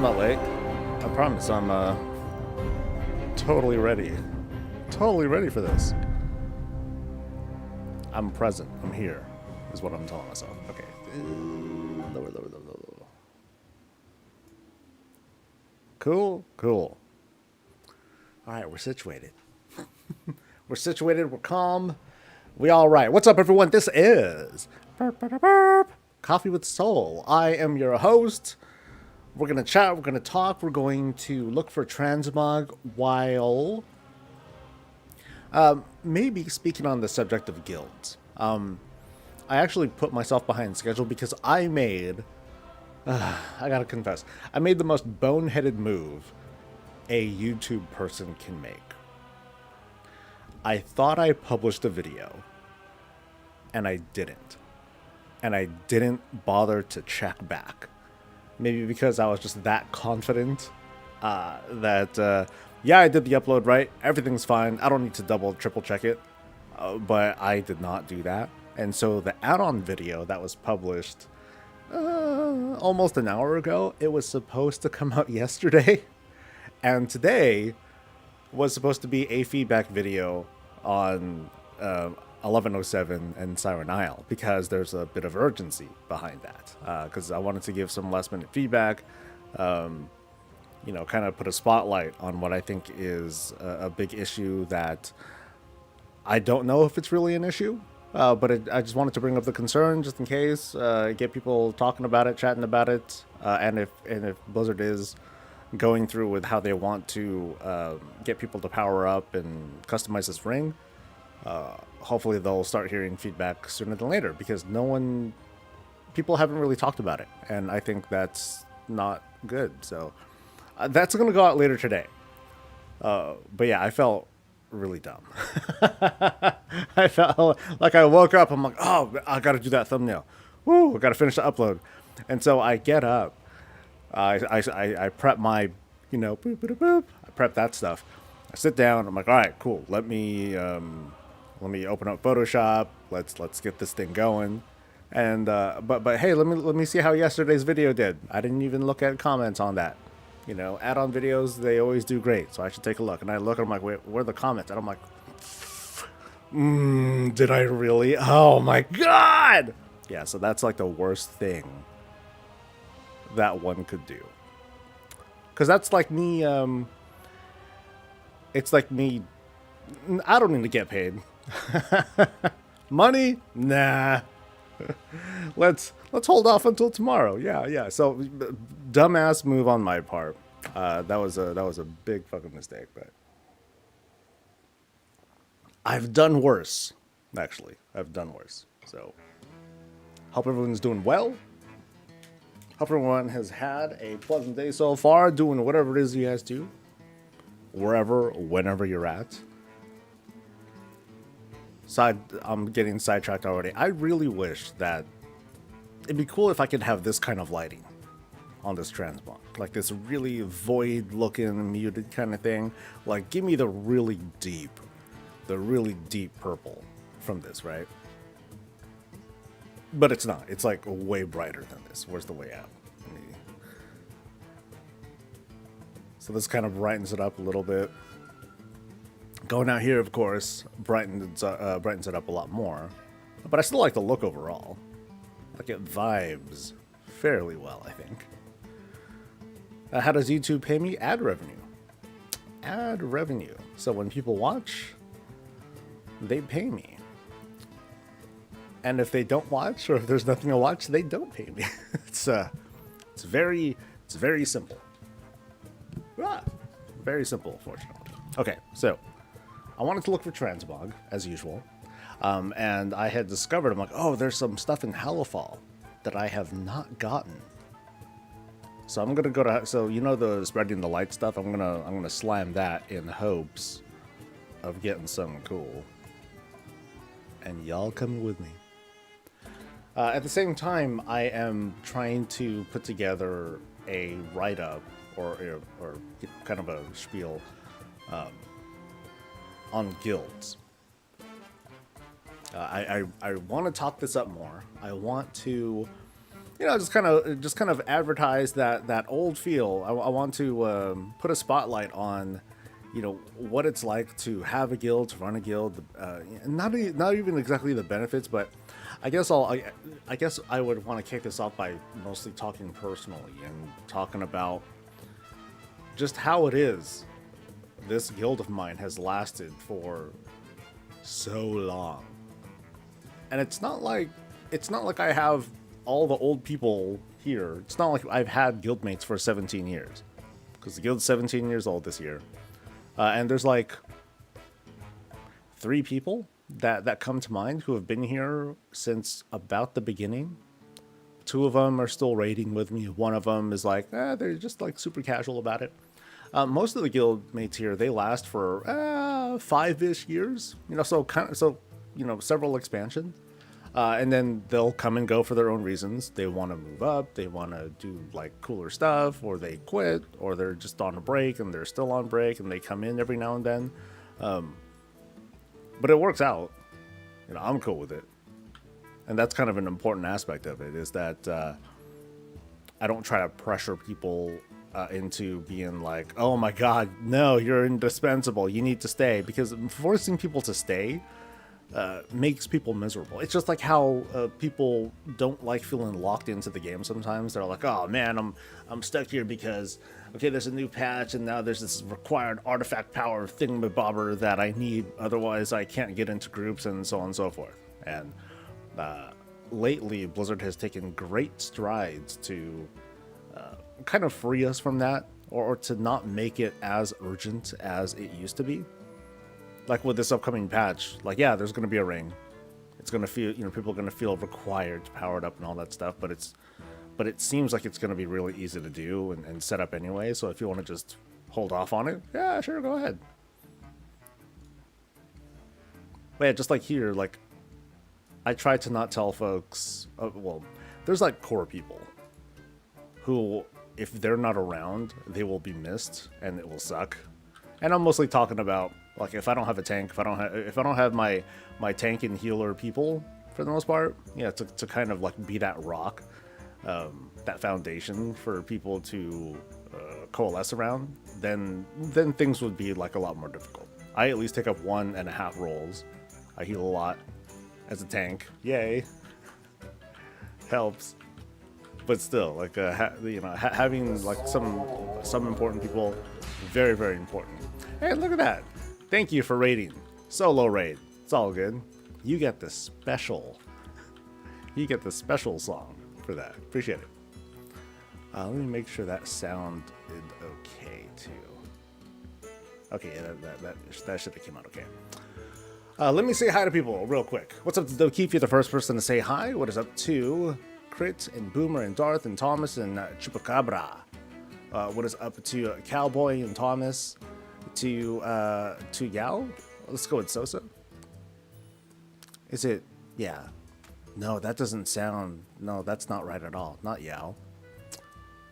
I'm not late. I promise I'm totally ready. Totally ready for this. I'm present. I'm here, is what I'm telling myself. Okay. Lower. Cool. Alright, we're situated. We're situated, we're calm. We all right. What's up, everyone? This is Coffee with Soul. I am your host. We're going to chat, we're going to talk, we're going to look for Transmog while maybe speaking on the subject of guilds. I actually put myself behind schedule because I made, I gotta confess, I made the most boneheaded move a YouTube person can make. I thought I published a video, and I didn't. And I didn't bother to check back. Maybe because I was just that confident that, yeah, I did the upload right. Everything's fine. I don't need to double, triple check it. But I did not do that. And so the add-on video that was published almost an hour ago, it was supposed to come out yesterday. And today was supposed to be a feedback video on 1107 and Siren Isle, because there's a bit of urgency behind that. Because I wanted to give some last minute feedback, you know, kind of put a spotlight on what I think is a big issue that I don't know if it's really an issue, but I just wanted to bring up the concern just in case, get people talking about it, chatting about it, and if Blizzard is going through with how they want to get people to power up and customize this ring. Hopefully they'll start hearing feedback sooner than later, because people haven't really talked about it, and I think that's not good. So that's going to go out later today. But yeah, I felt really dumb. I felt like I woke up, I'm like, oh, I got to do that thumbnail. Woo, I got to finish the upload. And so I get up, I prep my, you know, boop. I prep that stuff. I sit down. I'm like, all right, cool. Let me open up Photoshop. Let's get this thing going. And but hey, let me see how yesterday's video did. I didn't even look at comments on that. You know, add-on videos, they always do great, so I should take a look. And I look, and I'm like, wait, where are the comments? And I'm like, did I really? Oh my god! Yeah, so that's like the worst thing that one could do. Because that's like me, it's like me, I don't need to get paid. Money? Nah. Let's hold off until tomorrow. Yeah. So dumbass move on my part. That was a big fucking mistake, but I've done worse. Actually, I've done worse. So hope everyone's doing well. Hope everyone has had a pleasant day so far, doing whatever it is you guys do, wherever, whenever you're at. I'm getting sidetracked already. I really wish that it'd be cool if I could have this kind of lighting on this Transmog. Like this really void-looking, muted kind of thing. Like, give me the really deep purple from this, right? But it's not. It's like way brighter than this. Where's the way out? So this kind of brightens it up a little bit. Going out here, of course, brightens it up a lot more. But I still like the look overall. Like, it vibes fairly well, I think. How does YouTube pay me? Ad revenue. Ad revenue. So when people watch, they pay me. And if they don't watch, or if there's nothing to watch, they don't pay me. It's very simple. Very simple, fortunately. Okay, so I wanted to look for Transmog, as usual. And I had discovered, I'm like, oh, there's some stuff in Halifal that I have not gotten. So I'm gonna go to, so you know the spreading the light stuff? I'm gonna slam that in hopes of getting something cool. And y'all coming with me. At the same time, I am trying to put together a write-up or kind of a spiel on guilds. I want to talk this up more. I want to just kind of advertise that old feel. I want to put a spotlight on, what it's like to have a guild, to run a guild. Not even exactly the benefits, but I guess I guess I would want to kick this off by mostly talking personally and talking about just how it is. This guild of mine has lasted for so long, and it's not like I have all the old people here. It's not like I've had guildmates for 17 years, because the guild's 17 years old this year, and there's like 3 people that come to mind who have been here since about the beginning. 2 of them are still raiding with me. 1 of them is like, they're just like super casual about it. Most of the guild mates here, they last for 5-ish years. Several expansions. And then they'll come and go for their own reasons. They want to move up, they want to do like cooler stuff, or they quit, or they're just on a break and they're still on break and they come in every now and then. But it works out. I'm cool with it. And that's kind of an important aspect of it, is that I don't try to pressure people into being like, oh my god, no, you're indispensable, you need to stay. Because forcing people to stay makes people miserable. It's just like how people don't like feeling locked into the game sometimes. They're like, oh man, I'm stuck here because, okay, there's a new patch and now there's this required artifact power thingamabobber that I need, otherwise I can't get into groups, and so on and so forth. And lately, Blizzard has taken great strides to kind of free us from that, or to not make it as urgent as it used to be. Like with this upcoming patch, like, yeah, there's going to be a ring. It's going to feel, people are going to feel required to power it up and all that stuff, but it seems like it's going to be really easy to do and set up anyway. So if you want to just hold off on it, yeah, sure, go ahead. But yeah, just like here, like, I try to not tell folks, there's like core people who, if they're not around, they will be missed and it will suck. And I'm mostly talking about, like, if I don't have a tank, if I don't have my tank and healer people, for the most part, to kind of like be that rock, that foundation for people to coalesce around, then things would be like a lot more difficult. I at least take up 1.5 roles. I heal a lot as a tank, yay, helps. But still, like, having like some important people, very, very important. Hey, look at that! Thank you for raiding. Solo raid. It's all good. You get the special. You get the special song for that. Appreciate it. Let me make sure that sounded okay too. Okay, yeah, that should have came out okay. Let me say hi to people real quick. What's up to Dokeef? You're the first person to say hi. What is up to Crit and Boomer and Darth and Thomas and Chupacabra? What is up to Cowboy and Thomas? To Yao? Let's go with Sosa. Is it? Yeah. No, that doesn't sound. No, that's not right at all. Not Yao.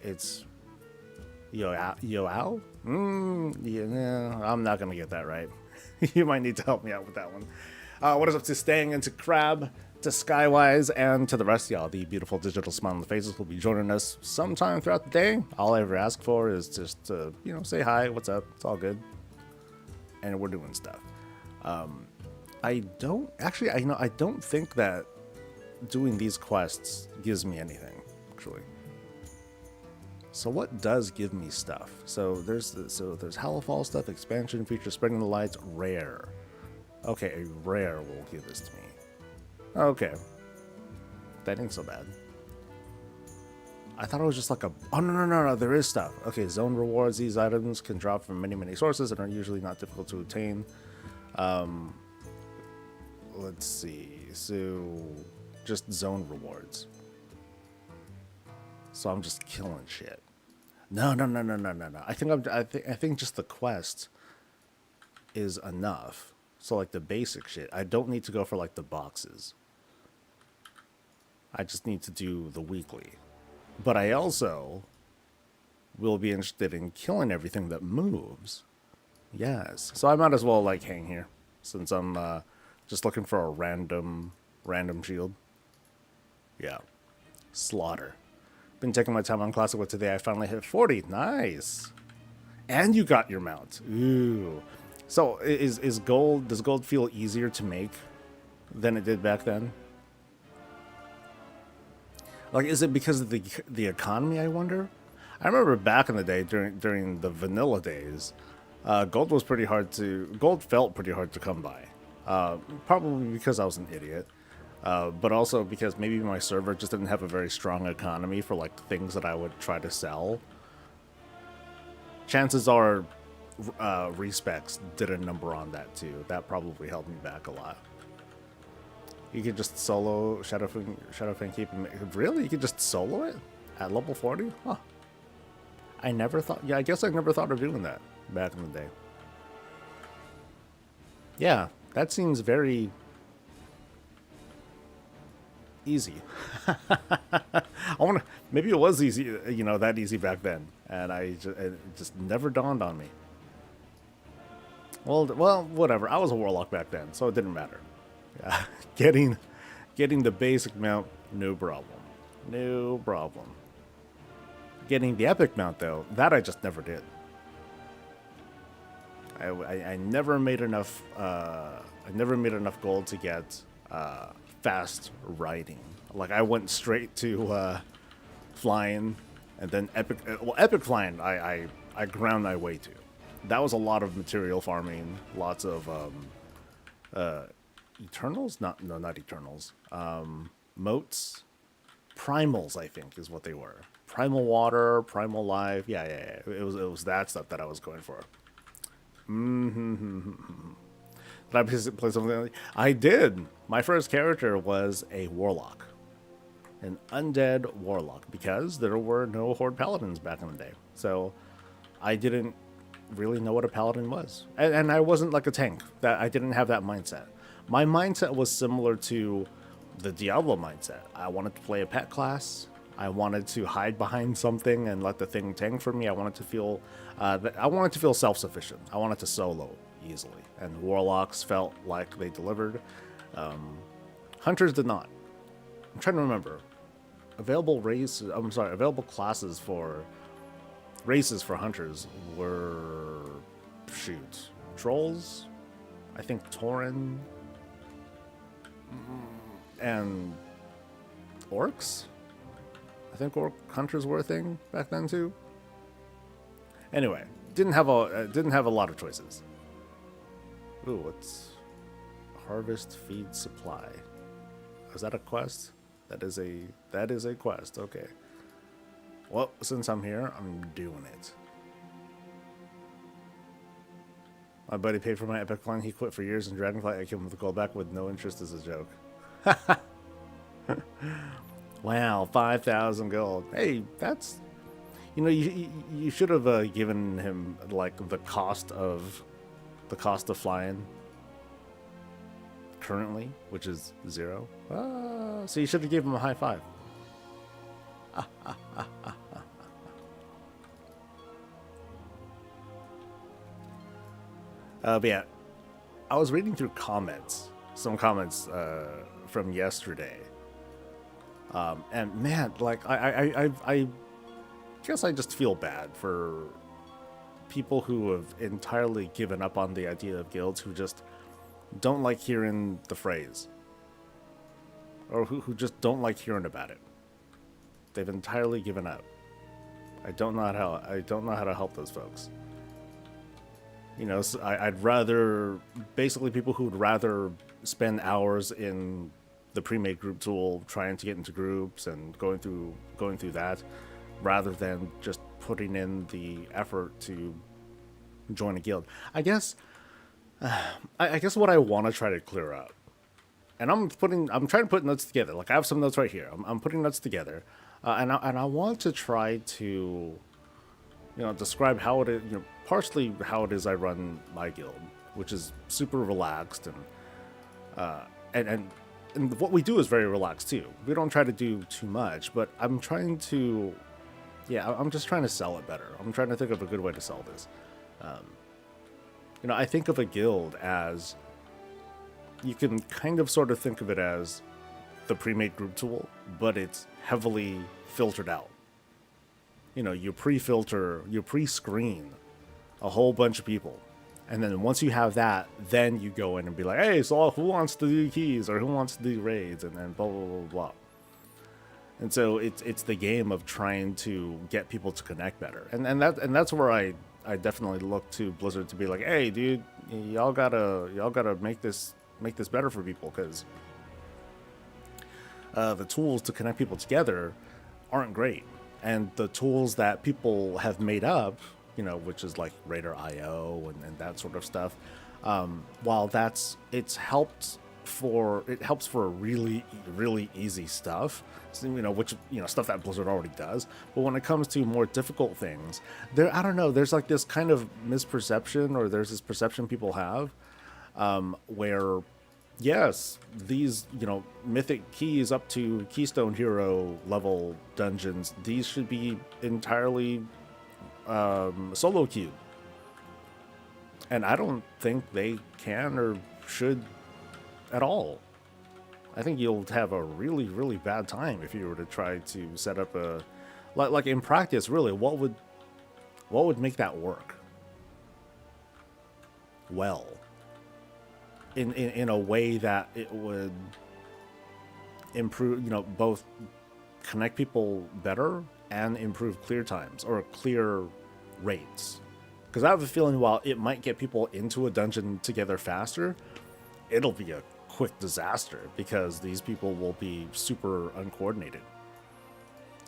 It's Yoao? Yeah, I'm not gonna get that right. You might need to help me out with that one. What is up to Staying, and to Crab, to Skywise, and to the rest of y'all, the beautiful digital smiling faces will be joining us sometime throughout the day. All I ever ask for is just to, say hi, what's up, it's all good. And we're doing stuff. I don't think that doing these quests gives me anything, actually. So what does give me stuff? So there's Hallowfall stuff, expansion feature, spreading the lights, rare. Okay, a rare will give this to me. Okay, that ain't so bad. I thought it was just like a. Oh no! There is stuff. Okay, zone rewards. These items can drop from many sources and are usually not difficult to attain. Let's see. So just zone rewards. So I'm just killing shit. No. I think just the quest is enough. So like the basic shit. I don't need to go for like the boxes. I just need to do the weekly. But I also will be interested in killing everything that moves. Yes. So I might as well like hang here, since I'm just looking for a random shield. Yeah. Slaughter. Been taking my time on Classic, but today I finally hit 40. Nice. And you got your mount. Ooh. So is gold, does gold feel easier to make than it did back then? Like, is it because of the economy, I wonder? I remember back in the day, during the vanilla days, gold felt pretty hard to come by. Probably because I was an idiot. But also because maybe my server just didn't have a very strong economy for like things that I would try to sell. Chances are respecs did a number on that too. That probably held me back a lot. You could just solo Shadowfang Keep. Really? You could just solo it at level 40? Huh. I never thought. Yeah, I guess I never thought of doing that back in the day. Yeah, that seems very easy. I wonder, maybe it was easy, you know, that easy back then, and it just never dawned on me. Well, whatever. I was a warlock back then, so it didn't matter. Yeah, getting the basic mount, no problem, no problem. Getting the epic mount though, that I just never did. I never made enough. I never made enough gold to get fast riding. Like I went straight to flying, and then epic. Well, epic flying, I ground my way to. That was a lot of material farming, lots of Eternals? Not Eternals. Moats, primals, I think is what they were. Primal water, primal life. Yeah. It was that stuff that I was going for. Did I play something like I did. My first character was a warlock. An undead warlock, because there were no horde paladins back in the day. So I didn't really know what a paladin was. And I wasn't like a tank. That I didn't have that mindset. My mindset was similar to the Diablo mindset. I wanted to play a pet class. I wanted to hide behind something and let the thing tank for me. I wanted to feel self-sufficient. I wanted to solo easily, and warlocks felt like they delivered. Hunters did not. I'm trying to remember. Available classes for races for hunters were trolls, I think Tauren, and orcs. I think orc hunters were a thing back then too. Anyway, didn't have a lot of choices. Ooh, what's harvest feed supply? Is that a quest? That is a quest. Okay. Well, since I'm here, I'm doing it. My buddy paid for my epic climb. He quit for years in Dragonflight. I killed him with a gold back with no interest as a joke. Wow, 5,000 gold. Hey, that's... You know, you should have given him, like, the cost of flying currently, which is 0. So you should have given him a high five. But yeah, I was reading through some comments from yesterday, and man, like I guess I just feel bad for people who have entirely given up on the idea of guilds, who just don't like hearing the phrase, or who just don't like hearing about it. They've entirely given up. I don't know how to help those folks. You know, so I'd rather, basically people who would rather spend hours in the pre-made group tool trying to get into groups and going through that, rather than just putting in the effort to join a guild. I guess what I want to try to clear up, and I'm trying to put notes together. Like I have some notes right here. I'm putting notes together, and I want to try to, describe how it is, partially how it is I run my guild, which is super relaxed, and what we do is very relaxed too. We don't try to do too much, but I'm trying to, I'm just trying to sell it better. I'm trying to think of a good way to sell this. I think of a guild as, you can kind of sort of think of it as the pre-made group tool, but it's heavily filtered out. You know, you pre-filter, you pre-screen a whole bunch of people. And then once you have that, then you go in and be like, hey, so who wants to do keys or who wants to do raids, and then blah, blah, blah, blah. And so it's the game of trying to get people to connect better. And that's where I definitely look to Blizzard to be like, hey, dude, y'all gotta make this better for people, because the tools to connect people together aren't great. And the tools that people have made up, you know, which is like Raider.io and that sort of stuff, while it helps for really, really easy stuff, so, you know, which, you know, stuff that Blizzard already does. But when it comes to more difficult things, I don't know, there's like this kind of misperception, or there's this perception people have, where, yes, these, you know, mythic keys up to Keystone Hero level dungeons, these should be entirely solo queued. And I don't think they can or should at all. I think you'll have a really, really bad time if you were to try to set up a, like in practice, really, what would make that work well, in a way that it would improve, you know, both connect people better and improve clear times or clear rates. Because I have a feeling while it might get people into a dungeon together faster, it'll be a quick disaster because these people will be super uncoordinated,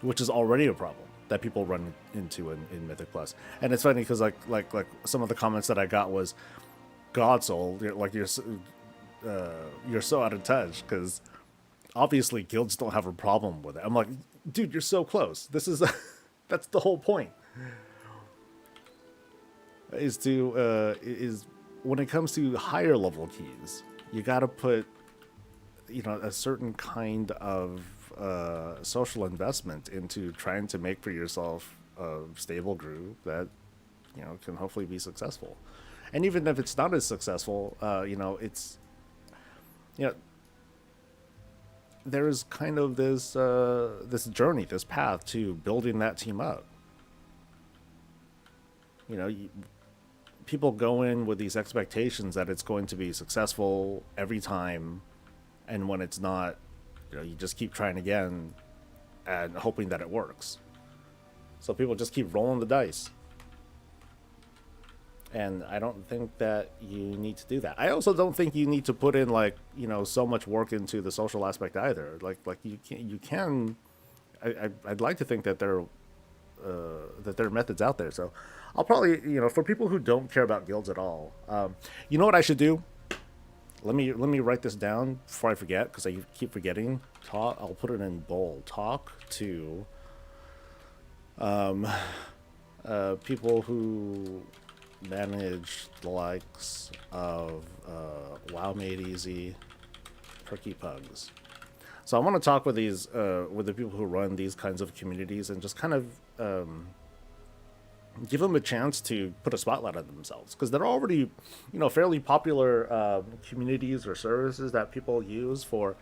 which is already a problem that people run into in Mythic Plus. And it's funny because like some of the comments that I got was, God Soul, you're so out of touch, because obviously guilds don't have a problem with it. I'm like, dude, you're so close. This is that's the whole point. Is when it comes to higher level keys, you got to put, you know, a certain kind of social investment into trying to make for yourself a stable group that, you know, can hopefully be successful. And even if it's not as successful, you know, it's, you know, there's kind of this this journey, this path to building that team up. You know, people go in with these expectations that it's going to be successful every time, and when it's not, you know, you just keep trying again and hoping that it works. So people just keep rolling the dice. And I don't think that you need to do that. I also don't think you need to put in, like, you know, so much work into the social aspect either. Like you can. I'd like to think that there are methods out there. So I'll probably, you know, for people who don't care about guilds at all, you know what I should do? Let me write this down before I forget, because I keep forgetting. I'll put it in bold. Talk to people who manage the likes of WoW Made Easy, Perky Pugs. So I want to talk with these with the people who run these kinds of communities and just kind of give them a chance to put a spotlight on themselves, because they're already, you know, fairly popular communities or services that people use for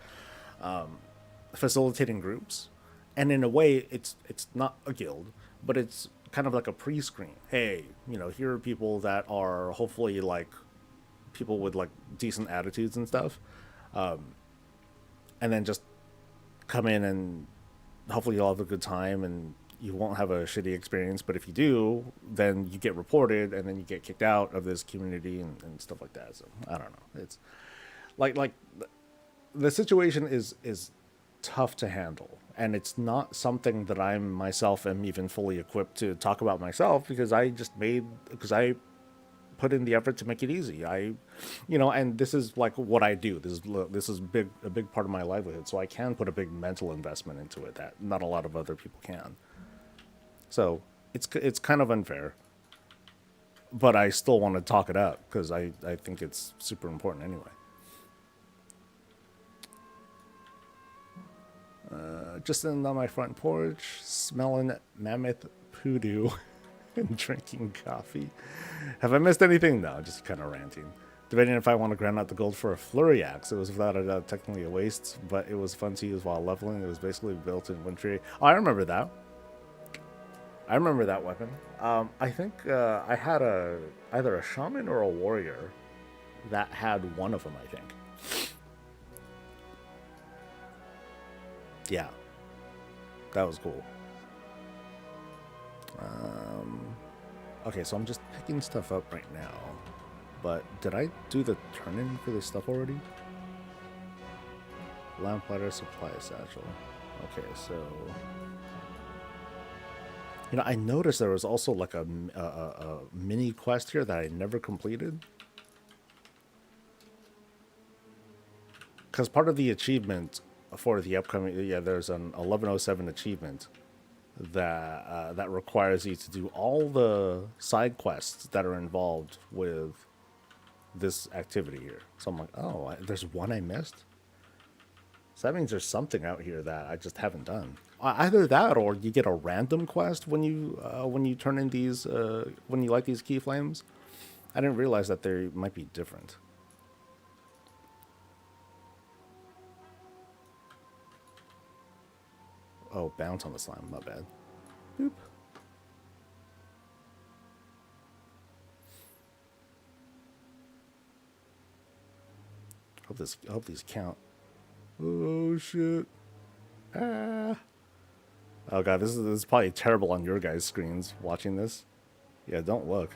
facilitating groups. And in a way, it's not a guild, but it's kind of like a pre-screen. Hey, you know, here are people that are hopefully like people with like decent attitudes and stuff, and then just come in and hopefully you'll have a good time and you won't have a shitty experience. But if you do, then you get reported and then you get kicked out of this community and stuff like that. So I don't know. It's like the situation is tough to handle, and it's not something that I myself am even fully equipped to talk about myself, because I put in the effort to make it easy. You know, and this is like what I do. This is a big part of my livelihood, so I can put a big mental investment into it that not a lot of other people can. So it's kind of unfair, but I still want to talk it up because I think it's super important anyway. Just sitting on my front porch, smelling mammoth poodoo and drinking coffee. Have I missed anything? No, just kind of ranting. Debating if I want to grind out the gold for a flurry axe. It was without a doubt technically a waste, but it was fun to use while leveling. It was basically built in Wintry. Oh, I remember that. I remember that weapon. I think I had either a shaman or a warrior that had one of them, I think. Yeah. That was cool. Okay, so I'm just picking stuff up right now. But did I do the turn-in for this stuff already? Lamplighter supply satchel. Okay, so... You know, I noticed there was also like a mini quest here that I never completed. Because part of the achievement for the upcoming... Yeah, there's an 1107 achievement that requires you to do all the side quests that are involved with this activity here. So I'm like, oh, there's one I missed? So that means there's something out here that I just haven't done. Either that, or you get a random quest when you turn in these when you light these keyflames. I didn't realize that they might be different. Oh, bounce on the slime. My bad. Boop. Hope these count. Oh shit. Ah. Oh god, this is probably terrible on your guys' screens watching this. Yeah, don't look.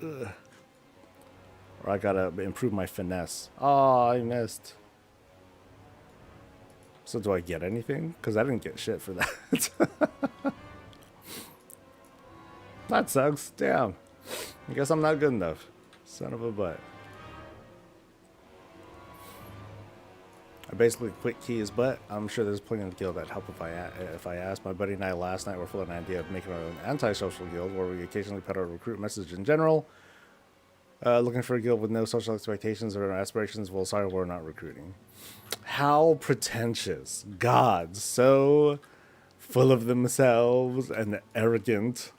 Or I gotta improve my finesse. Oh, I missed. So do I get anything? Because I didn't get shit for that. That sucks. Damn. I guess I'm not good enough. Son of a butt. I basically quit keys, but I'm sure there's plenty of guild that help if I ask. My buddy and I last night were full of an idea of making our own anti-social guild where we occasionally put our recruit message in general. Looking for a guild with no social expectations or aspirations. Well, sorry, we're not recruiting. How pretentious. God, so full of themselves and arrogant.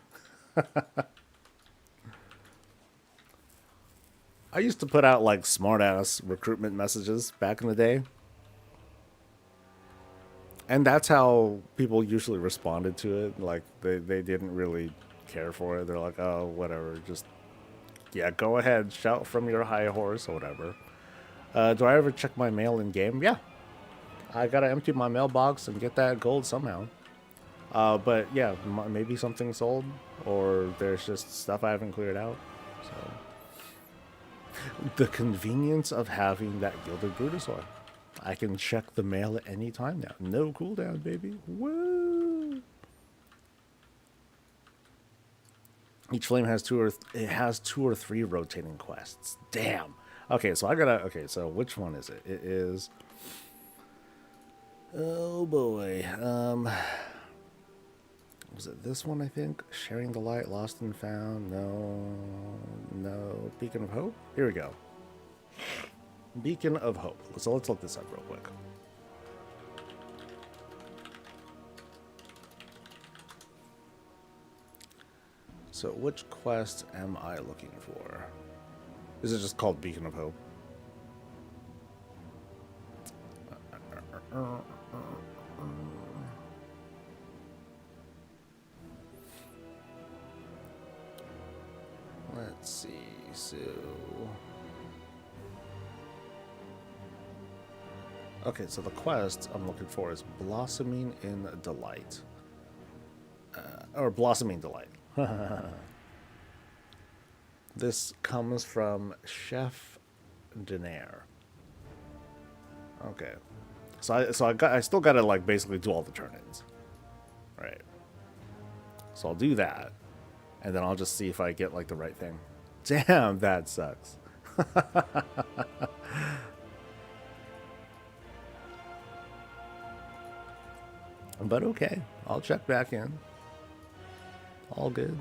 I used to put out like smart-ass recruitment messages back in the day. And that's how people usually responded to it. Like, they didn't really care for it. They're like, oh, whatever, just... Yeah, go ahead, shout from your high horse or whatever. Do I ever check my mail in game? Yeah. I gotta empty my mailbox and get that gold somehow. But yeah, maybe something sold, or there's just stuff I haven't cleared out. So the convenience of having that Gilded Brutosaur. I can check the mail at any time now. No cooldown, baby. Woo! Each flame has two or three rotating quests. Damn. Okay, so okay, so which one is it? It is... Oh boy. Was it this one, I think? Sharing the light, lost and found. No. Beacon of Hope? Here we go. Beacon of Hope. So let's look this up real quick. So which quest am I looking for? Is it just called Beacon of Hope? Let's see, so... Okay, so the quest I'm looking for is Blossoming in Delight. Or Blossoming Delight. This comes from Chef Denaire. Okay. So I still gotta like basically do all the turn-ins. Right. So I'll do that. And then I'll just see if I get like the right thing. Damn, that sucks. But okay, I'll check back in. All good.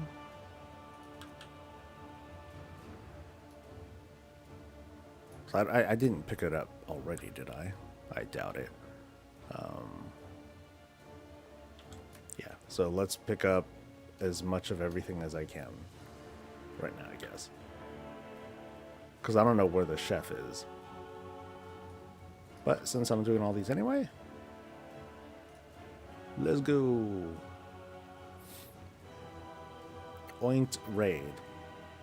So I didn't pick it up already, did I? I doubt it. Yeah, so let's pick up as much of everything as I can. right now, I guess. Because I don't know where the chef is. But since I'm doing all these anyway, let's go. Oint raid.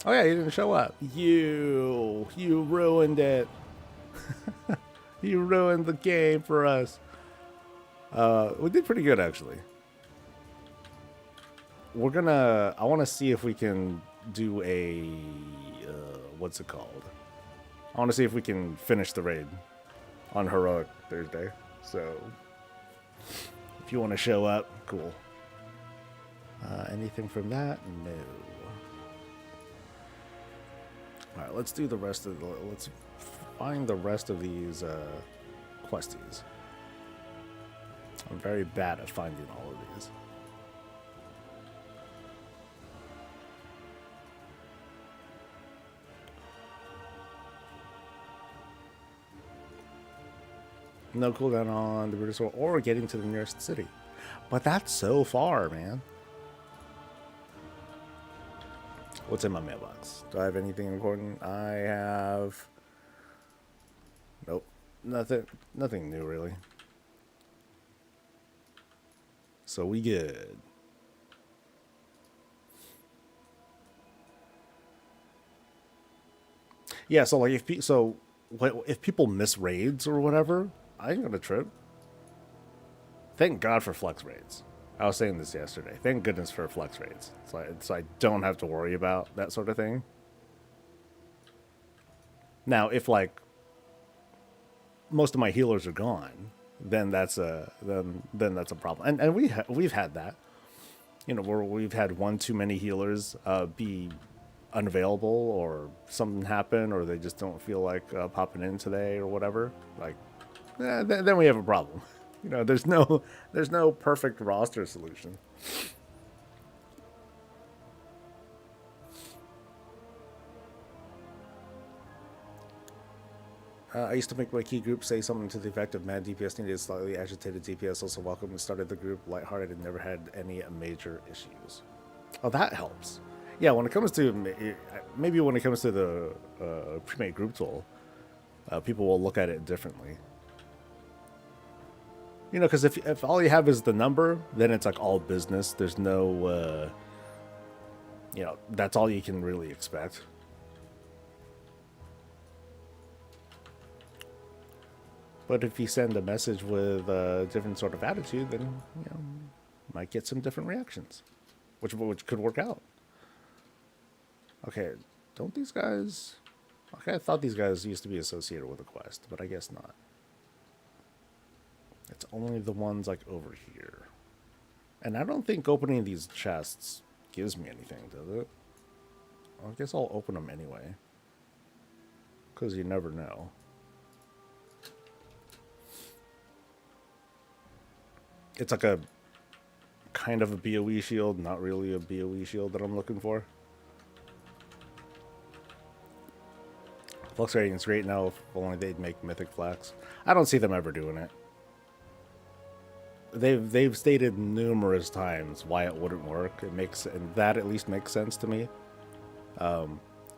Oh yeah, you didn't show up. You ruined it. You ruined the game for us. We did pretty good, actually. I want to see if we can do a, what's it called? I want to see if we can finish the raid on Heroic Thursday. So, if you want to show up, cool. Anything from that? No. Alright, let's do the rest of the, let's find the rest of these, questies. I'm very bad at finding all of these. No cooldown on the British or getting to the nearest city. But that's so far, man. What's in my mailbox? Do I have anything important? I have... Nope. Nothing new, really. So we good. Yeah, so like if people miss raids or whatever, I ain't gonna trip. Thank God for flex raids. I was saying this yesterday. Thank goodness for flex raids. So I don't have to worry about that sort of thing. Now, if like most of my healers are gone, then that's a problem. And we've had that. You know, where we've had one too many healers be unavailable, or something happen, or they just don't feel like popping in today or whatever. Like, then we have a problem. You know, there's no perfect roster solution. I used to make my key group say something to the effect of mad DPS needed slightly agitated DPS also welcome, and started the group lighthearted and never had any major issues. Oh, that helps. Yeah, when it comes to, maybe when it comes to the pre-made group tool, people will look at it differently. You know, because if all you have is the number, then it's like all business. There's no, you know, that's all you can really expect. But if you send a message with a different sort of attitude, then, you know, might get some different reactions, which could work out. Okay, don't these guys... Okay, I thought these guys used to be associated with a quest, but I guess not. It's only the ones, like, over here. And I don't think opening these chests gives me anything, does it? I guess I'll open them anyway. Because you never know. It's like a kind of a BOE shield, not really a BOE shield that I'm looking for. Flux rating is great now, if only they'd make Mythic Flax. I don't see them ever doing it. They've stated numerous times why it wouldn't work. And that at least makes sense to me.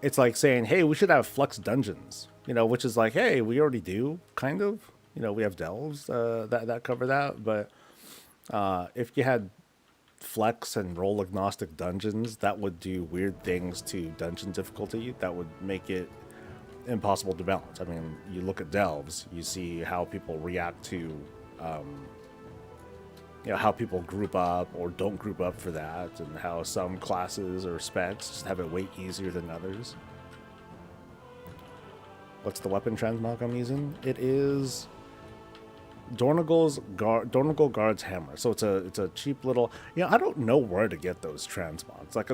It's like saying, hey, we should have Flux dungeons, you know, which is like, hey, we already do, kind of. You know, we have delves that cover that, but if you had flex and role agnostic dungeons, that would do weird things to dungeon difficulty that would make it impossible to balance. I mean, you look at delves, you see how people react to, you know, how people group up or don't group up for that, and how some classes or specs just have it way easier than others. What's the weapon transmog I'm using? It is Dornagal Guard's Hammer. So it's a cheap little... You know, I don't know where to get those transmogs. Like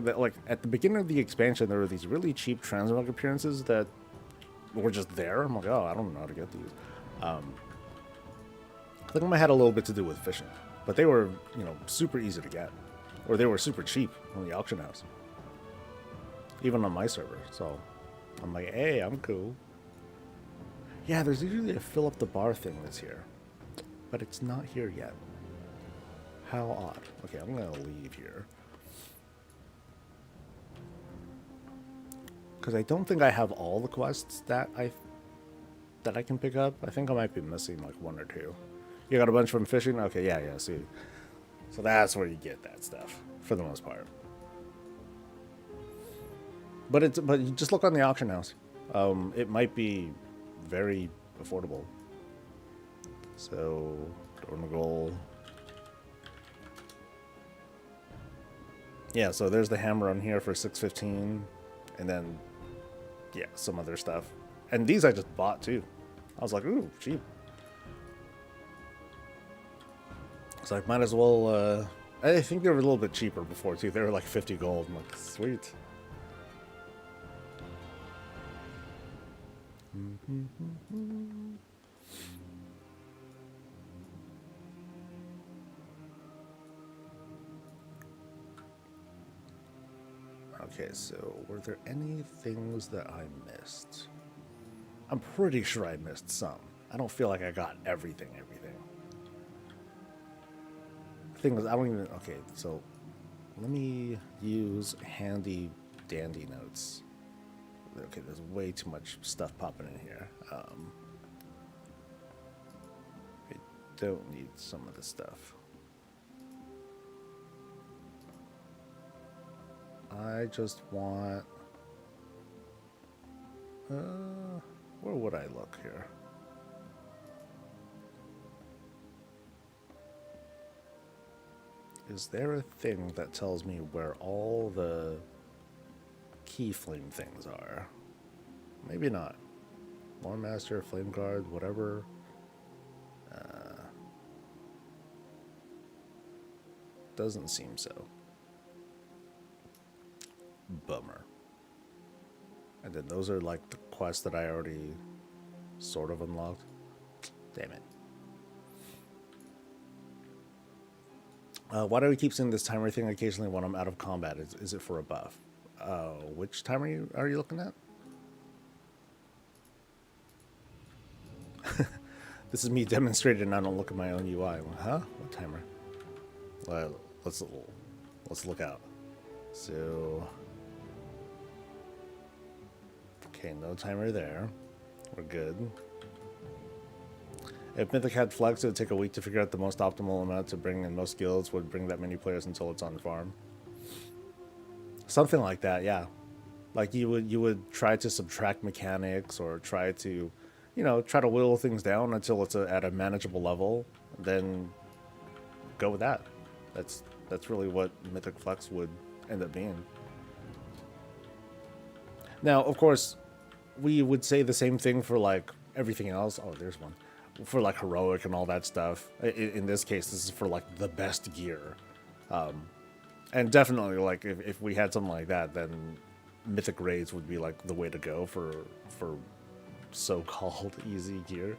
at the beginning of the expansion, there were these really cheap transmog appearances that were just there. I'm like, oh, I don't know how to get these. I think it might have had a little bit to do with fishing, but they were, you know, super easy to get, or they were super cheap on the auction house, even on my server. So I'm like, hey, I'm cool. Yeah, there's usually a fill up the bar thing that's here, but it's not here yet. How odd. Okay, I'm gonna leave here. Because I don't think I have all the quests that I can pick up. I think I might be missing like one or two. You got a bunch from fishing? Okay, yeah, see. So that's where you get that stuff, for the most part. But you just look on the auction house. It might be very affordable. So, Dormagol. Yeah, so there's the hammer on here for 615, and then yeah, some other stuff. And these I just bought too. I was like, ooh, cheap. So I might as well. I think they were a little bit cheaper before too. They were like 50 gold. I'm like, sweet. Okay, so were there any things that I missed? I'm pretty sure I missed some. I don't feel like I got everything. Thing is, I don't even... Okay, so let me use handy dandy notes. Okay, there's way too much stuff popping in here. I don't need some of this stuff. I just want... where would I look here? Is there a thing that tells me where all the key flame things are? Maybe not. Lore Master, Flame Guard, whatever. Doesn't seem so. Bummer. And then those are like the quests that I already sort of unlocked. Damn it. Why do we keep seeing this timer thing occasionally when I'm out of combat? Is it for a buff? Which timer are you looking at? This is me demonstrating and I don't look at my own UI. Huh? What timer? Let's look out. So... Okay, no timer there. We're good. If Mythic had flex, it would take a week to figure out the most optimal amount to bring in. Most guilds would bring that many players until it's on farm. Something like that, yeah. Like you would try to subtract mechanics or try to, try to whittle things down until it's at a manageable level. Then go with that. That's really what Mythic Flex would end up being. Now, of course, we would say the same thing for like everything else. Oh, there's one. For like heroic and all that stuff. In this case, this is for like the best gear. And definitely like if we had something like that, then Mythic Raids would be like the way to go for so-called easy gear.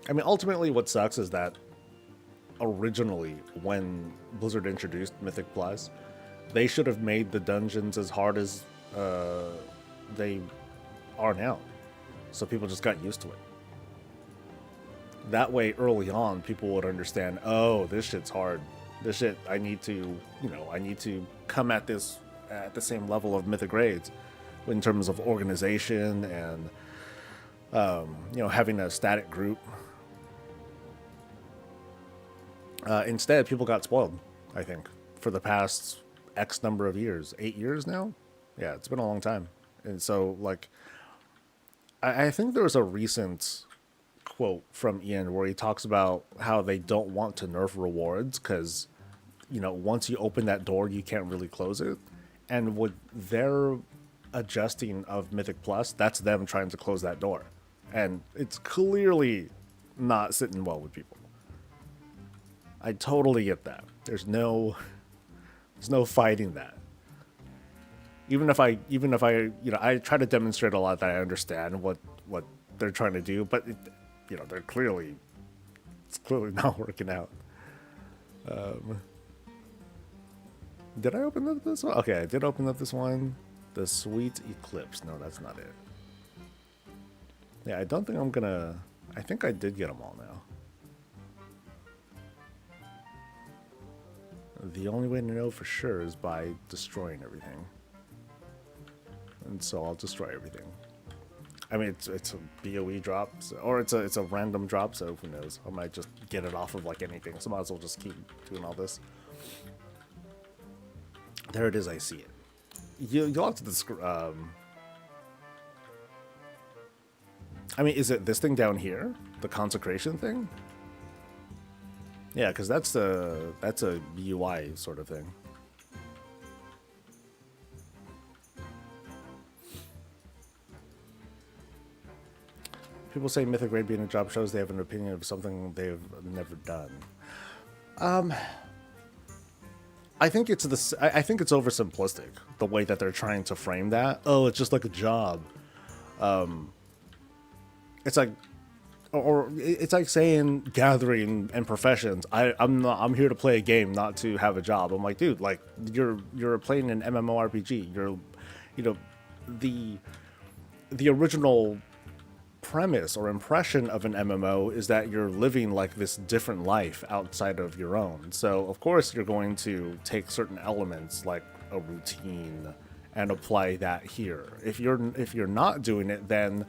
I mean, ultimately what sucks is that originally, when Blizzard introduced Mythic Plus, they should have made the dungeons as hard as they are now. So people just got used to it. That way, early on, people would understand, oh, this shit's hard. This shit, I need to come at this at the same level of Mythic Raids in terms of organization and, having a static group. Instead, people got spoiled, I think, for the past X number of years. 8 years now? Yeah, it's been a long time. And so, like, I think there was a recent quote from Ian where he talks about how they don't want to nerf rewards because, once you open that door, you can't really close it. And with their adjusting of Mythic Plus, that's them trying to close that door. And it's clearly not sitting well with people. I totally get that. There's no fighting that. Even if I I try to demonstrate a lot that I understand what they're trying to do, but it's clearly not working out. Did I open up this one? Okay, I did open up this one. The Sweet Eclipse. No, that's not it. Yeah, I don't think I'm gonna... I think I did get them all now. The only way to know for sure is by destroying everything. And so I'll destroy everything. I mean, it's a BOE drop, so, or it's a random drop, so who knows? I might just get it off of like anything, so might as well just keep doing all this. There it is, I see it. You'll have to describe. I mean, is it this thing down here? The consecration thing? Yeah, because that's a UI sort of thing. People say Mythic Raid being a job shows they have an opinion of something they've never done. I think it's I think it's oversimplistic the way that they're trying to frame that. Oh, it's just like a job. It's like, or it's like saying gathering and professions. I'm here to play a game, not to have a job. I'm like, dude, like you're playing an MMORPG. You know, the original premise or impression of an MMO is that you're living like this different life outside of your own. So of course you're going to take certain elements like a routine and apply that here. If you're not doing it, then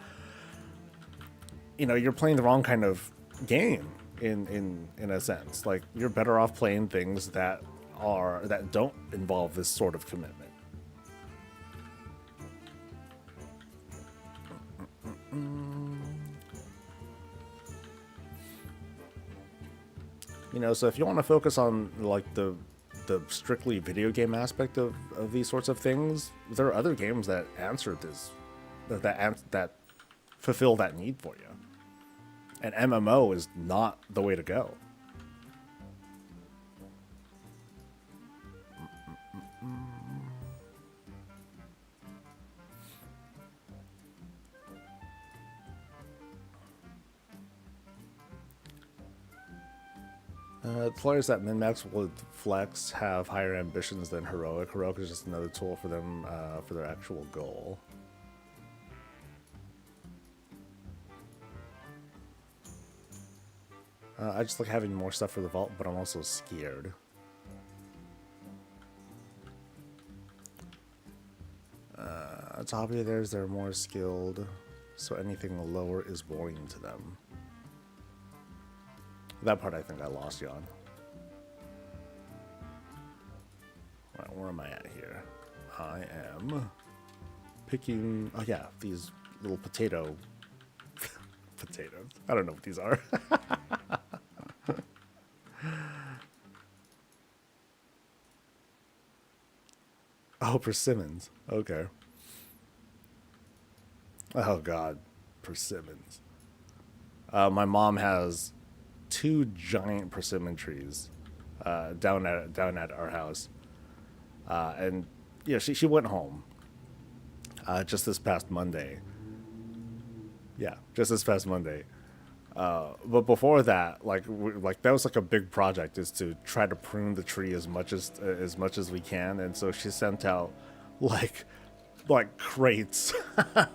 you're playing the wrong kind of game in a sense. Like you're better off playing things that don't involve this sort of commitment. So if you want to focus on like the strictly video game aspect of these sorts of things, there are other games that answer this, that fulfill that need for you. And MMO is not the way to go. Players that min-max with flex have higher ambitions than heroic. Heroic is just another tool for them for their actual goal. I just like having more stuff for the vault, but I'm also scared. Top of theirs, they're more skilled, so anything lower is boring to them. That part I think I lost you on. Right, where am I at here? I am picking, oh yeah, these little potatoes. I don't know what these are. Oh, persimmons. Okay. Oh god, persimmons. My mom has 2 giant persimmon trees down at our house, and she went home just this past Monday. Yeah, just this past Monday. But before that, like that was like a big project, is to try to prune the tree as much as we can, and so she sent out like crates,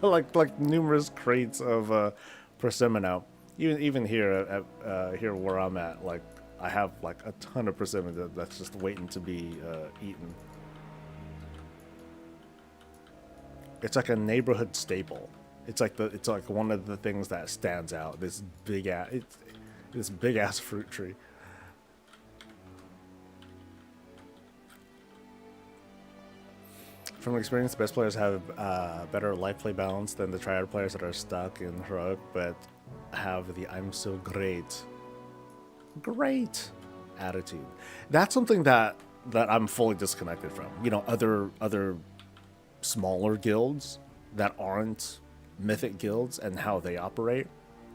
like numerous crates of persimmon out. Even here at here where I'm at, like I have like a ton of persimmon that's just waiting to be eaten. It's like a neighborhood staple. It's like one of the things that stands out. This big ass fruit tree. From experience, the best players have better life play balance than the triad players that are stuck in heroic, but have the "I'm so great" attitude. That's something that I'm fully disconnected from. Other smaller guilds that aren't Mythic guilds and how they operate.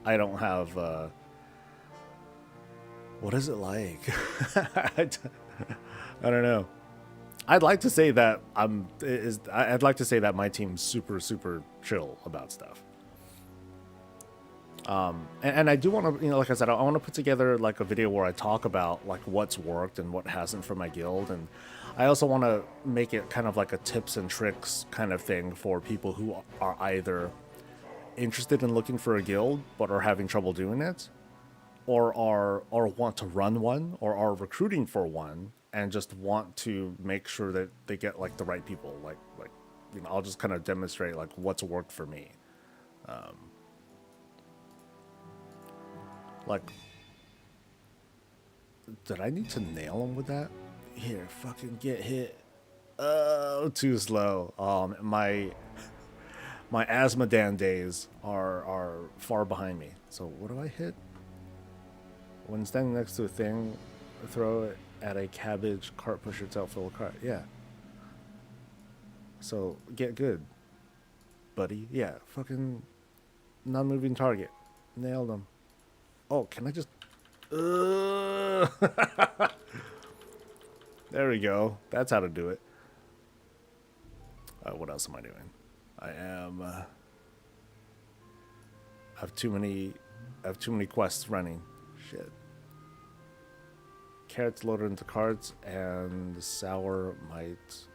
I don't have. What is it like? I don't know. I'd like to say that I'd like to say that my team's super chill about stuff. And I do want to, like I said, I want to put together like a video where I talk about like what's worked and what hasn't for my guild, and I also want to make it kind of like a tips and tricks kind of thing for people who are either interested in looking for a guild but are having trouble doing it, or want to run one, or are recruiting for one and just want to make sure that they get like the right people. Like you know, I'll just kind of demonstrate like what's worked for me. Like, did I need to nail him with that? Here, fucking get hit. Oh, too slow. My Asmodan days are far behind me. So what do I hit? When standing next to a thing, throw it at a cabbage cart pusher to outfill a cart. Yeah. So get good, buddy. Yeah, fucking non-moving target. Nailed him. Oh, can I just... There we go. That's how to do it. What else am I doing? I am... I have too many quests running. Shit. Carrots loaded into carts and sour might...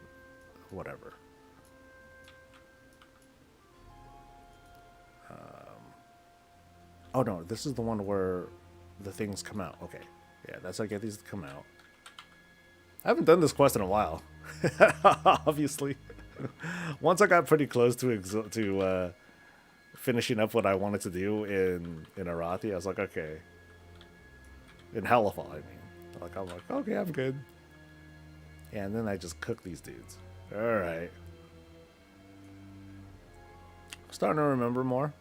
Whatever. Oh no, this is the one where the things come out. Okay. Yeah, that's how I get these to come out. I haven't done this quest in a while. Obviously. Once I got pretty close to finishing up what I wanted to do in Arathi, I was like, okay. In Halifal, I mean. I'm like, okay, I'm good. Yeah, and then I just cook these dudes. Alright. Starting to remember more.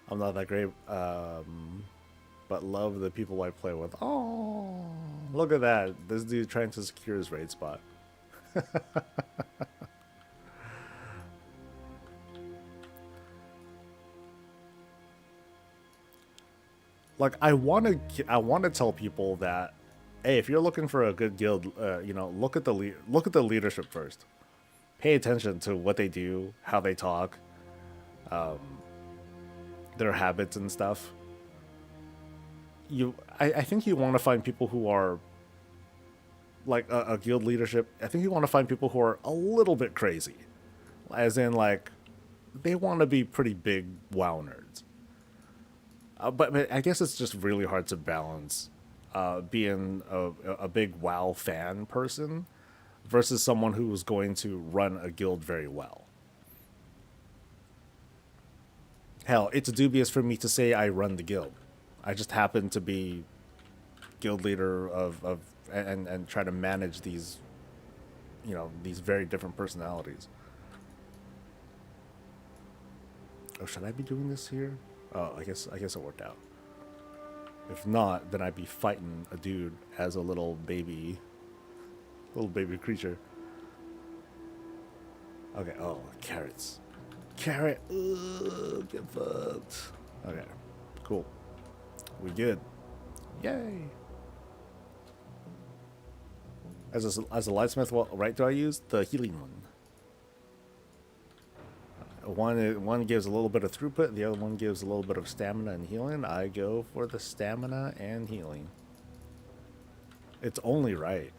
I'm not that great, but love the people I play with. Oh, look at that. This dude trying to secure his raid spot. Like, I want to tell people that, hey, if you're looking for a good guild, you know, look at the leadership first. Pay attention to what they do, how they talk, their habits and stuff. I think you want to find people who are like a guild leadership. I think you want to find people who are a little bit crazy, as in like they want to be pretty big WoW nerds. But I guess it's just really hard to balance being a big WoW fan person versus someone who is going to run a guild very well. Hell, it's dubious for me to say I run the guild. I just happen to be guild leader and try to manage these, you know, these very different personalities. Oh, should I be doing this here? Oh, I guess it worked out. If not, then I'd be fighting a dude as a little baby creature. Okay. Oh, carrots. Carrot. Ugh, get fucked. Okay. Cool. We good. Yay. As a lightsmith, what right do I use? The healing one. One gives a little bit of throughput, the other one gives a little bit of stamina and healing. I go for the stamina and healing. It's only right.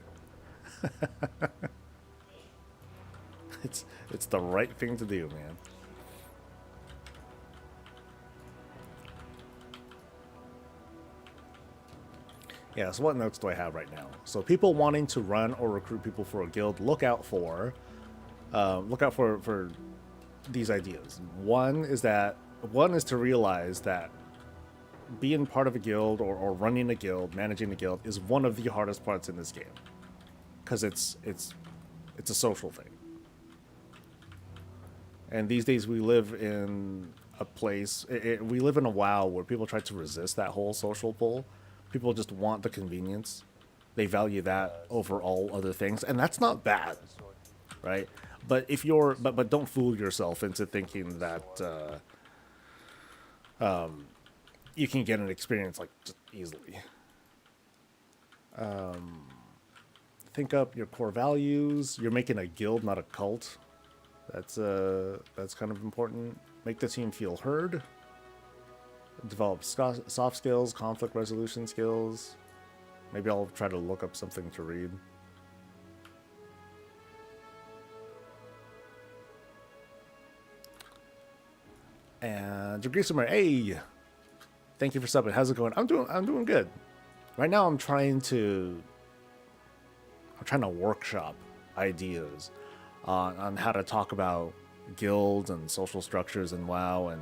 It's the right thing to do, man. Yeah, so what notes do I have right now? So people wanting to run or recruit people for a guild, look out for these ideas. One is to realize that being part of a guild or running a guild, managing a guild is one of the hardest parts in this game. Because it's a social thing. And these days we live in a place, we live in a WoW where people try to resist that whole social pull. People just want the convenience. They value that over all other things, and that's not bad, right? But if you're, but don't fool yourself into thinking that you can get an experience like just easily. Think up your core values. You're making a guild, not a cult. That's kind of important. Make the team feel heard. Develop soft skills, conflict resolution skills. Maybe I'll try to look up something to read. And Jagrisamer, hey, thank you for subbing. How's it going? I'm doing good. Right now, I'm trying to workshop ideas on how to talk about guilds and social structures in WoW, and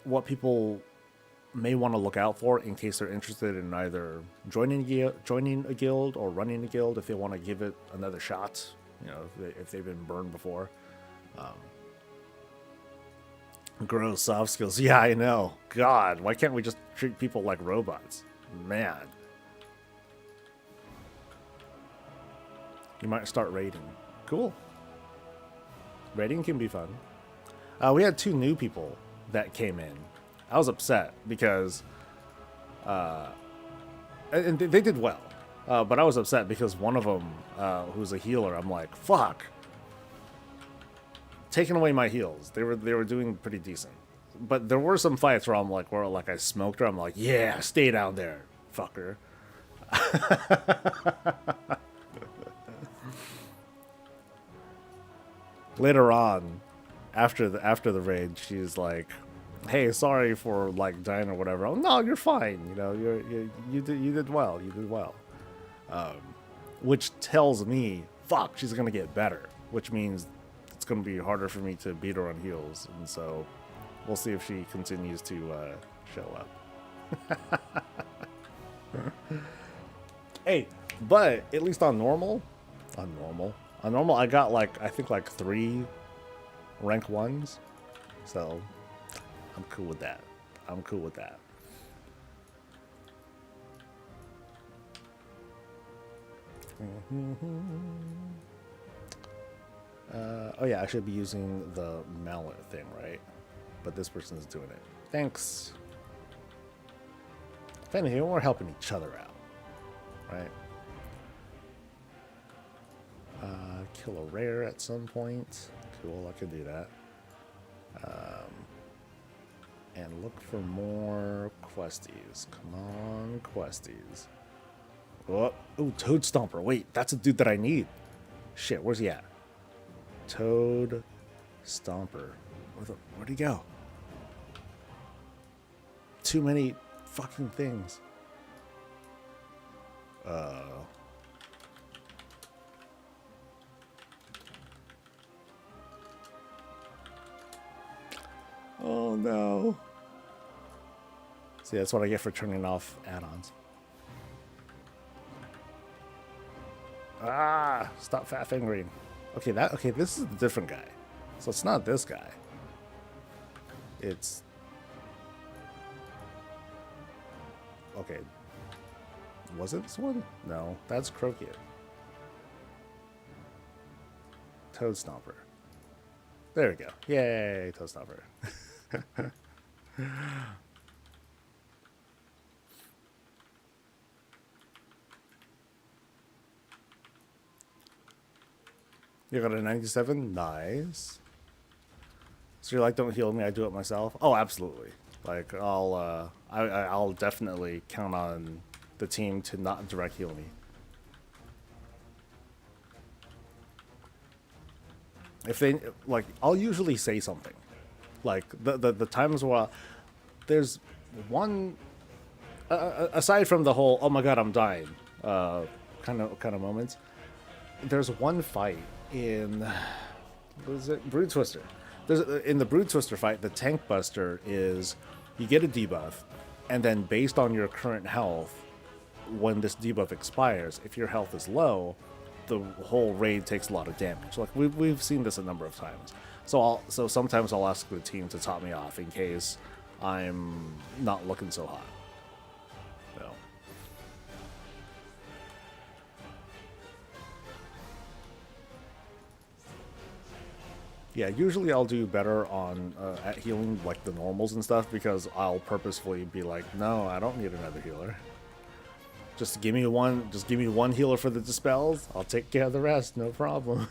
what people may want to look out for in case they're interested in either joining a guild or running a guild, if they want to give it another shot, you know, if they've been burned before. Grow soft skills. Yeah, I know. God, why can't we just treat people like robots? Man. You might start raiding. Cool. Raiding can be fun. We had 2 new people that came in. I was upset because, and they did well, but I was upset because one of them, who's a healer, I'm like, fuck, taking away my heals. They were doing pretty decent, but there were some fights where I smoked her. I'm like, yeah, stay down there, fucker. Later on, after the raid, she's like, hey, sorry for like dying or whatever. Oh no, you're fine. You know, you did well. You did well. Which tells me, fuck, she's gonna get better. Which means it's gonna be harder for me to beat her on heals. And so we'll see if she continues to show up. Hey, but at least on normal, I got I think 3 rank 1s. So I'm cool with that. Oh yeah, I should be using the mallet thing, right? But this person's doing it. Thanks. If anything, we're helping each other out, right? Kill a rare at some point. Cool, I could do that. And look for more questies. Come on, questies. Oh, ooh, Toad Stomper. Wait, that's a dude that I need. Shit, where's he at? Toad Stomper. Where'd he go? Too many fucking things. Oh no. See, that's what I get for turning off add-ons. Ah, stop fat fingering. Okay, this is a different guy. So it's not this guy. It's okay. Was it this one? No, that's Croaked. Toad Stomper. There we go. Yay, Toad Stomper. You got a 97? Nice. So you're like, don't heal me, I do it myself? Oh, absolutely. Like, I'll definitely count on the team to not direct heal me. If they, like, I'll usually say something. Like, the times where there's one, aside from the whole, oh my god, I'm dying, kind of moments, there's one fight in, what is it? Brood Twister. In the Brood Twister fight, the Tank Buster is, you get a debuff, and then based on your current health, when this debuff expires, if your health is low, the whole raid takes a lot of damage. Like we've seen this a number of times. So sometimes I'll ask the team to top me off in case I'm not looking so hot. So. Yeah, usually I'll do better on at healing like the normals and stuff because I'll purposefully be like, no, I don't need another healer. Just give me one healer for the dispels. I'll take care of the rest, no problem.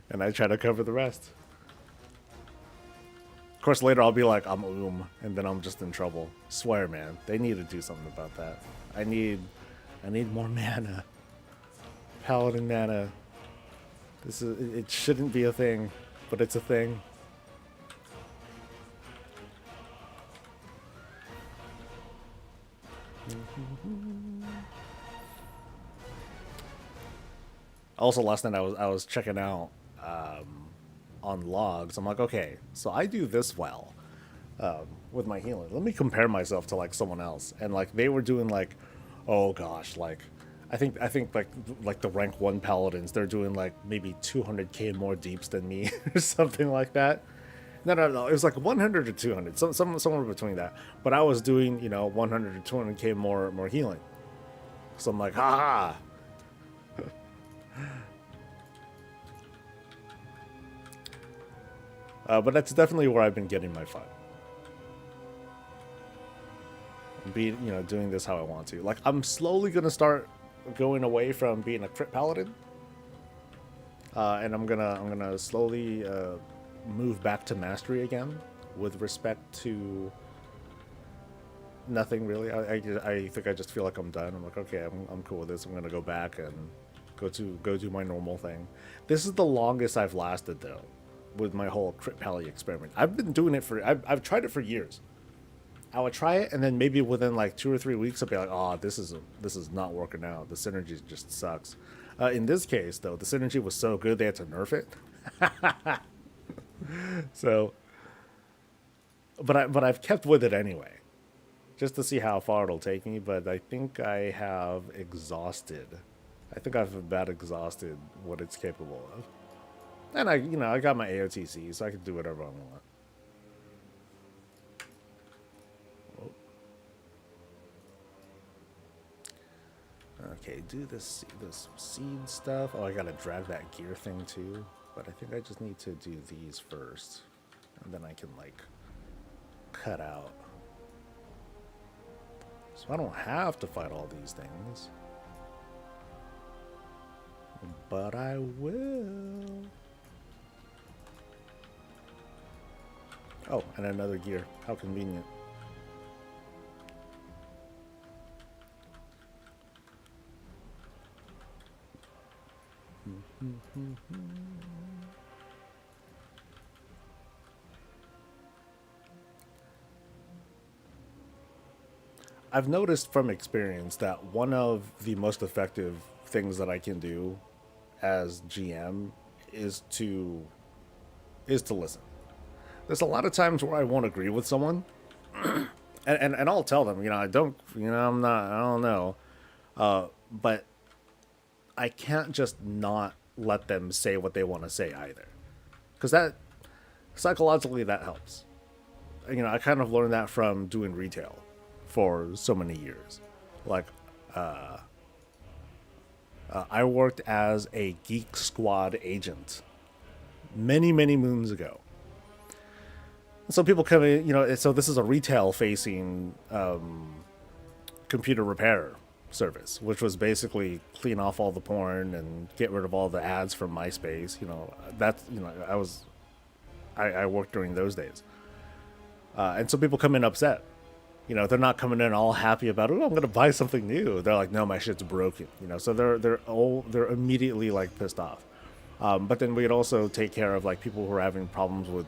And I try to cover the rest. Of course, later I'll be like, I'm and then I'm just in trouble. Swear, man, they need to do something about that. I need more mana. Paladin mana. It shouldn't be a thing, but it's a thing. Also, last night I was checking out on logs. I'm like, okay, so I do this well with my healing. Let me compare myself to like someone else, and like they were doing like, oh gosh, like I think like the rank 1 paladins, they're doing like maybe 200k more deeps than me or something like that. No. It was like 100 to 200, somewhere between that. But I was doing, you know, 100 to 200k more healing. So I'm like, ha. But that's definitely where I've been getting my fun. Being, you know, doing this how I want to. Like, I'm slowly gonna start going away from being a crit paladin, and I'm gonna slowly move back to mastery again, with respect to nothing really. I think I just feel like I'm done. I'm like, okay, I'm cool with this. I'm gonna go back and go do my normal thing. This is the longest I've lasted though, with my whole crit pally experiment. I've been doing it for I've tried it for years. I would try it, and then maybe within like 2 or 3 weeks, I'll be like, "Oh, this is not working out. The synergy just sucks." In this case, though, the synergy was so good they had to nerf it. So, but I've kept with it anyway, just to see how far it'll take me. But I think I have exhausted. I think I've about exhausted what it's capable of. And I got my AOTC, so I can do whatever I want. Okay, do this seed stuff. Oh, I gotta drag that gear thing too. But I think I just need to do these first, and then I can like cut out. So I don't have to fight all these things, but I will. Oh, and another gear. How convenient. I've noticed from experience that one of the most effective things that I can do as GM is to listen. There's a lot of times where I won't agree with someone, and I'll tell them, you know, I don't, you know, I'm not, I don't know, but I can't just not let them say what they want to say either, because that psychologically that helps. You know, I kind of learned that from doing retail for so many years. Like, I worked as a Geek Squad agent many moons ago. So people come in, you know, so this is a retail facing computer repair service, which was basically clean off all the porn and get rid of all the ads from MySpace. You know, that's, you know, I worked during those days. And so people come in upset. You know, they're not coming in all happy about, oh, I'm going to buy something new. They're like, no, my shit's broken. You know, so they're immediately like pissed off. But then we'd also take care of like people who are having problems with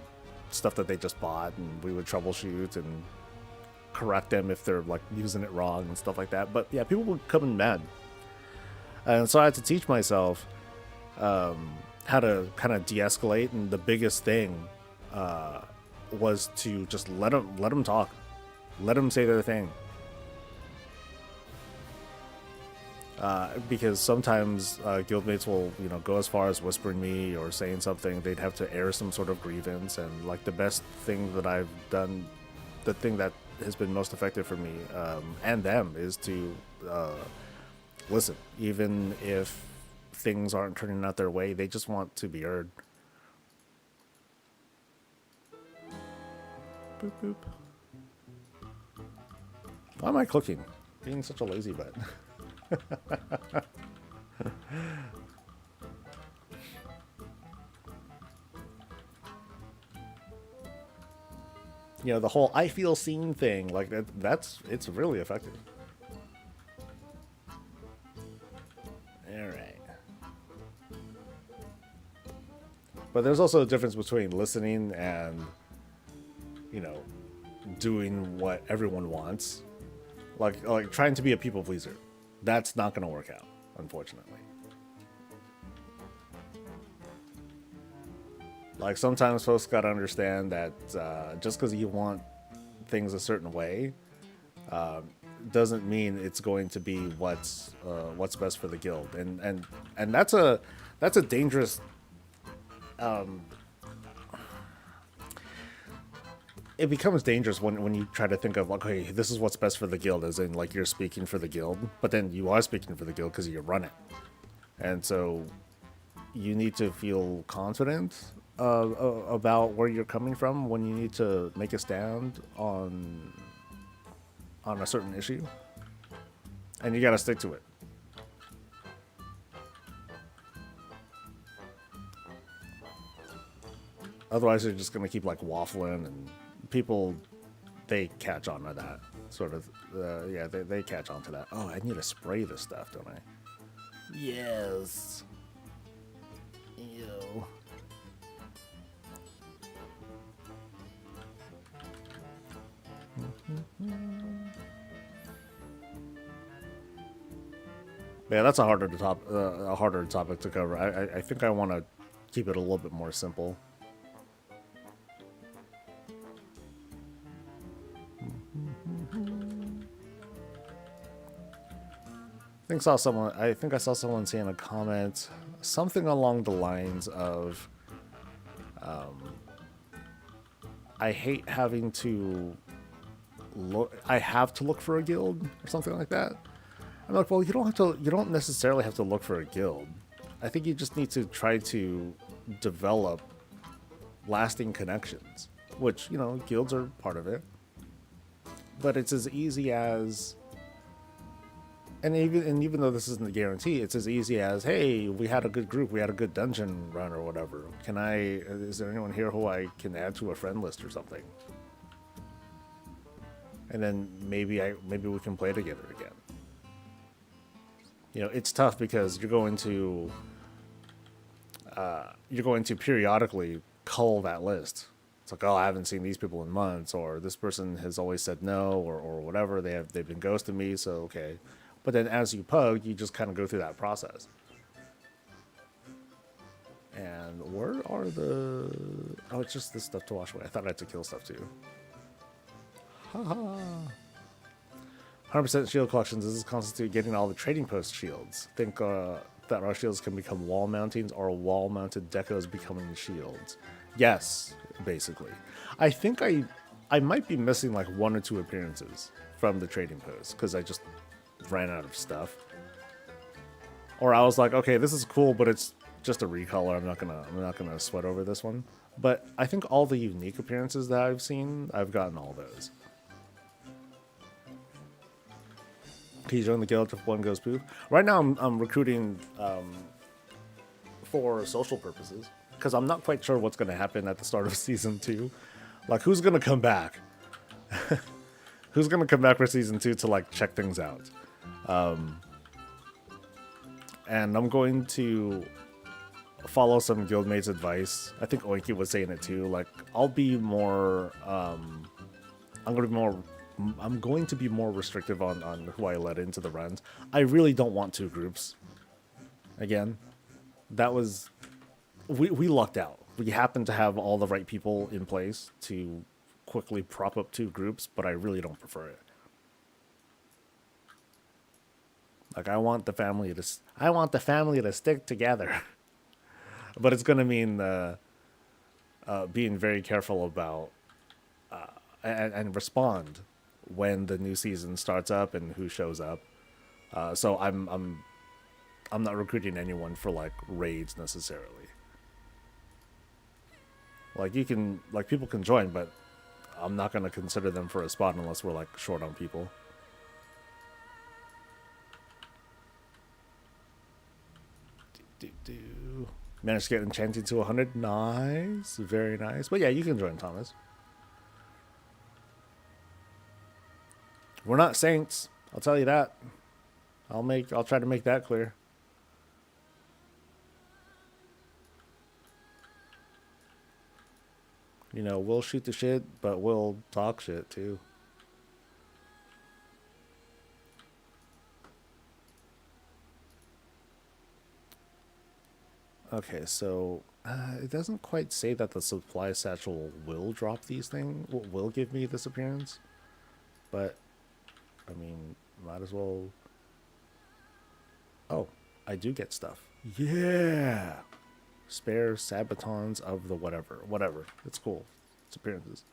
stuff that they just bought, and we would troubleshoot and correct them if they're like using it wrong and stuff like that. But yeah, people would come in mad, and so I had to teach myself how to kind of de-escalate. And the biggest thing was to just let them talk, let them say their thing. Because sometimes guildmates will, you know, go as far as whispering me or saying something. They'd have to air some sort of grievance, and like the best thing that I've done, the thing that has been most effective for me and them, is to listen. Even if things aren't turning out their way, they just want to be heard. Boop boop. Why am I clicking? Being such a lazy butt. You know, the whole I feel seen thing, like it's really effective. Alright. But there's also a difference between listening and, you know, doing what everyone wants. Like trying to be a people pleaser. That's not going to work out, unfortunately. Like sometimes folks gotta understand that just because you want things a certain way doesn't mean it's going to be what's best for the guild, and that's a dangerous. It becomes dangerous when you try to think of like, okay, this is what's best for the guild, as in like you're speaking for the guild, but then you are speaking for the guild because you run it, and so you need to feel confident about where you're coming from when you need to make a stand on a certain issue, and you got to stick to it. Otherwise, you're just gonna keep like waffling, and people they catch on to that sort of. Yeah, they catch on to that. Oh, I need to spray this stuff, don't I? Yes. Ew. Yeah, that's a harder topic to cover. I think I want to keep it a little bit more simple. I think I saw someone say in a comment something along the lines of, I hate having to look. I have to look for a guild or something like that. I'm like, well, you don't have to. You don't necessarily have to look for a guild. I think you just need to try to develop lasting connections, which, you know, guilds are part of it. But it's as easy as, and even though this isn't a guarantee, it's as easy as, hey, we had a good group, we had a good dungeon run or whatever. Is there anyone here who I can add to a friend list or something? And then maybe we can play together again. You know, it's tough because you're going to periodically cull that list. It's like, oh, I haven't seen these people in months, or this person has always said no, or whatever. They've been ghosting me, so okay. But then as you pug, you just kind of go through that process. And where are the? Oh, it's just this stuff to wash away. I thought I had to kill stuff too. Haha. 100% shield collections. Does this constitute getting all the trading post shields? Think that our shields can become wall mountings, or wall mounted decos becoming shields? Yes, basically. I think I might be missing like 1 or 2 appearances from the trading post because I just ran out of stuff. Or I was like, okay, this is cool, but it's just a recolor. I'm not gonna sweat over this one. But I think all the unique appearances that I've seen, I've gotten all those. Can you join the guild if one goes poof? Right now, I'm recruiting for social purposes because I'm not quite sure what's going to happen at the start of season 2. Like, who's going to come back? Who's going to come back for season 2 to like check things out? And I'm going to follow some guildmates' advice. I think Oinky was saying it too. Like, I'm going to be more restrictive on who I let into the runs. I really don't want 2 groups. Again, that was... We lucked out. We happened to have all the right people in place to quickly prop up 2 groups, but I really don't prefer it. Like, I want the family to stick together. But it's going to mean being very careful about and respond when the new season starts up and who shows up. So I'm not recruiting anyone for like raids necessarily. Like people can join, but I'm not gonna consider them for a spot unless we're like short on people. Managed to get enchanting to 100. Nice, very nice. But yeah, you can join, Thomas. We're not saints. I'll tell you that. I'll try to make that clear. You know, we'll shoot the shit, but we'll talk shit too. Okay, so It doesn't quite say that the supply satchel will drop these things, will give me this appearance. But, I mean, might as well... Oh, I do get stuff. Yeah! Spare sabatons of the whatever. Whatever. It's cool. It's appearances.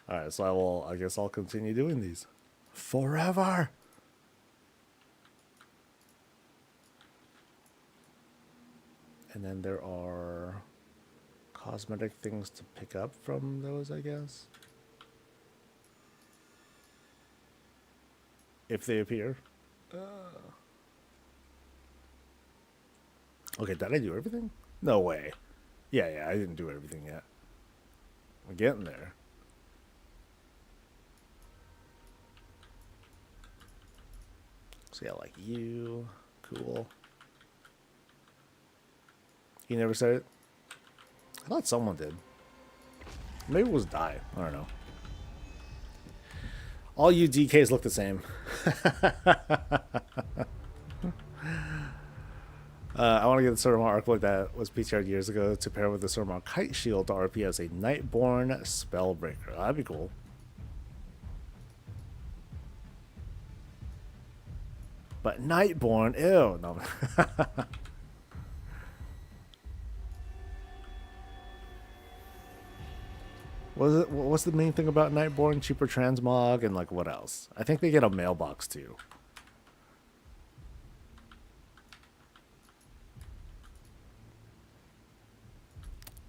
Alright, so I guess I'll continue doing these. Forever! And then there are cosmetic things to pick up from those, I guess. If they appear. Okay, did I do everything? No way. Yeah, I didn't do everything yet. I'm getting there. So yeah, like you. Cool. He never said it? I thought someone did. Maybe it was Die. I don't know. All you DKs look the same. I want to get the Surmar arc book that was PTR'd years ago to pair with the Surmar Kite Shield to RP as a Nightborn Spellbreaker. That'd be cool. But Nightborn, ew. No. What's the main thing about Nightborn? Cheaper transmog and like what else? I think they get a mailbox too.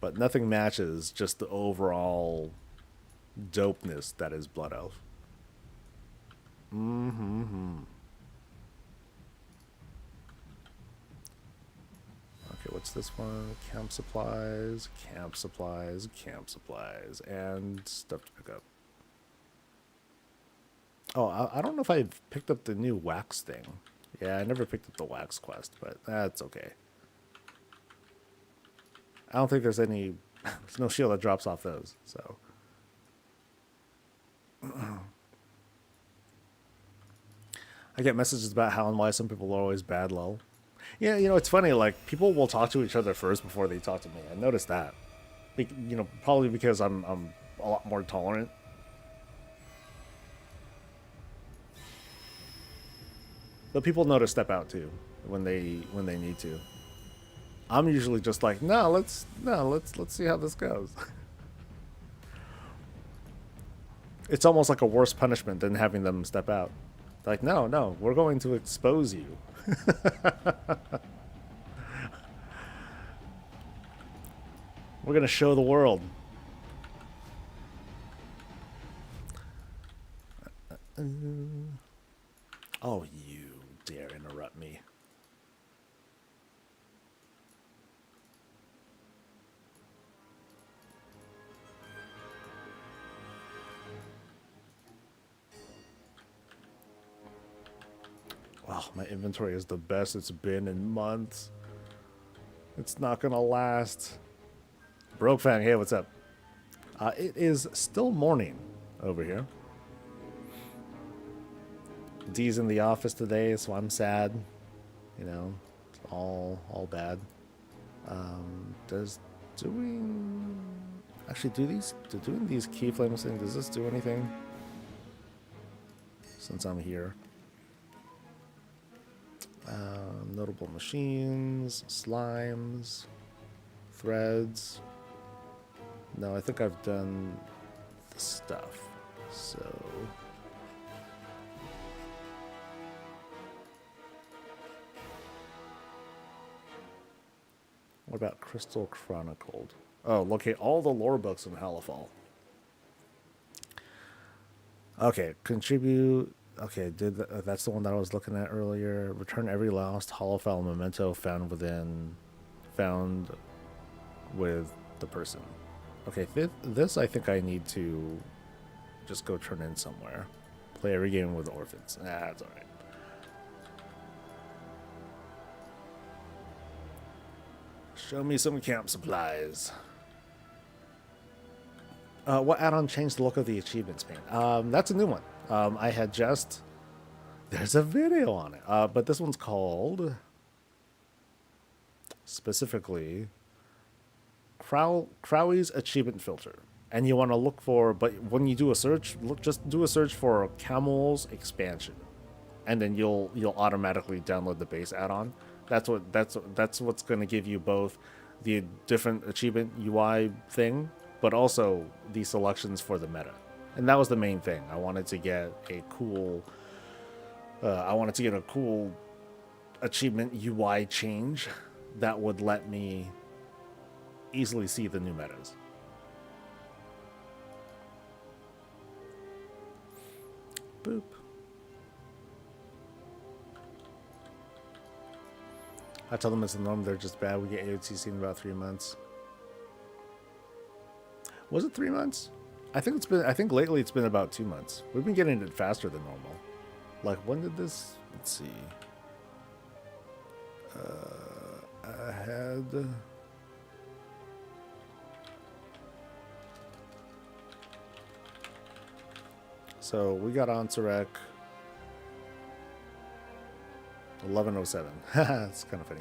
But nothing matches just the overall dopeness that is Blood Elf. Okay, what's this one? Camp supplies, camp supplies, camp supplies, and stuff to pick up. Oh, I don't know if I picked up the new wax thing. Yeah, I never picked up the wax quest, but that's okay. I don't think there's any... There's no shield that drops off those, so... I get messages about how and why some people are always bad, lol. Yeah, you know, it's funny, like, people will talk to each other first before they talk to me. I noticed that. You know, probably because I'm a lot more tolerant. But people know to step out, too, when they need to. I'm usually just like, let's see how this goes. It's almost like a worse punishment than having them step out. Like, no, we're going to expose you. We're going to show the world. Oh, you dare interrupt me. Wow, my inventory is the best it's been in months. It's not gonna last. Brokefang, hey, what's up? It is still morning over here. D's in the office today, so I'm sad. You know, it's all bad. Does doing... Actually, doing these keyframes things, does this do anything? Since I'm here. Notable machines, slimes, threads. No, I think I've done the stuff. So... What about Crystal Chronicled? Oh, locate all the lore books in Halifal. Okay, contribute... Okay, that's the one that I was looking at earlier. Return every lost Halifal memento found with the person. Okay, this I think I need to just go turn in somewhere. Play every game with orphans. That's alright. Show me some camp supplies. What add-on changed the look of the achievements pane? That's a new one. I had just... There's a video on it. But this one's called... specifically Crowley's achievement filter. And you want to look for, but when you do a search, just do a search for Camel's expansion, and then you'll automatically download the base add-on. That's what's going to give you both the different achievement UI thing, but also the selections for the meta. And that was the main thing. I wanted to get a cool achievement UI change that would let me easily see the new metas. Boop. I tell them it's the norm, they're just bad. We get AOTC in about 3 months. Was it 3 months? I think lately it's been about 2 months. We've been getting it faster than normal. Like, when did this, let's see. I had, so we got on to rec 11:07. It's kind of funny.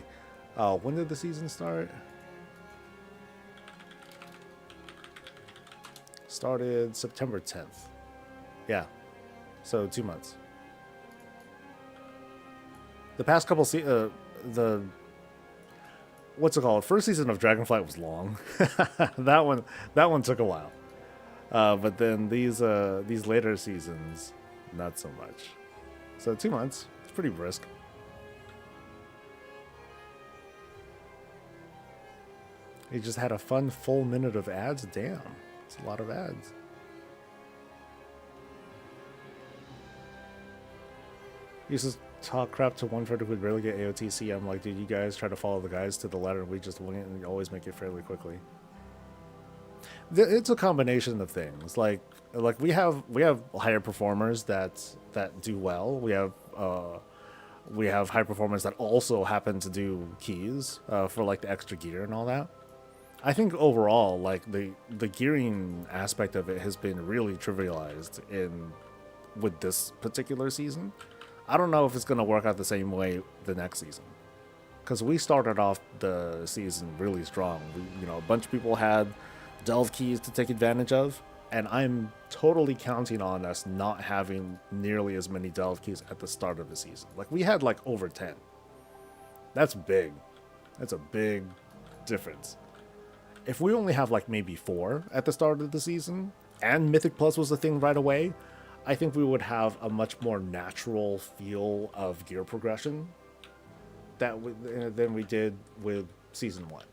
When did the season start? Started September 10th. Yeah, so 2 months. The past couple the what's it called? First season of Dragonflight was long. that one took a while. But then these later seasons, not so much. So 2 months. It's pretty brisk. He just had a fun full minute of ads. Damn, it's a lot of ads. He used to talk crap to one friend who would rarely get AOTC. I'm like, dude, you guys try to follow the guys to the letter, and we just wing it and always make it fairly quickly. It's a combination of things. Like we have higher performers that do well. We have high performers that also happen to do keys for like the extra gear and all that. I think overall, like the gearing aspect of it has been really trivialized with this particular season. I don't know if it's gonna work out the same way the next season, because we started off the season really strong. A bunch of people had delve keys to take advantage of, and I'm totally counting on us not having nearly as many delve keys at the start of the season. Like, we had like over 10. That's big. That's a big difference. If we only have like maybe 4 at the start of the season, and Mythic Plus was the thing right away, I think we would have a much more natural feel of gear progression than we did with Season 1.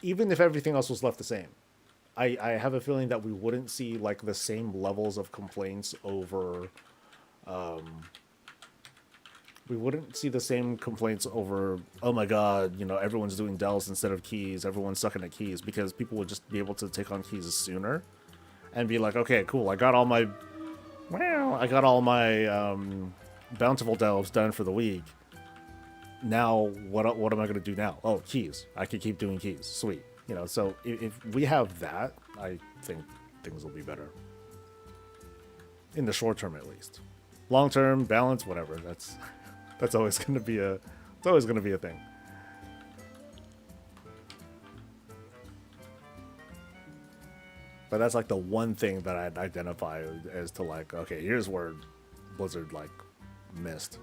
Even if everything else was left the same. I have a feeling that we wouldn't see like the same levels of complaints over oh my god, everyone's doing delves instead of keys, everyone's sucking at keys, because people would just be able to take on keys sooner and be like, okay, cool, I got all my bountiful delves done for the week. Now what am I going to do now? Oh, keys. I can keep doing keys. Sweet. So if we have that, I think things will be better. In the short term, at least. Long term, balance, whatever. That's always going to be a thing. But that's like the one thing that I'd identify as to like, okay, here's where Blizzard like missed.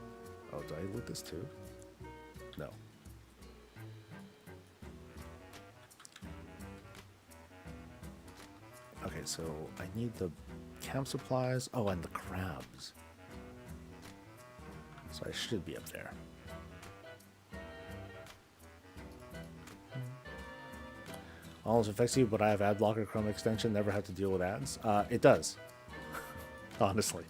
Oh, did I loot this too? No. Okay, so I need the camp supplies. Oh, and the crabs. So I should be up there. Almost affects you, but I have ad blocker Chrome extension. Never have to deal with ads. It does. Honestly.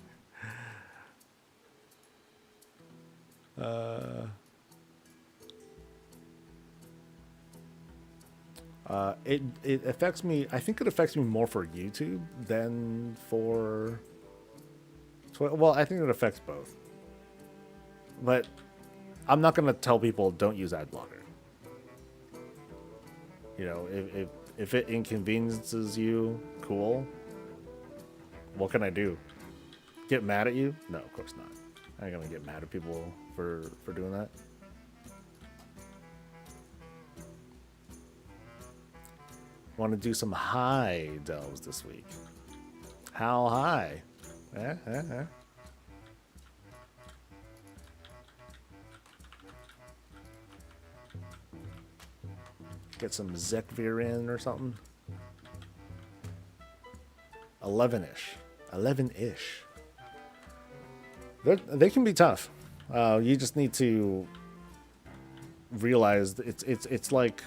It affects me. I think it affects me more for YouTube than for. Well, I think it affects both. But I'm not gonna tell people don't use ad blocker. If it inconveniences you, cool. What can I do? Get mad at you? No, of course not. I ain't gonna get mad at people for doing that. Want to do some high delves this week? How high? Get some Zekvir in or something. 11-ish. 11-ish. They can be tough. You just need to realize it's like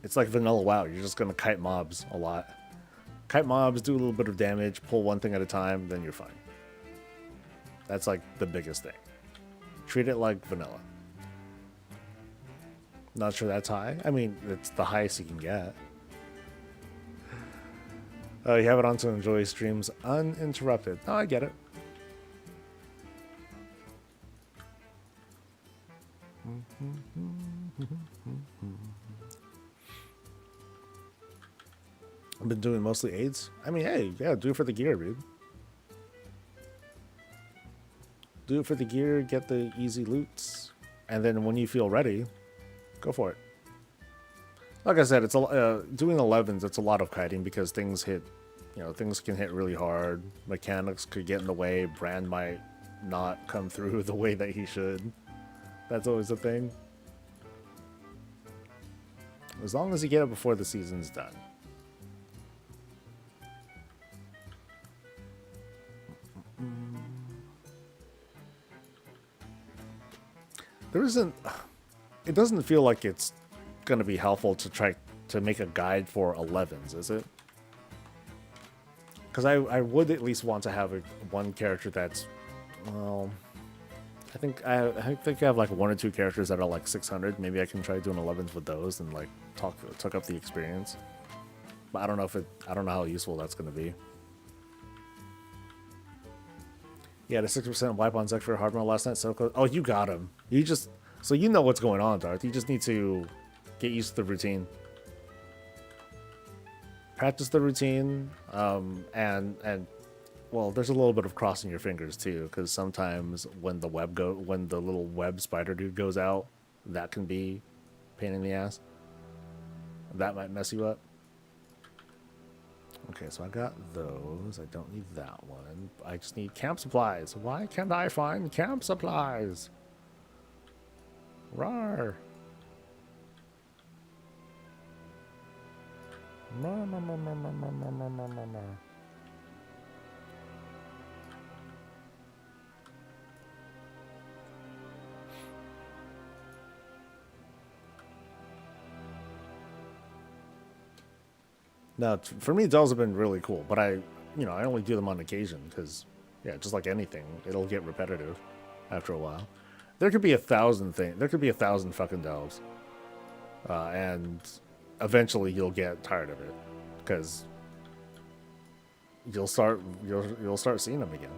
vanilla WoW. You're just gonna kite mobs a lot. Kite mobs, do a little bit of damage, pull one thing at a time, then you're fine. That's like the biggest thing. Treat it like vanilla. Not sure that's high. I mean, it's the highest you can get. You have it on to enjoy streams uninterrupted. Oh, I get it. I've been doing mostly aids. I mean, hey, yeah, do it for the gear, dude. Do it for the gear, get the easy loots, and then when you feel ready, go for it. Like I said, it's doing 11s. It's a lot of kiting because things hit, things can hit really hard. Mechanics could get in the way. Brand might not come through the way that he should. That's always a thing. As long as you get it before the season's done. It doesn't feel like it's going to be helpful to try to make a guide for 11s, is it? Because I would at least want to have one character that's, well, I think I have like 1 or 2 characters that are like 600. Maybe I can try doing 11s with those and like talk up the experience. But I don't know how useful that's going to be. Yeah, the 6% wipe on Zekfir hard mode last night. So close. Oh, you got him. So you know what's going on, Darth. You just need to get used to the routine. Practice the routine, and well, there's a little bit of crossing your fingers too, because sometimes when the little web spider dude goes out, that can be a pain in the ass. That might mess you up. Okay, so I got those. I don't need that one. I just need camp supplies. Why can't I find camp supplies? Rawr. No. Now, for me, delves have been really cool, but I only do them on occasion because, yeah, just like anything, it'll get repetitive after a while. There could be 1,000 things. There could be 1,000 fucking delves, and eventually you'll get tired of it because you'll start seeing them again.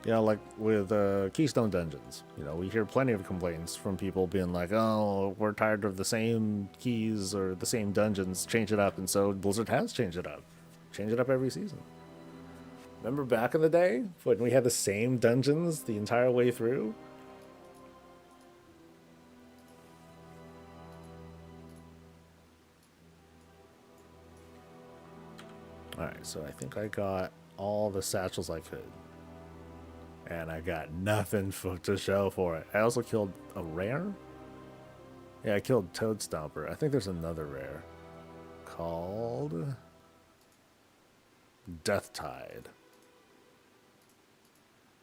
Like with Keystone Dungeons, we hear plenty of complaints from people being like, oh, we're tired of the same keys or the same dungeons, change it up. And so Blizzard has changed it up. Change it up every season. Remember back in the day when we had the same dungeons the entire way through? Alright, so I think I got all the satchels I could. And I got nothing to show for it. I also killed a rare? Yeah, I killed Toad Stomper. I think there's another rare called Death Tide.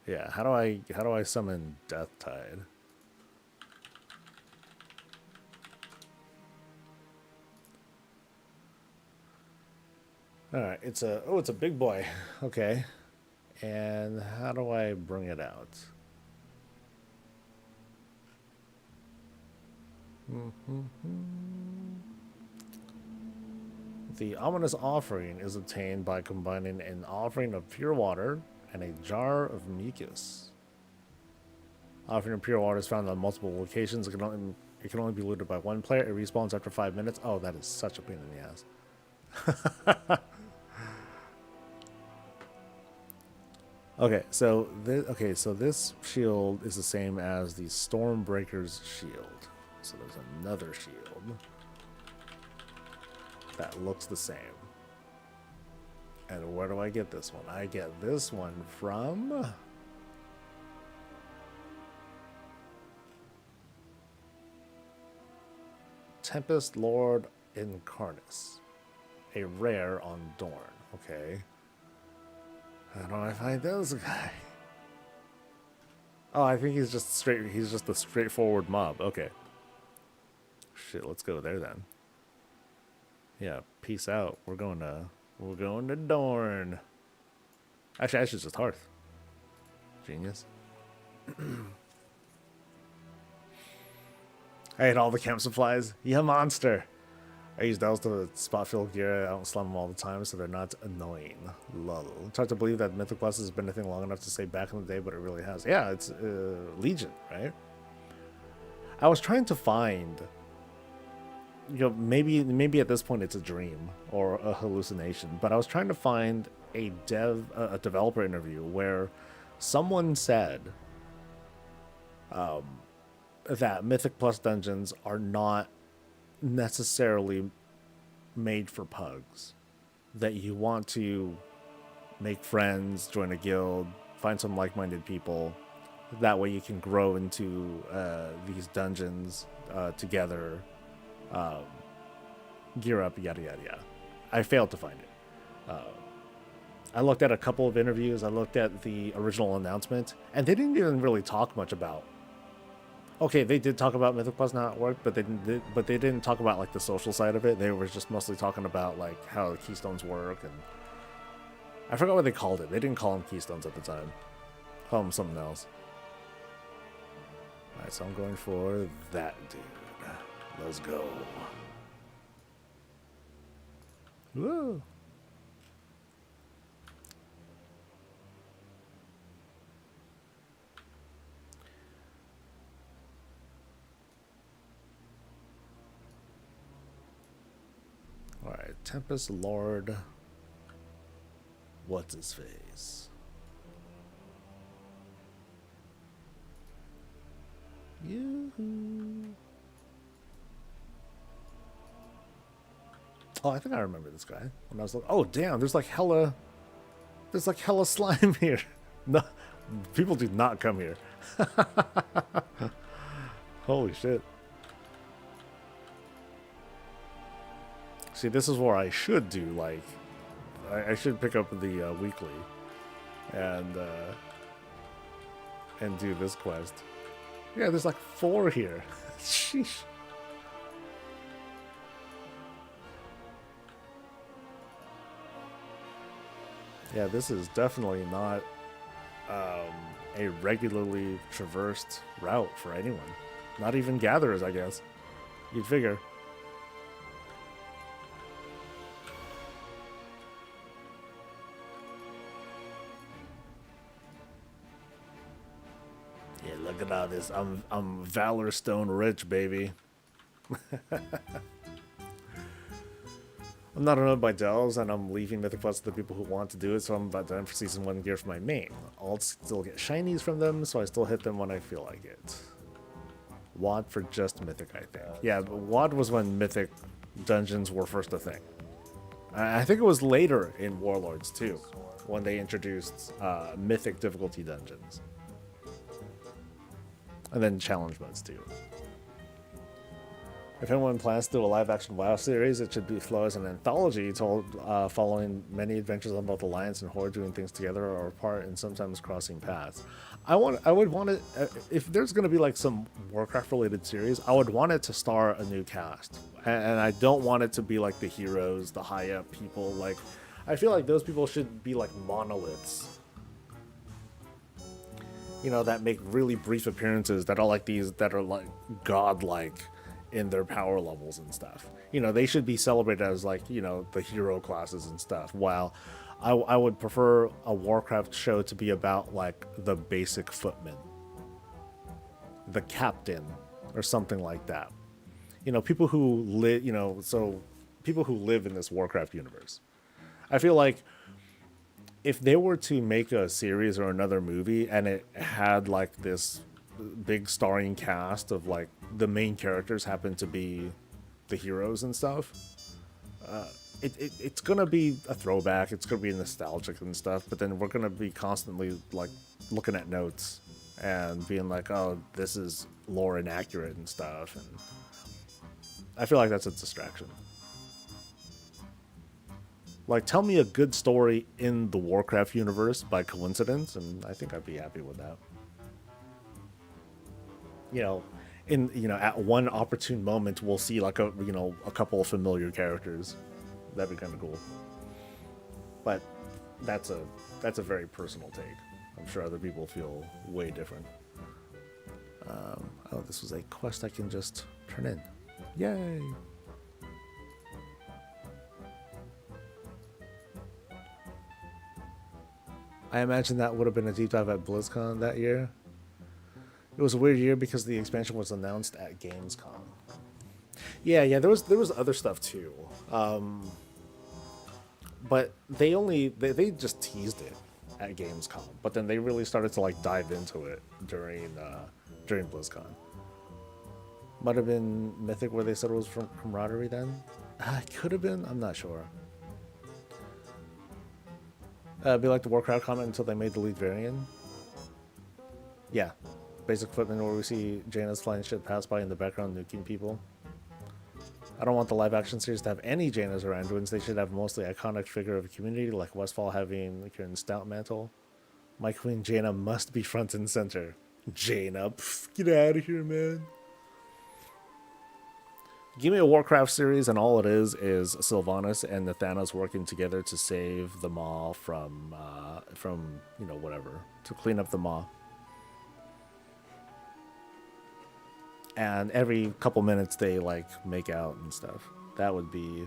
Yeah, how do I summon Death Tide? Alright, it's a big boy. Okay. And how do I bring it out? The ominous offering is obtained by combining an offering of pure water and a jar of mucus. Offering of pure water is found on multiple locations. It can only be looted by one player. It respawns after 5 minutes. Oh, that is such a pain in the ass. So this shield is the same as the Stormbreaker's shield. So there's another shield that looks the same. And where do I get this one? I get this one from Tempest Lord Incarnus, a rare on Dorn. Okay. How do I find this guy? Oh, I think he's just a straightforward mob. Okay. Shit, let's go there then. Yeah, peace out. We're going to Dorn. Actually, I should just Hearth. Genius. I ate all the camp supplies. Yeah, monster. I use those to spot fill gear. I don't slum them all the time, so they're not annoying. Lol. It's hard to believe that Mythic Plus has been anything long enough to say back in the day, but it really has. Yeah, it's Legion, right? I was trying to find, maybe at this point it's a dream or a hallucination, but I was trying to find a developer interview where someone said that Mythic Plus dungeons are not necessarily made for pugs, that you want to make friends, join a guild, find some like-minded people, that way you can grow into these dungeons together, gear up, yada yada yada. I failed to find it. I looked at a couple of interviews, I looked at the original announcement, and they didn't even really talk much about. Okay, they did talk about Mythic Plus not work, but they didn't talk about like the social side of it. They were just mostly talking about like how the keystones work, and I forgot what they called it. They didn't call them keystones at the time. Call them something else. All right, so I'm going for that dude. Let's go. Woo. Alright, Tempest Lord. What's his face? Yoo-hoo. Oh, I think I remember this guy. When I was like, oh damn, there's like hella slime here. No, people do not come here. Holy shit. See, this is where I should do, like, I should pick up the weekly and do this quest. Yeah, there's like 4 here. Sheesh. Yeah, this is definitely not a regularly traversed route for anyone. Not even gatherers, I guess. You'd figure. Yeah, look at all this. I'm Valor Stone rich, baby. I'm not annoyed by delves, and I'm leaving Mythic Plus to the people who want to do it, so I'm about done for Season 1 gear for my main. I'll still get shinies from them, so I still hit them when I feel like it. WoD for just Mythic, I think. Yeah, but WoD was when Mythic dungeons were first a thing. I think it was later in Warlords, too, when they introduced Mythic difficulty dungeons. And then challenge modes, too. If anyone plans to do a live-action WoW series, it should be flow as an anthology told following many adventures on both Alliance and Horde, doing things together or apart, and sometimes crossing paths. I would want it, if there's going to be like some Warcraft-related series, I would want it to star a new cast, and I don't want it to be like the heroes, the high-up people. Like, I feel like those people should be like monoliths. You know, that make really brief appearances, that are like these, that are like godlike in their power levels and stuff. You know, they should be celebrated as like, you know, the hero classes and stuff, while I would prefer a Warcraft show to be about like the basic footman, the captain, or something like that. You know, people who live, you know, so people who live in this Warcraft universe. I feel like if they were to make a series or another movie and it had like this big starring cast of like the main characters happen to be the heroes and stuff, it's gonna be a throwback. It's gonna be nostalgic and stuff. But then we're gonna be constantly like looking at notes and being like, "Oh, this is lore inaccurate and stuff." And I feel like that's a distraction. Like, tell me a good story in the Warcraft universe by coincidence, and I think I'd be happy with that. You know, at one opportune moment, we'll see like a couple of familiar characters. That'd be kind of cool. But that's a that's a very personal take. I'm sure other people feel way different. Oh, this was a quest I can just turn in. Yay! I imagine that would have been a deep dive at BlizzCon that year. It was a weird year because the expansion was announced at Gamescom. Yeah. There was other stuff too, but they just teased it at Gamescom. But then they really started to like dive into it during BlizzCon. Might have been Mythic where they said it was from camaraderie then. It could have been. I'm not sure. Be like the Warcraft comment until they made the lead variant. Yeah. Basic equipment where we see Jaina's flying ship pass by in the background nuking people. I don't want the live action series to have any Jainas or Anduins. They should have a mostly iconic figure of a community like Westfall having Kieran Stoutmantle. My queen Jaina must be front and center. Jaina, pff, get out of here, man. Give me a Warcraft series, and all it is Sylvanas and Nathanos working together to save the Maw from whatever, to clean up the Maw. And every couple minutes they like make out and stuff. That would be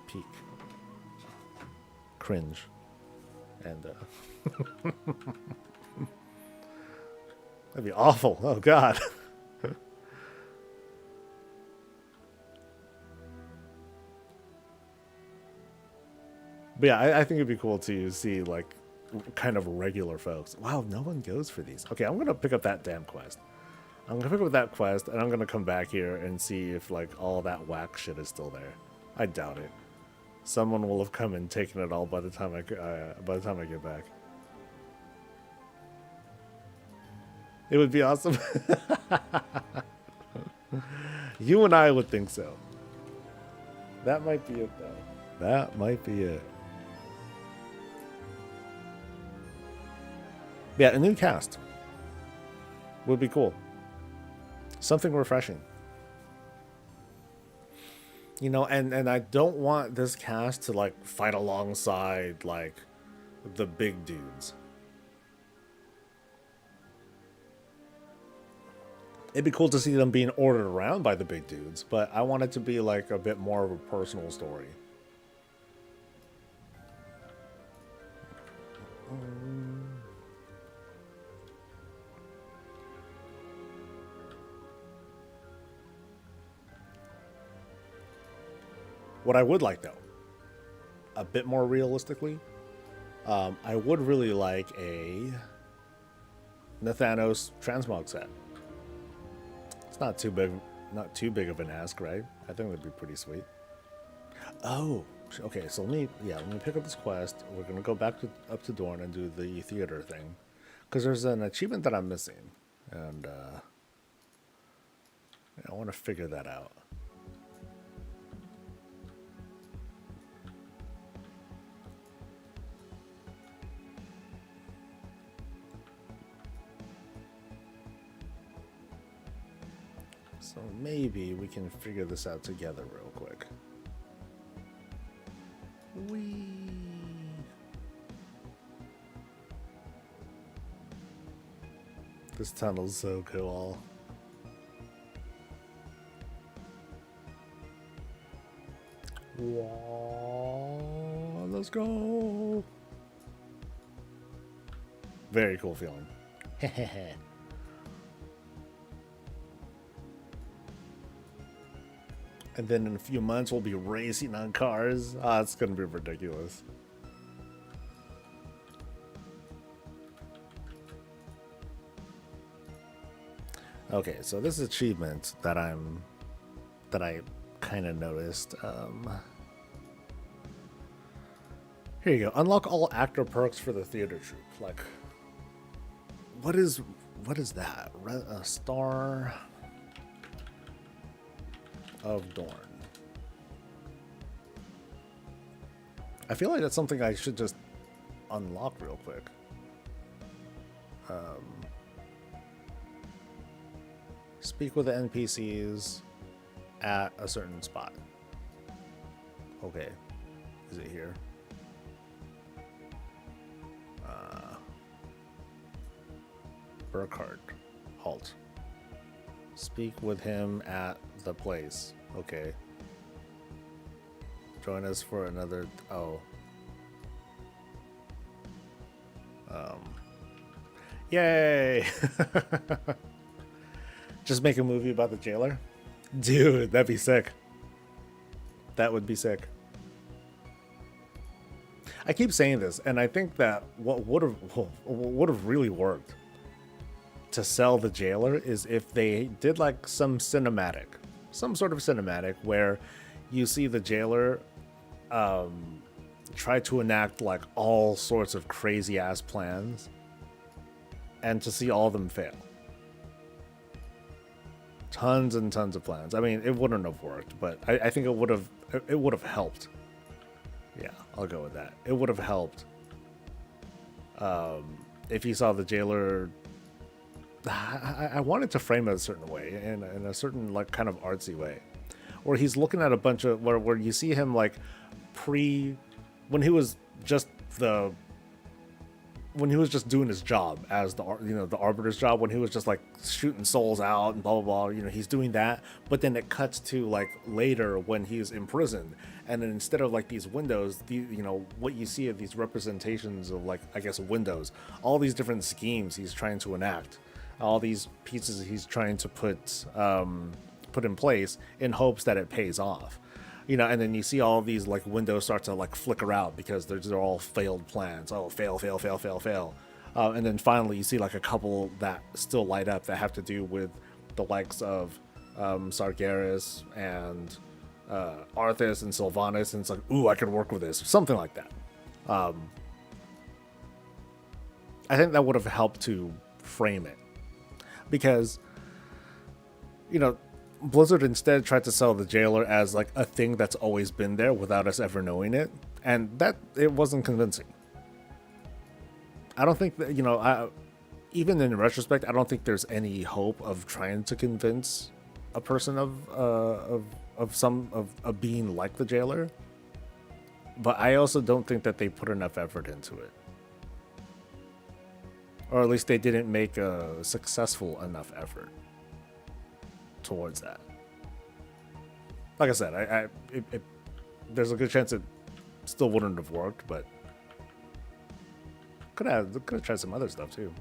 peak cringe, and that'd be awful. Oh God. But yeah, I think it'd be cool to see like kind of regular folks. Wow, no one goes for these. Okay, I'm gonna pick up that damn quest. I'm gonna pick up that quest, and I'm gonna come back here and see if like all that whack shit is still there. I doubt it. Someone will have come and taken it all by the time I get back. It would be awesome. You and I would think so. That might be it, though. That might be it. Yeah, a new cast would be cool. Something refreshing. And I don't want this cast to like fight alongside like the big dudes. It'd be cool to see them being ordered around by the big dudes, but I want it to be like a bit more of a personal story. What I would like, though, a bit more realistically, I would really like a Nathanos Transmog set. It's not too big of an ask, right? I think that'd be pretty sweet. Oh, okay. So let me pick up this quest. We're gonna go back up to Dorne and do the theater thing, because there's an achievement that I'm missing, and I want to figure that out. So maybe we can figure this out together real quick. Whee! This tunnel's so cool. Whoa, let's go! Very cool feeling. And then in a few months, we'll be racing on cars. It's going to be ridiculous. Okay, so this achievement that I kind of noticed. Here you go. Unlock all actor perks for the theater troupe. Like, what is that? A Star of Dorn. I feel like that's something I should just unlock real quick. Speak with the NPCs at a certain spot. Okay. Is it here? Burkhardt. Halt. Speak with him at the place. Okay. Join us for another... Oh. Yay! Just make a movie about the jailer? Dude, that'd be sick. That would be sick. I keep saying this, and I think that what would have really worked to sell the jailer is if they did like some sort of cinematic where you see the jailer try to enact like all sorts of crazy ass plans, and to see all of them fail. Tons and tons of plans. I mean, it wouldn't have worked, but I think it would have helped. Yeah, I'll go with that. It would have helped if you saw the jailer. I wanted to frame it a certain way, in a certain like kind of artsy way, where he's looking at a bunch of where you see him like when he was just doing his job as the arbiter's job, when he was just like shooting souls out and blah blah blah, he's doing that. But then it cuts to like later when he's imprisoned, and then instead of like these windows, what you see are these representations of like, I guess, windows, all these different schemes he's trying to enact, all these pieces he's trying to put in place in hopes that it pays off. And then you see all these like windows start to like flicker out because they're all failed plans. Oh, fail. And then finally you see like a couple that still light up that have to do with the likes of Sargeras and Arthas and Sylvanas. And it's like, ooh, I could work with this. Something like that. I think that would have helped to frame it. Because, Blizzard instead tried to sell the jailer as like a thing that's always been there without us ever knowing it, and that it wasn't convincing. I don't think that even in retrospect, I don't think there's any hope of trying to convince a person of being like the jailer. But I also don't think that they put enough effort into it, or at least they didn't make a successful enough effort towards that. Like I said, there's a good chance it still wouldn't have worked, but could have tried some other stuff too.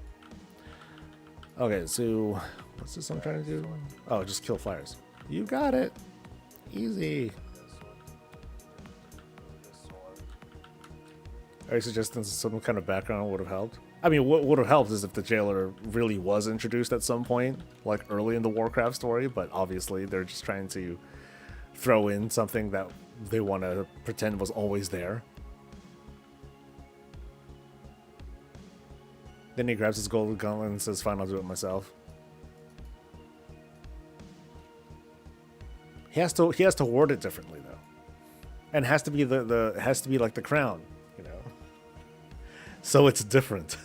Okay, so what's this I'm trying to do? Oh, just kill flyers. You got it. Easy. Are you suggesting some kind of background would have helped? I mean, what would have helped is if the jailer really was introduced at some point, like early in the Warcraft story, but obviously they're just trying to throw in something that they want to pretend was always there. Then he grabs his golden gauntlet and says, fine, I'll do it myself. He has to word it differently though. And it has to be it has to be like the crown, So it's different.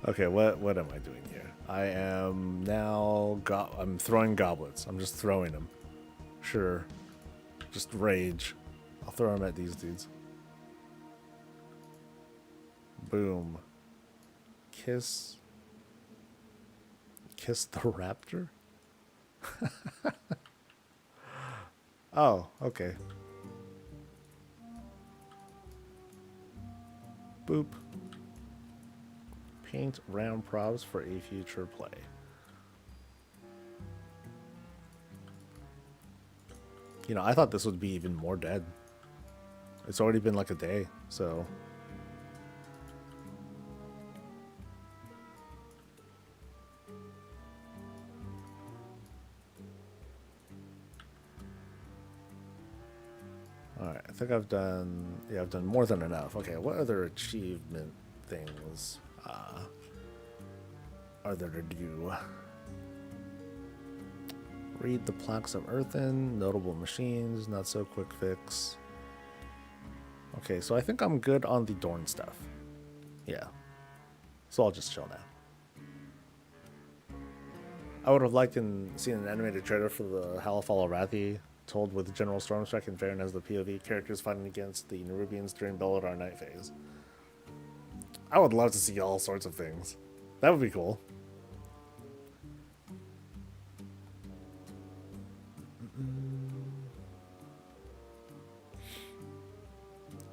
Okay, what am I doing here? I am now I'm throwing goblets. I'm just throwing them. Sure. Just rage. I'll throw them at these dudes. Boom. Kiss the raptor? Oh, okay. Boop. Paint round props for a future play. I thought this would be even more dead. It's already been like a day, so. think I've done, yeah, I've done more than enough. Okay, what other achievement things are there to do? Read the plaques of earthen, notable machines, not so quick fix. Okay, so I think I'm good on the Dorn stuff. Yeah. So I'll just chill now. I would have liked seen an animated trailer for the Halfall Arathi, told with General Stormstrike and Varen as the POV characters fighting against the Nerubians during Belladar Night phase. I would love to see all sorts of things. That would be cool.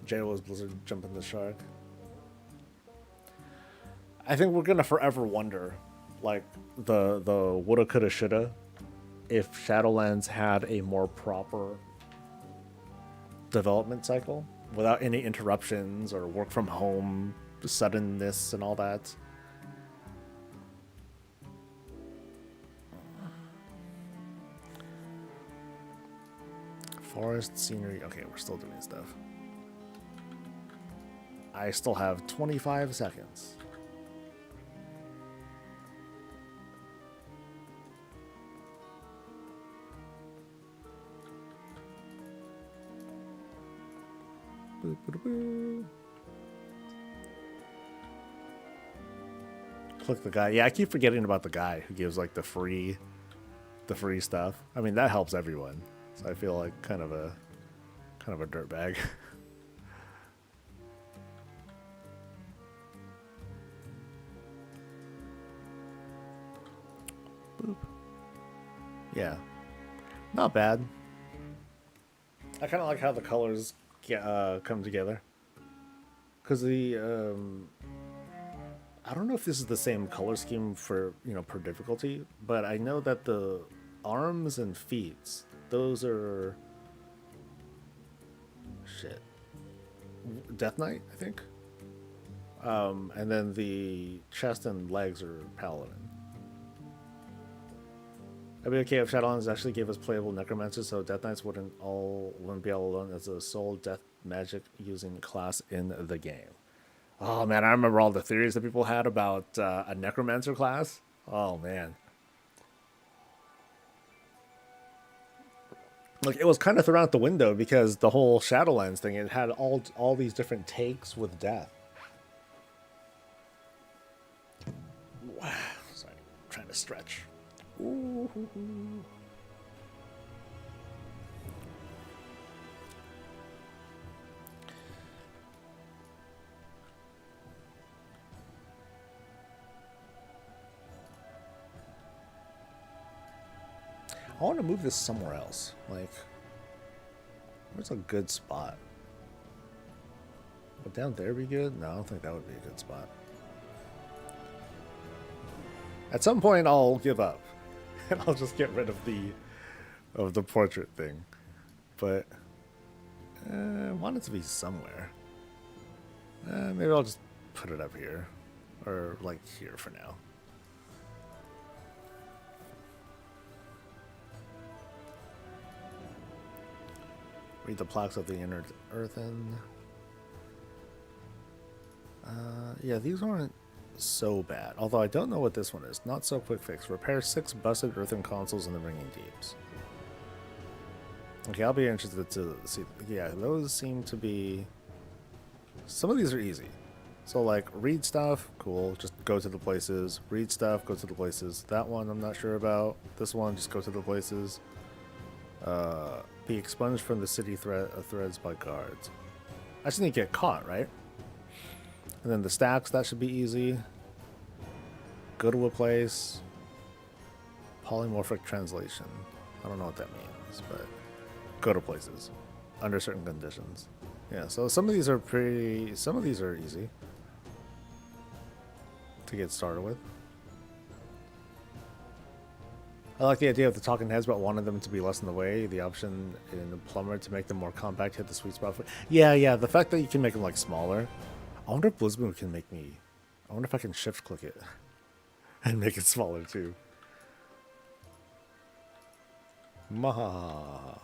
JO's Blizzard jumping the shark. I think we're gonna forever wonder, like, the woulda, coulda, shoulda, if Shadowlands had a more proper development cycle without any interruptions or work from home suddenness and all that. Forest scenery. Okay, we're still doing stuff. I still have 25 seconds. Boop, boop, boop. Click the guy. Yeah, I keep forgetting about the guy who gives like the free stuff. I mean, that helps everyone. So I feel like kind of a dirtbag. Boop. Yeah, not bad. I kind of like how the colors come together. Because the I don't know if this is the same color scheme for, per difficulty, but I know that the arms and feet, those are shit. Death Knight, I think. And then the chest and legs are Paladin. I'd be okay if Shadowlands actually gave us playable necromancers, so Death Knights wouldn't be all alone as a sole death magic using class in the game. Oh man, I remember all the theories that people had about a necromancer class. Oh man, like it was kind of thrown out the window because the whole Shadowlands thing, it had all these different takes with death. Wow, sorry, I'm trying to stretch. Ooh. I want to move this somewhere else. Like, where's a good spot? Would down there be good? No, I don't think that would be a good spot. At some point, I'll give up, and I'll just get rid of the portrait thing. But I want it to be somewhere. Maybe I'll just put it up here, or like here for now. Read the plaques of the inner earthen. Yeah, these aren't so bad. Although I don't know what this one is. Not so quick fix. Repair 6 busted earthen consoles in the Ringing Deeps. Okay, I'll be interested to see. Yeah, those seem to be... Some of these are easy. So like, read stuff, cool. Just go to the places. Read stuff, go to the places. That one I'm not sure about. This one, just go to the places. Be expunged from the city threads by guards. I just need to get caught, right? And then the stacks, that should be easy. Go to a place. Polymorphic translation. I don't know what that means, but go to places under certain conditions. Yeah, so some of these are some of these are easy to get started with. I like the idea of the talking heads, but wanted them to be less in the way. The option in the plumber to make them more compact hit the sweet spot. Yeah. The fact that you can make them like smaller. I wonder if Blizzboom can make me. I wonder if I can shift click it and make it smaller too. Maha.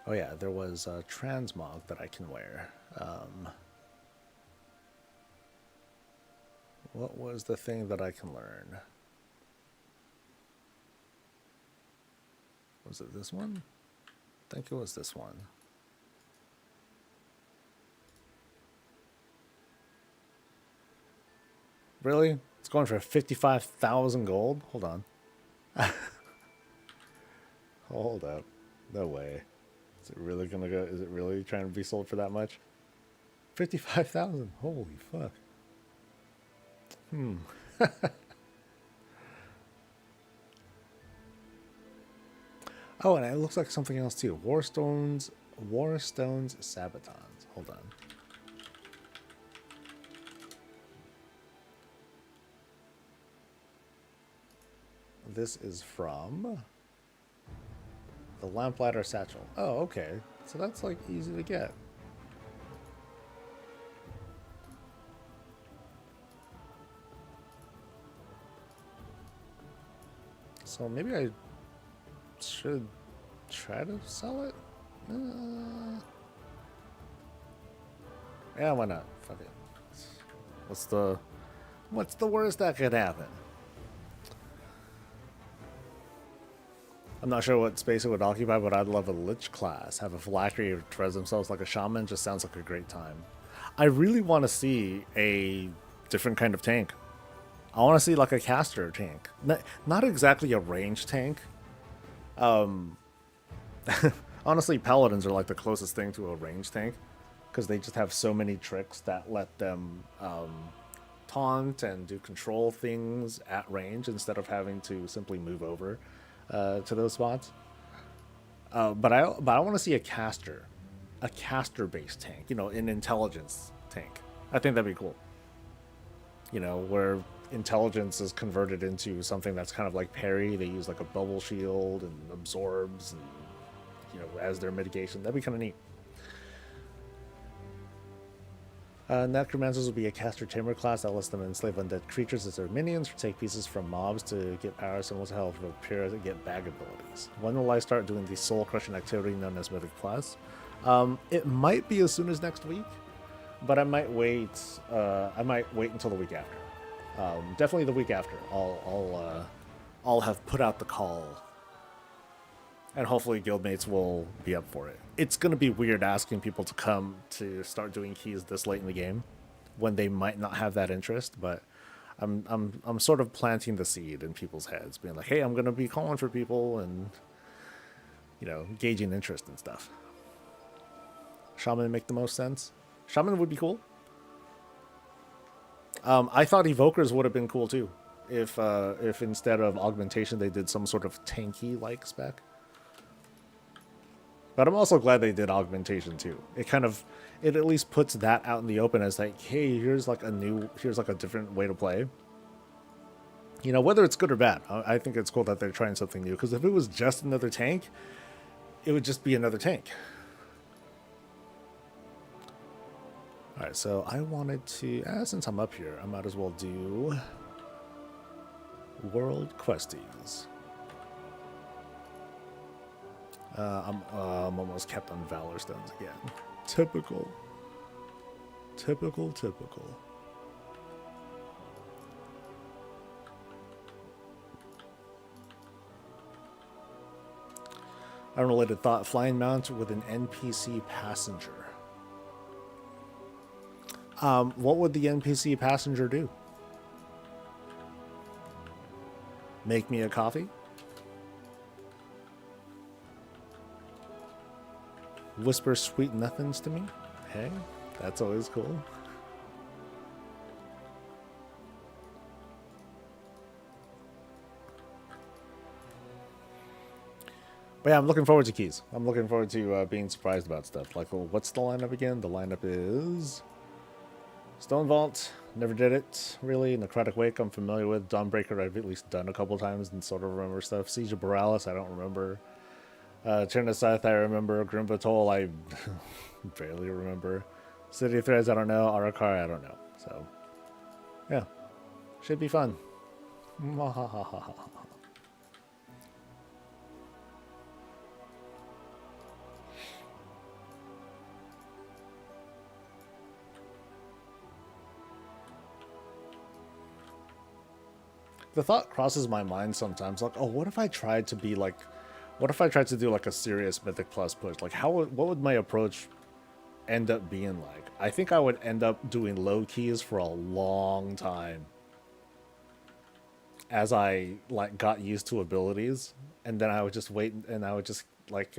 Oh yeah, there was a Transmog that I can wear. What was the thing that I can learn? Was it this one? I think it was this one. Really? It's going for 55,000 gold? Hold on. Hold up. No way. Is it really gonna go? Is it really trying to be sold for that much? 55,000. Holy fuck. Oh, and it looks like something else too. Warstones Sabatons. Hold on. This is from the Lamplighter Satchel. Oh, okay. So that's like easy to get. So maybe I should try to sell it? Yeah, why not? Fuck it. What's the worst that could happen? I'm not sure what space it would occupy, but I'd love a Lich class. Have a phylactery who dress themselves like a shaman. Just sounds like a great time. I really want to see a different kind of tank. I want to see like a caster tank. Not exactly a range tank. Honestly, paladins are like the closest thing to a range tank because they just have so many tricks that let them taunt and do control things at range instead of having to simply move over to those spots. But I want to see a caster based tank. You know, an intelligence tank. I think that'd be cool. You know, where intelligence is converted into something that's kind of like parry. They use like a bubble shield and absorbs, and you know, as their mitigation. That'd be kind of neat. Necromancers will be a caster tamer class that lets them enslave undead creatures as their minions, or take pieces from mobs to get power symbols to help appear to get bag abilities. When will I start doing the soul crushing activity known as Mythic Plus? It might be as soon as next week, but I might wait. I might wait until the week after. Definitely the week after. I'll have put out the call, and hopefully guildmates will be up for it. It's gonna be weird asking people to come to start doing keys this late in the game, when they might not have that interest. But I'm sort of planting the seed in people's heads, being like, hey, I'm gonna be calling for people, and you know, gauging interest and stuff. Shaman make the most sense. Shaman would be cool. I thought evokers would have been cool too, if instead of augmentation they did some sort of tanky like spec. But I'm also glad they did augmentation too. It at least puts that out in the open as like, hey, here's like a different way to play. You know, whether it's good or bad, I think it's cool that they're trying something new. Because if it was just another tank, it would just be another tank. All right, so I wanted to, since I'm up here, I might as well do World Questies. I'm almost kept on Valor Stones again. Typical. Unrelated thought, flying mount with an NPC passenger. What would the NPC passenger do? Make me a coffee? Whisper sweet nothings to me? Hey, that's always cool. But yeah, I'm looking forward to keys. I'm looking forward to being surprised about stuff. Like, well, what's the lineup again? The lineup is Stone Vault. Never did it, really. Necrotic Wake, I'm familiar with. Dawnbreaker, I've at least done a couple times and sort of remember stuff. Siege of Borealis, I don't remember. Turn of Scythe, I remember. Grim Patrol, I barely remember. City of Threads, I don't know. Arakar, I don't know. So, yeah. Should be fun. the thought crosses my mind sometimes, like, oh, what if I tried to be like, what if I tried to do like a serious Mythic Plus push? Like, what would my approach end up being like? I think I would end up doing low keys for a long time as I like got used to abilities, and then I would just wait, and I would just like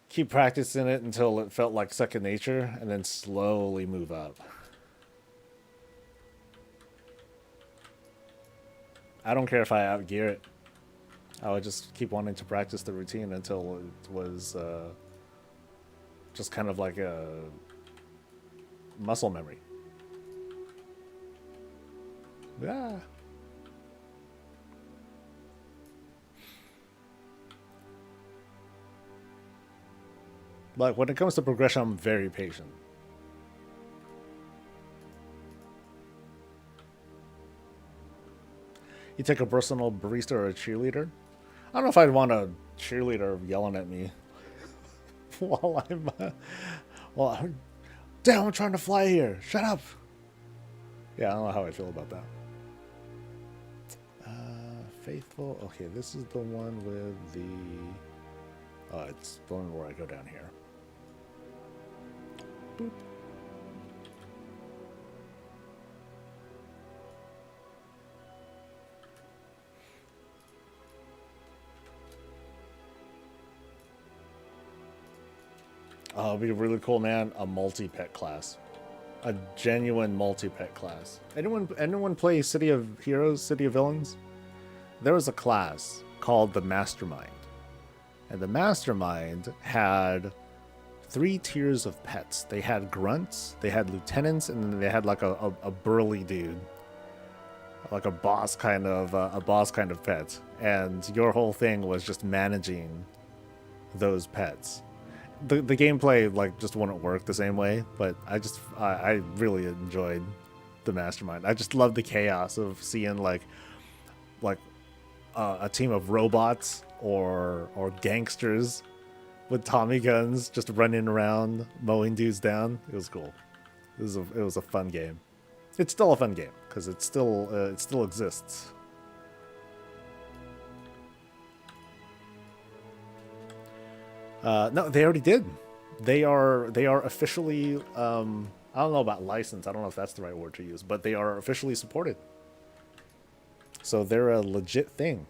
keep practicing it until it felt like second nature, and then slowly move up. I don't care if I outgear it. I would just keep wanting to practice the routine until it was just kind of like a muscle memory. Yeah. Like, when it comes to progression, I'm very patient. You take a personal barista or a cheerleader? I don't know if I'd want a cheerleader yelling at me while I'm damn, I'm trying to fly here. Shut up. Yeah, I don't know how I feel about that. Faithful. Okay, this is the one with the... Oh, it's the one where I go down here. Boop. Oh, it'd be really cool, man. A multi-pet class. A genuine multi-pet class. Anyone play City of Heroes, City of Villains? There was a class called the Mastermind. And the Mastermind had 3 tiers of pets. They had grunts, they had lieutenants, and then they had like a burly dude. Like a boss kind of pet. And your whole thing was just managing those pets. The gameplay like just wouldn't work the same way, but I really enjoyed the Mastermind. I just love the chaos of seeing like a team of robots or gangsters with Tommy guns just running around mowing dudes down. It was cool. It was a fun game. It's still a fun game because it still exists. No, they already did. They are officially. I don't know about license. I don't know if that's the right word to use, but they are officially supported. So they're a legit thing.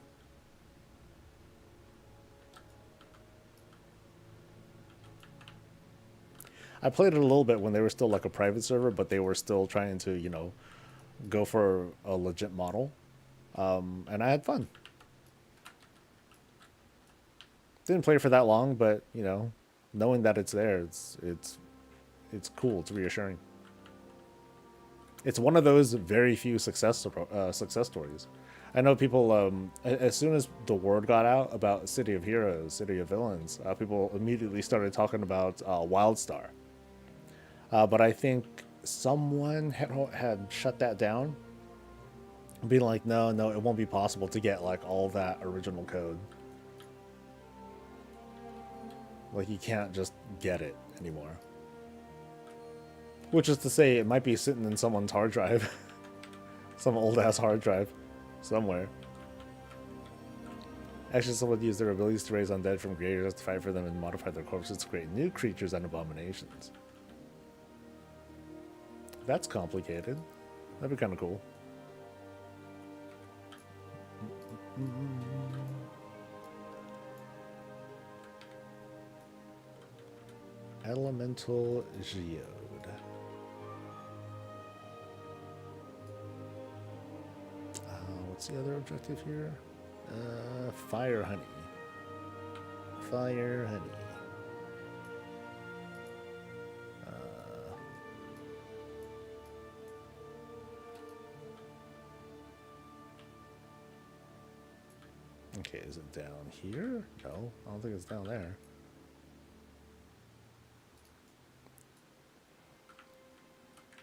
I played it a little bit when they were still like a private server, but they were still trying to, you know, go for a legit model. And I had fun. Didn't play for that long, but you know, knowing that it's there, it's cool. It's reassuring. It's one of those very few success stories. I know people. As soon as the word got out about City of Heroes, City of Villains, people immediately started talking about WildStar. But I think someone had shut that down, being like, no, it won't be possible to get like all that original code. Like, you can't just get it anymore. Which is to say, it might be sitting in someone's hard drive. Some old-ass hard drive. Somewhere. Actually, someone used their abilities to raise undead from graveyards to fight for them and modify their corpses to create new creatures and abominations. That's complicated. That'd be kind of cool. Elemental Geode. What's the other objective here? Fire honey. Fire honey. Okay, is it down here? No, I don't think it's down there.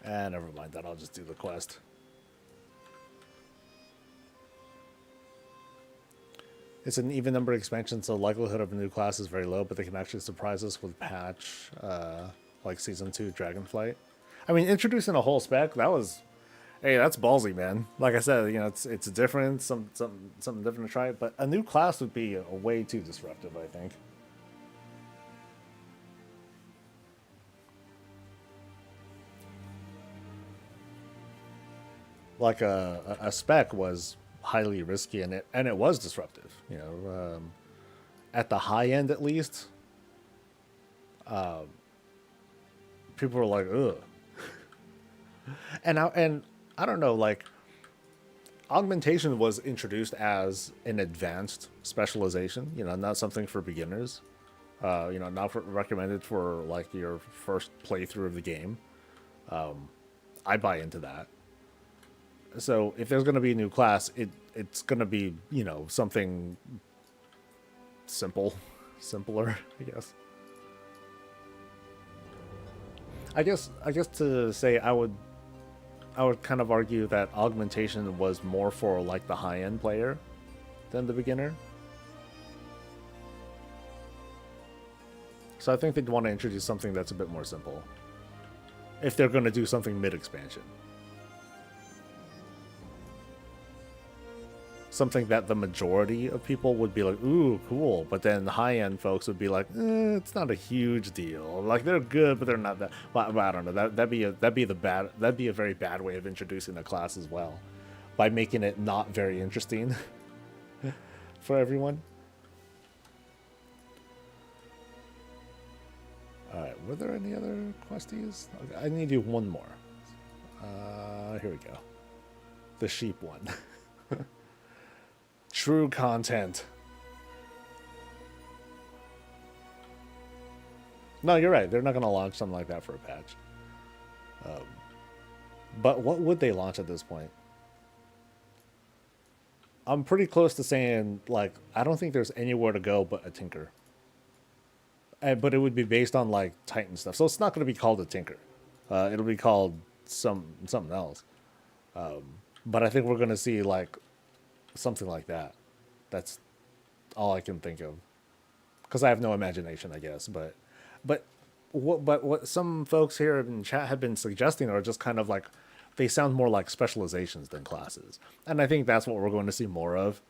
Never mind that. I'll just do the quest. It's an even number expansion, so likelihood of a new class is very low, but they can actually surprise us with patch like Season 2 Dragonflight. I mean, introducing a whole spec, that was Hey, that's ballsy, man. Like I said, you know, it's different, something different to try. But a new class would be a way too disruptive, I think. Like a spec was highly risky, and it was disruptive. You know, at the high end at least, people were like, ugh. And I don't know, like augmentation was introduced as an advanced specialization. You know, not something for beginners. You know, not recommended for like your first playthrough of the game. I buy into that. So if there's going to be a new class, it's going to be, you know, something simpler, I guess. I guess to say I would kind of argue that augmentation was more for like the high end player than the beginner. So I think they'd want to introduce something that's a bit more simple if they're going to do something mid expansion. Something that the majority of people would be like, ooh, cool. But then the high end folks would be like, it's not a huge deal. Like they're good, but they're not that. Well, I don't know. That'd be a very bad way of introducing the class as well, by making it not very interesting for everyone. All right, were there any other questies? Okay, I need to do one more. Here we go. The sheep one. True content. No, you're right. They're not going to launch something like that for a patch. But what would they launch at this point? I'm pretty close to saying, like, I don't think there's anywhere to go but a Tinker. But it would be based on, like, Titan stuff. So it's not going to be called a Tinker. It'll be called something else. But I think we're going to see, like, something like that. That's all I can think of, because I have no imagination, I guess. But what some folks here in chat have been suggesting are just kind of like, they sound more like specializations than classes, and I think that's what we're going to see more of.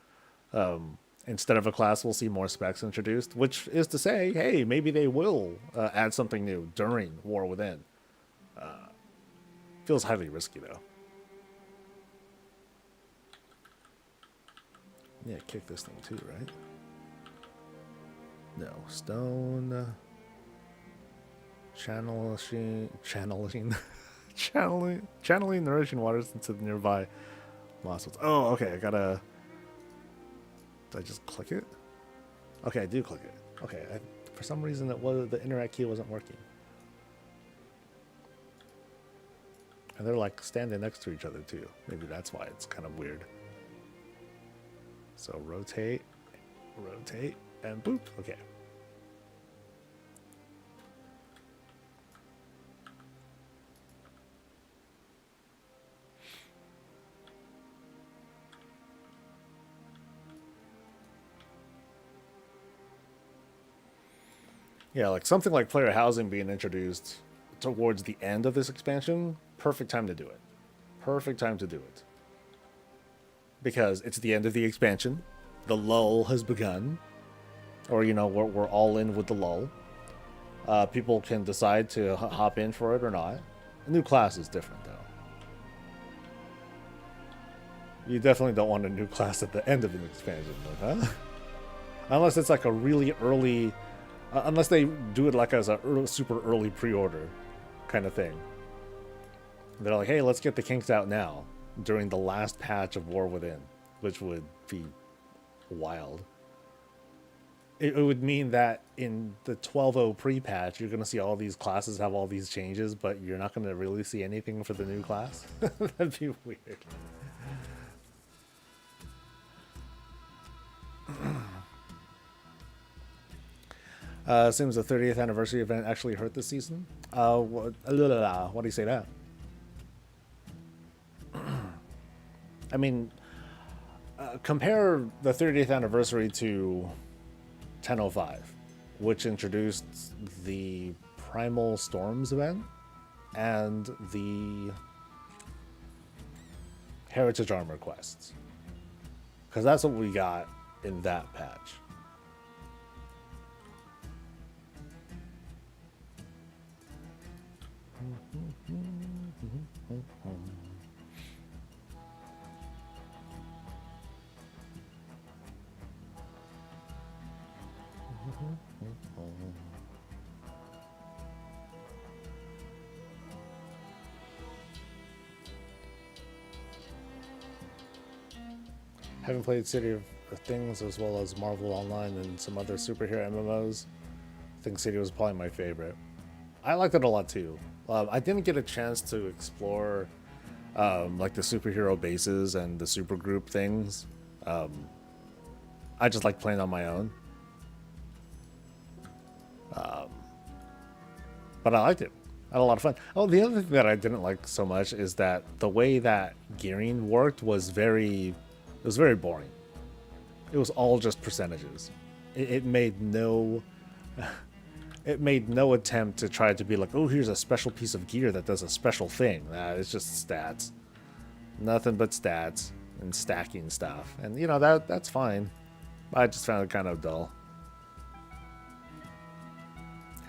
Instead of a class, we'll see more specs introduced, which is to say, hey, maybe they will add something new during War Within. Feels highly risky though. Yeah, kick this thing too, right? No, stone. Channeling nourishing waters into the nearby muscles. Oh, okay. I gotta. Did I just click it? Okay, I do click it. Okay, for some reason the interact key wasn't working. And they're like standing next to each other too. Maybe that's why it's kind of weird. So rotate, and boop. Okay. Yeah, like something like player housing being introduced towards the end of this expansion, perfect time to do it. Perfect time to do it. Because it's the end of the expansion. The lull has begun. Or, you know, we're all in with the lull. People can decide to hop in for it or not. A new class is different, though. You definitely don't want a new class at the end of an expansion, huh? Unless it's like a really early... unless they do it like as a super early pre-order kind of thing. They're like, hey, let's get the kinks out now during the last patch of War Within, which would be wild. It would mean that in the 12.0 pre-patch, you're going to see all these classes have all these changes, but you're not going to really see anything for the new class. That'd be weird. Seems the 30th anniversary event actually hurt this season. What do you say that? I mean, compare the 30th anniversary to 10.05, which introduced the Primal Storms event and the Heritage Armor quests. Because that's what we got in that patch. Haven't played City of Things as well as Marvel Online and some other superhero MMOs. I think City was probably my favorite. I liked it a lot too. I didn't get a chance to explore like the superhero bases and the supergroup things. I just like playing on my own. But I liked it. I had a lot of fun. Oh, the other thing that I didn't like so much is that the way that gearing worked was very boring. It was all just percentages. It made no it made no attempt to try to be like, oh, here's a special piece of gear that does a special thing. It's just stats. Nothing but stats and stacking stuff. And you know, that's fine. I just found it kind of dull.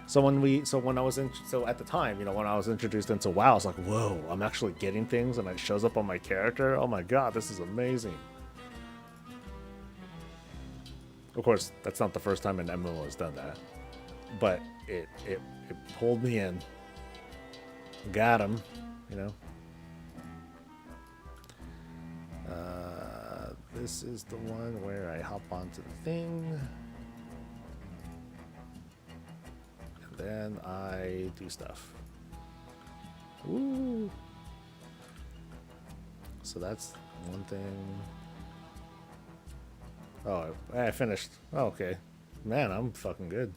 So at the time, you know, when I was introduced into WoW, I was like, whoa, I'm actually getting things and it shows up on my character. Oh my god, this is amazing. Of course, that's not the first time an MMO has done that. But it pulled me in. Got him, you know. This is the one where I hop onto the thing. And then I do stuff. Ooh. So that's one thing. Oh, I finished. Oh, okay. Man, I'm fucking good.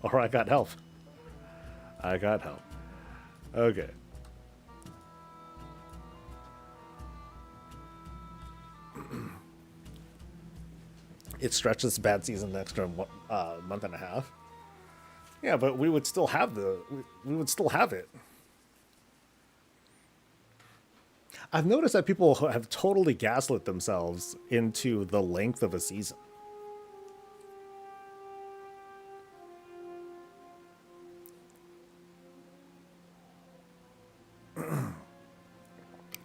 Or I got help. I got help. Okay. It stretches bad season an extra month and a half. Yeah, but we would still have we would still have it. I've noticed that people have totally gaslit themselves into the length of a season.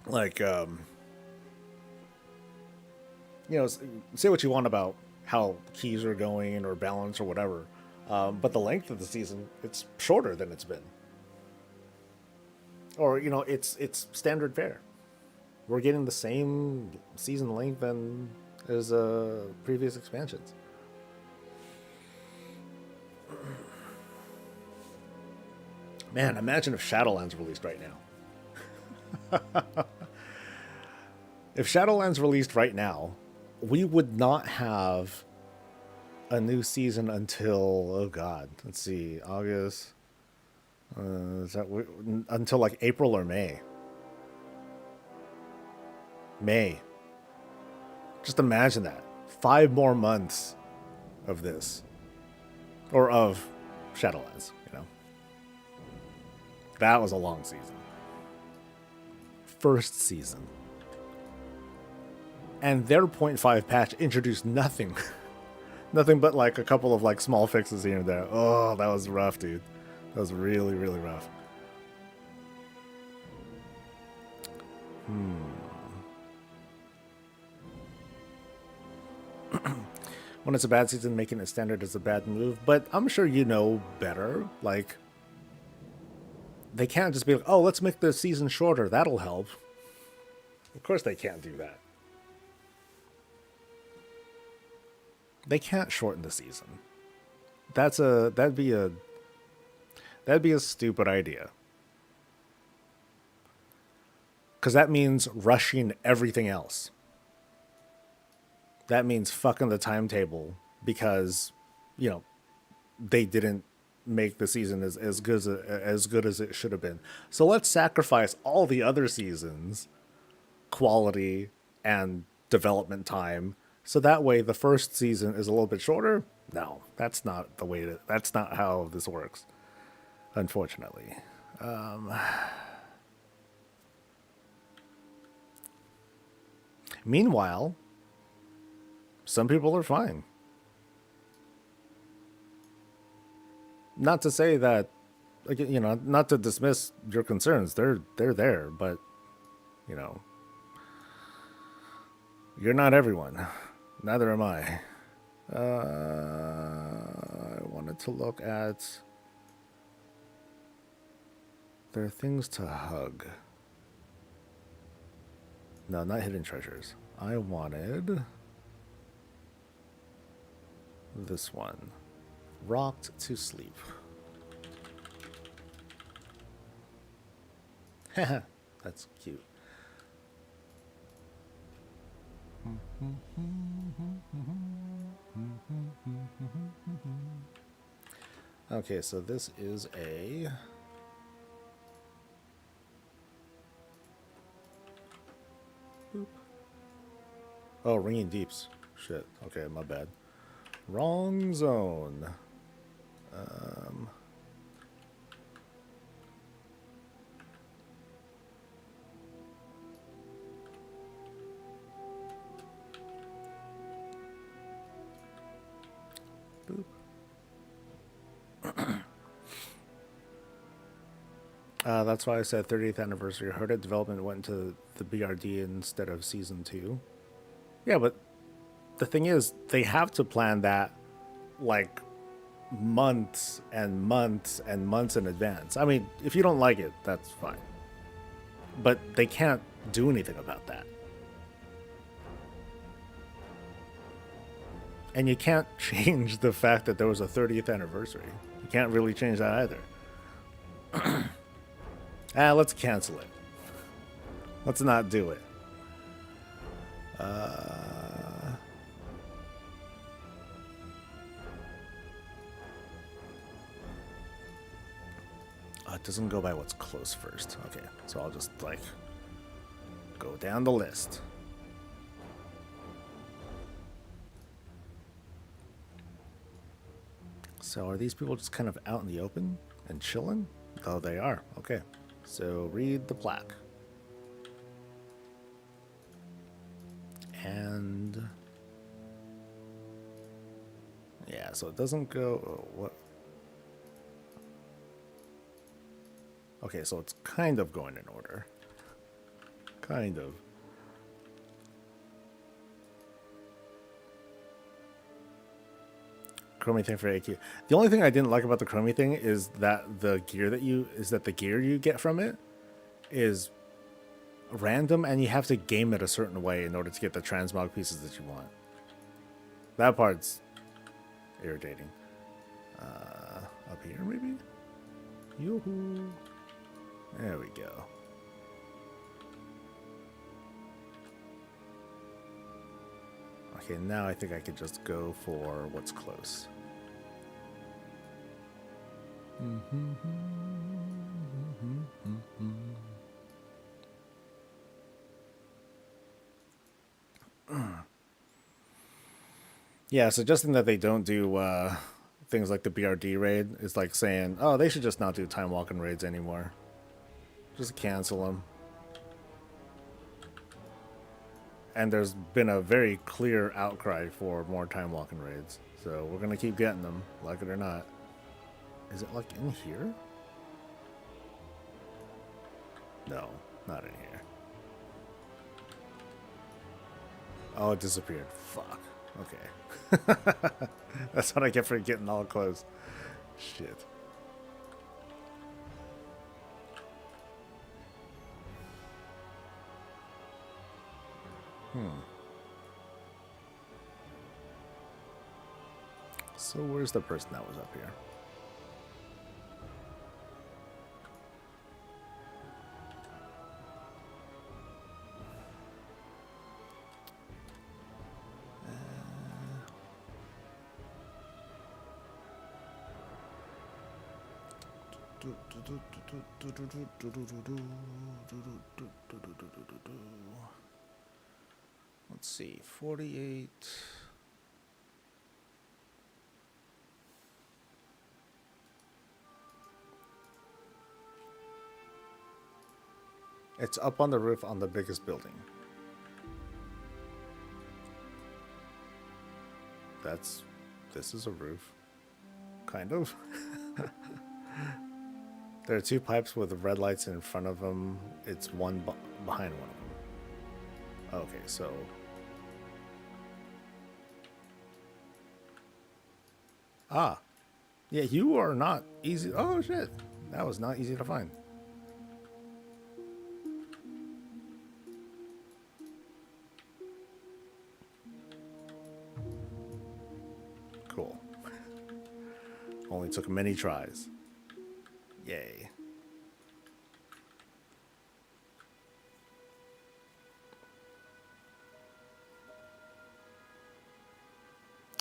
Like, you know, say what you want about how keys are going or balance or whatever, but the length of the season, it's shorter than it's been. Or, you know, it's standard fare. We're getting the same season length as previous expansions. Man, imagine if Shadowlands released right now. If Shadowlands released right now, we would not have a new season until, oh god, let's see, August, until like April or May. Just imagine that. 5 more months of this. Or of Shadowlands, you know. That was a long season. First season. And their 0.5 patch introduced nothing. Nothing but like a couple of like small fixes here and there. Oh, that was rough, dude. That was really, really rough. When it's a bad season, making it standard is a bad move. But I'm sure you know better. Like, they can't just be like, oh, let's make the season shorter. That'll help. Of course they can't do that. They can't shorten the season. That'd be a stupid idea. Because that means rushing everything else. That means fucking the timetable because, you know, they didn't make the season as good as it should have been. So let's sacrifice all the other seasons, quality and development time, so that way the first season is a little bit shorter. No, that's not that's not how this works, unfortunately. Meanwhile, some people are fine. Not to say that, like, you know, not to dismiss your concerns. They're there, but you know, you're not everyone. Neither am I. I wanted to look at. There are things to hug. No, not hidden treasures. I wanted this one. Rocked to sleep. Haha, that's cute. Okay, so this is a... Boop. Oh, Ringing Deeps. Shit. Okay, my bad. Wrong zone. Boop. That's why I said 30th anniversary. I heard it development went to the BRD instead of season 2. Yeah, but the thing is, they have to plan that like months and months and months in advance. I mean, if you don't like it, that's fine. But they can't do anything about that. And you can't change the fact that there was a 30th anniversary. You can't really change that either. Let's cancel it. Let's not do it. It doesn't go by what's close first. Okay, so I'll just, like, go down the list. So are these people just kind of out in the open and chilling? Oh, they are. Okay. So read the plaque. And... yeah, so it doesn't go... oh, what? Okay, so it's kind of going in order. Kind of. Chromie thing for AQ. The only thing I didn't like about the Chromie thing is that the gear you get from it is random, and you have to game it a certain way in order to get the transmog pieces that you want. That part's irritating. Up here, maybe? Yoo-hoo. There we go. Okay, now I think I could just go for what's close. Yeah, suggesting that they don't do things like the BRD raid is like saying, oh, they should just not do time walking raids anymore. Just cancel them. And there's been a very clear outcry for more time walking raids. So we're going to keep getting them, like it or not. Is it like in here? No, not in here. Oh, it disappeared. Fuck. Okay. That's what I get for getting all close. Shit. So where's the person that was up here? Let's see, 48. It's up on the roof on the biggest building. This is a roof. Kind of. There are two pipes with red lights in front of them. It's one behind one of them. Okay, so... Ah. Yeah, you are not easy... Oh, shit. That was not easy to find. Cool. Only took many tries. Yay.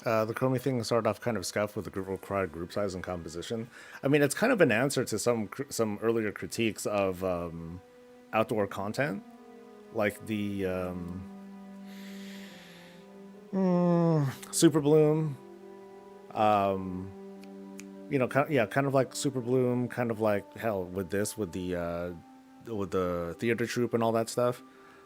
The Chromie thing started off kind of scuffed with the required group size and composition. I mean, it's kind of an answer to some earlier critiques of outdoor content, like the Super Bloom. You know, kind of like Super Bloom, kind of like hell with the theater troupe and all that stuff.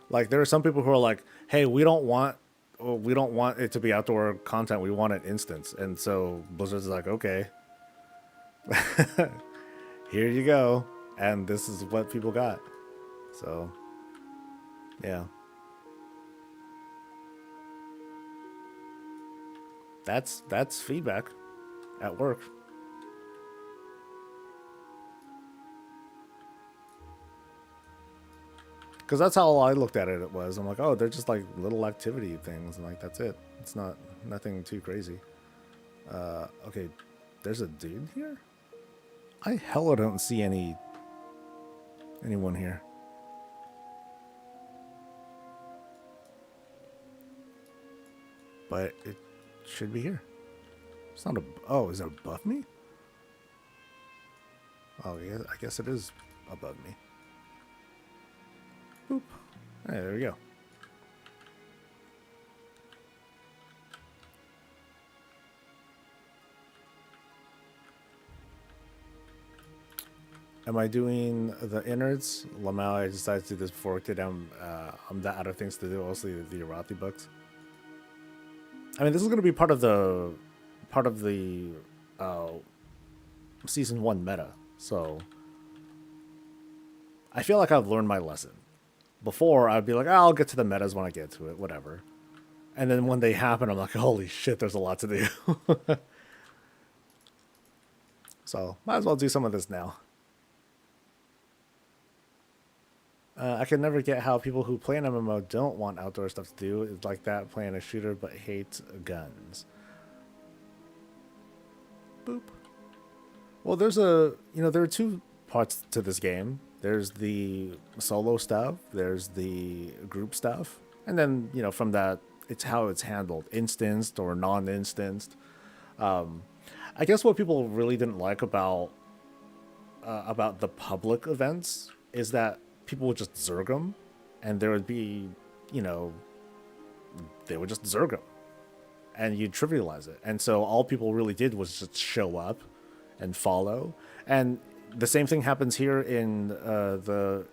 Like there are some people who are like, "Hey, we don't want it to be outdoor content. We want it instance." And so Blizzard's like, "Okay, here you go." And this is what people got. So, yeah. That's feedback at work. Because that's how I looked at it. It was, I'm like, oh, they're just like little activity things, and like that's it. It's nothing too crazy. Okay, there's a dude here. I hella don't see anyone here. But it should be here. It's not a... Oh, is it above me? Oh, yeah, I guess it is above me. Boop. Hey, there we go. Am I doing the innards? Lamau, I decided to do this before today. I'm that out of things to do, mostly the Arathi books. I mean, this is going to be part of the season 1 meta, so I feel like I've learned my lesson. Before, I'd be like, oh, I'll get to the metas when I get to it, whatever. And then when they happen, I'm like, holy shit, there's a lot to do. So, might as well do some of this now. I can never get how people who play an MMO don't want outdoor stuff to do. It's like that, playing a shooter, but hate guns. Boop. Well, there are two parts to this game. There's the solo stuff, there's the group stuff, and then, from that, it's how it's handled, instanced or non-instanced. I guess what people really didn't like about the public events is that people would just zerg them, and there would be, they would just zerg them, and you'd trivialize it. And so all people really did was just show up and follow. And the same thing happens here in the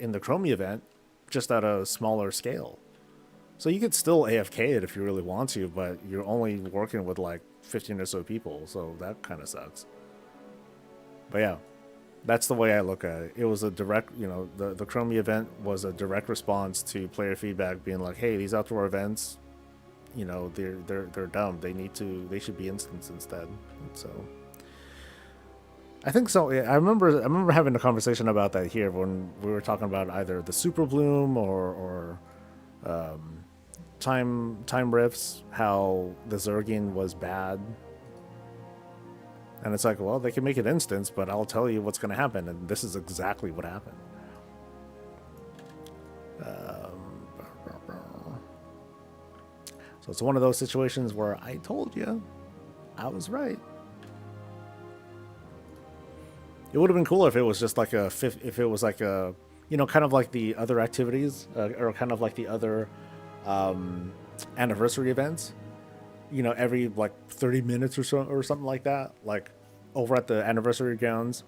Chromie event, just at a smaller scale. So you could still AFK it if you really want to, but you're only working with like 15 or so people, so that kind of sucks. But yeah, that's the way I look at it. It was a direct, the Chromie event was a direct response to player feedback being like, hey, these outdoor events, they're dumb. They should be instance instead. And so I think so. Yeah, I remember having a conversation about that here when we were talking about either the Super Bloom or time rifts, how the zerging was bad. And it's like, well, they can make it instance, but I'll tell you what's going to happen, and this is exactly what happened. So it's one of those situations where I told you, I was right. It would have been cooler if it was just like if it was like a, kind of like the other activities, or kind of like the other anniversary events. Every like 30 minutes or something like that. Like over at the anniversary grounds,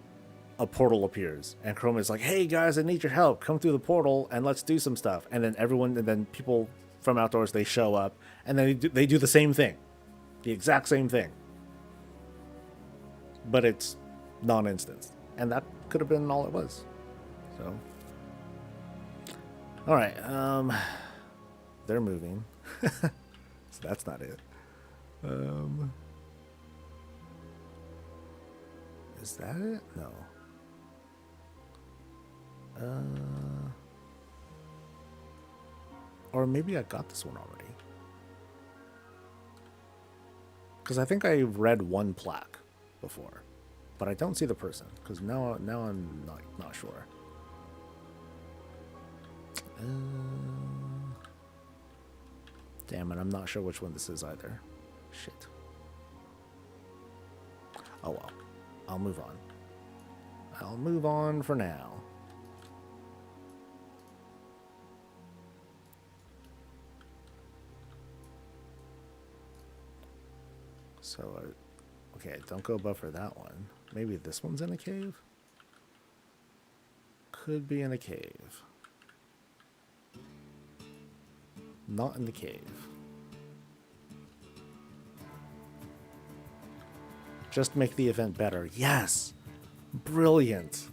a portal appears, and Chrome is like, "Hey guys, I need your help. Come through the portal and let's do some stuff." And then people from outdoors, they show up, and then they do the same thing. The exact same thing. But it's non-instanced. And that could have been all it was. So. Alright, they're moving. So that's not it. Is that it? No. Or maybe I got this one already. Because I think I read one plaque before, but I don't see the person. Because now I'm not sure. Damn it! I'm not sure which one this is either. Shit. Oh well. I'll move on. I'll move on for now. So, okay, don't go above for that one. Maybe this one's in a cave? Could be in a cave. Not in the cave. Just make the event better. Yes! Brilliant.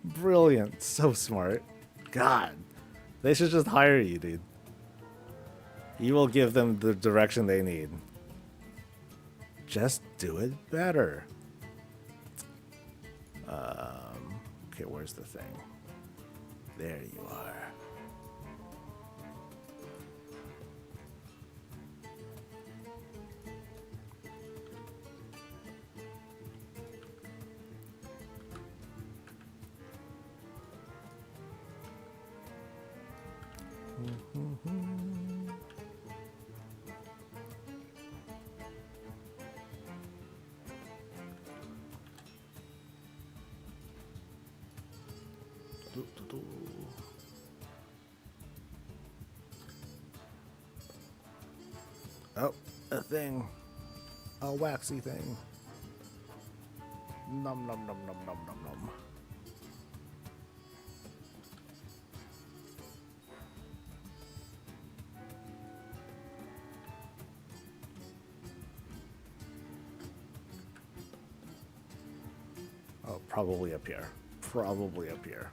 Brilliant. So smart. God. They should just hire you, dude. You will give them the direction they need. Just do it better. Okay, where's the thing? There you are. Oh, a thing. A waxy thing. Nom nom nom nom nom nom nom. Oh, probably up here. Probably up here.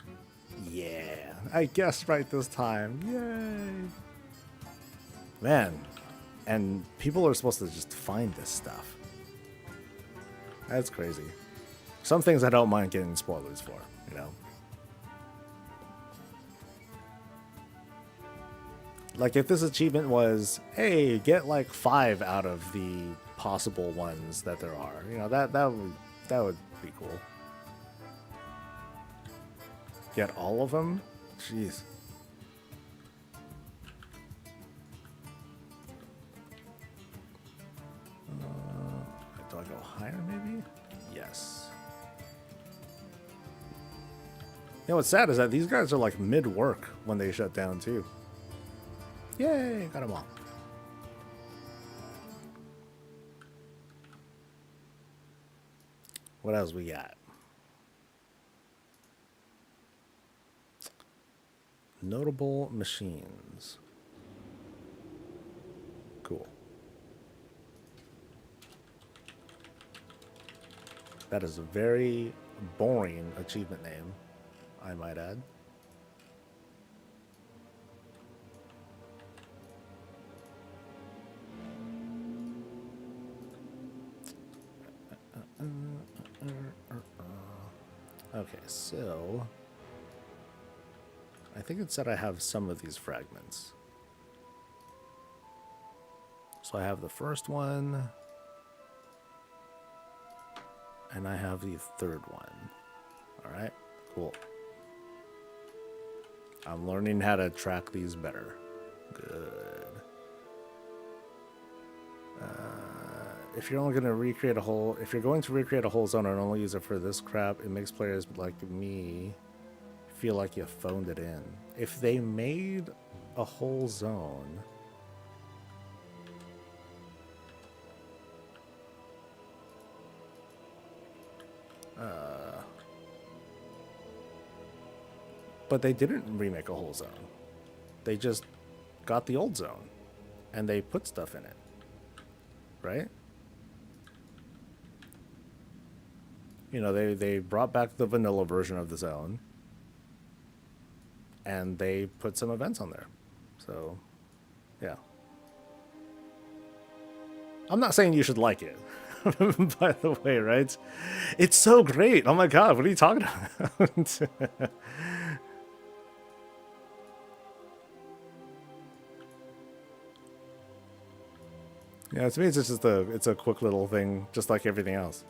Yeah, I guessed right this time. Yay! Man, and people are supposed to just find this stuff. That's crazy. Some things I don't mind getting spoilers for, you know? Like if this achievement was, hey, get like 5 out of the possible ones that there are, you know, that would be cool. Get all of them? Jeez. Do I go higher, maybe? Yes. You know what's sad is that these guys are like mid-work when they shut down, too. Yay! Got them all. What else we got? Notable machines. Cool. That is a very boring achievement name, I might add. Okay, so I think it said I have some of these fragments. So I have the first one, and I have the third one. All right, cool. I'm learning how to track these better. Good. If you're going to recreate a whole zone and only use it for this crap, it makes players like me feel like you phoned it in. If they made a whole zone, but they didn't remake a whole zone. They just got the old zone and they put stuff in it, right? You know, they brought back the vanilla version of the zone, and they put some events on there. So, yeah. I'm not saying you should like it, by the way, right? It's so great. Oh my god, what are you talking about? Yeah, to me, it's just it's a quick little thing, just like everything else.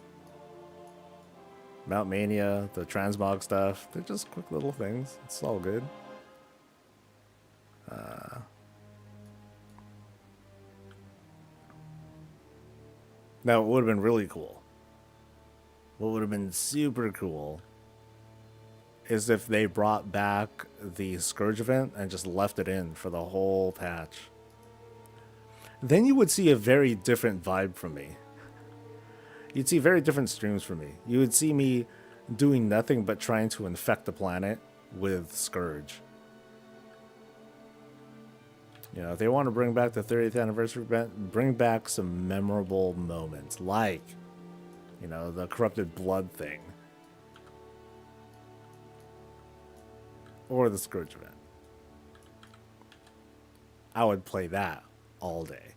Mount Mania, the Transmog stuff, they're just quick little things. It's all good. Now, it would have been really cool. What would have been super cool is if they brought back the Scourge event and just left it in for the whole patch. Then you would see a very different vibe from me. You'd see very different streams from me. You would see me doing nothing but trying to infect the planet with Scourge. You know, if they want to bring back the 30th anniversary event, bring back some memorable moments, like, you know, the corrupted blood thing. Or the Scourge event. I would play that all day.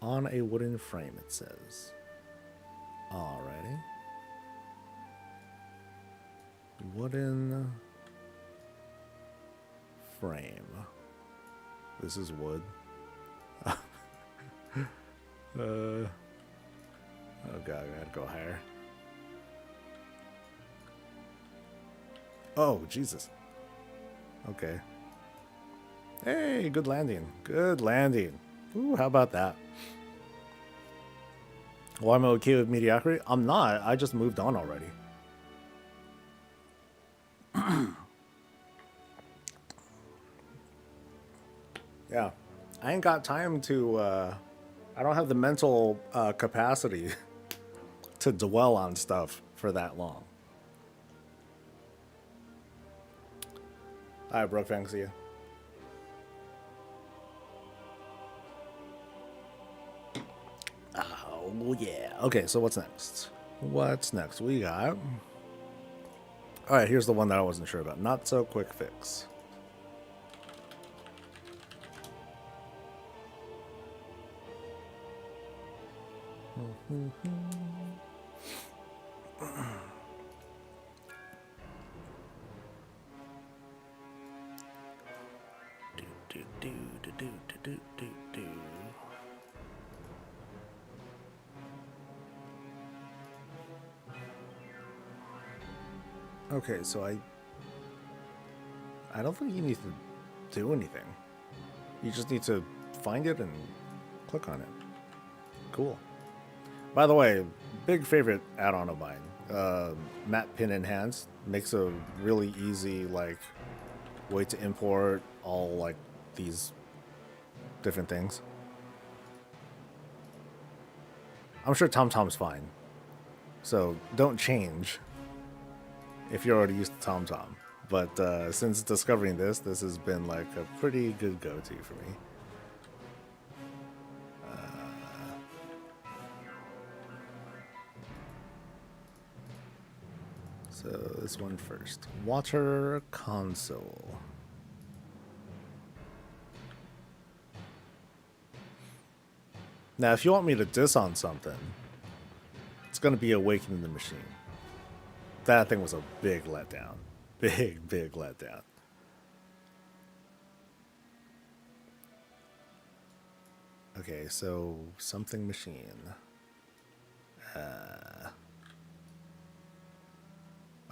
On a wooden frame, it says. Alrighty. Wooden frame. This is wood. Oh god, I gotta go higher. Oh, Jesus. Okay. Hey, good landing. Good landing. Ooh, how about that? Well, I'm okay with mediocrity? I'm not. I just moved on already. Yeah. I ain't got time to, I don't have the mental capacity to dwell on stuff for that long. Alright, Brooke, thanks to you. Oh, yeah. Okay, so what's next? What's next? We got... Alright, here's the one that I wasn't sure about. Not so quick fix. Okay, so I don't think you need to do anything. You just need to find it and click on it. Cool. By the way, big favorite add-on of mine. Map Pin Enhance makes a really easy like way to import all like these different things. I'm sure TomTom's fine, so don't change if you're already used to TomTom. But since discovering this has been like a pretty good go-to for me. So this one first. Water console. Now, if you want me to diss on something, it's going to be Awakening the Machine. That thing was a big letdown. Big, big letdown. Okay, so something machine.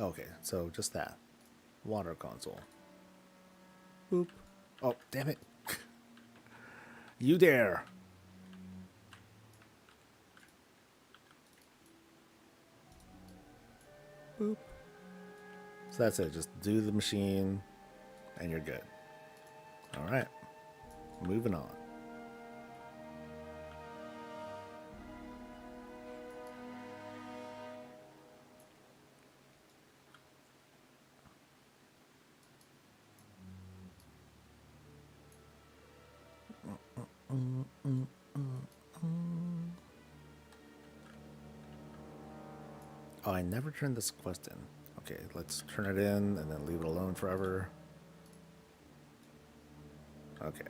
Okay, so just that. Water console. Boop. Oh, damn it. You dare. Boop. So that's it. Just do the machine and you're good. All right. Moving on. Oh, I never turned this quest in. Okay, let's turn it in and then leave it alone forever. Okay.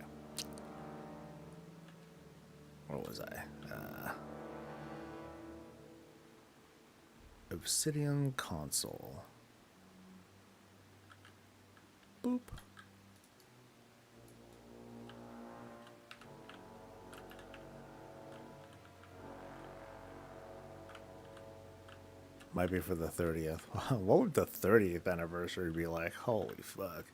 Where was I? Obsidian console. Boop. Might be for the 30th. What would the 30th anniversary be like? Holy fuck.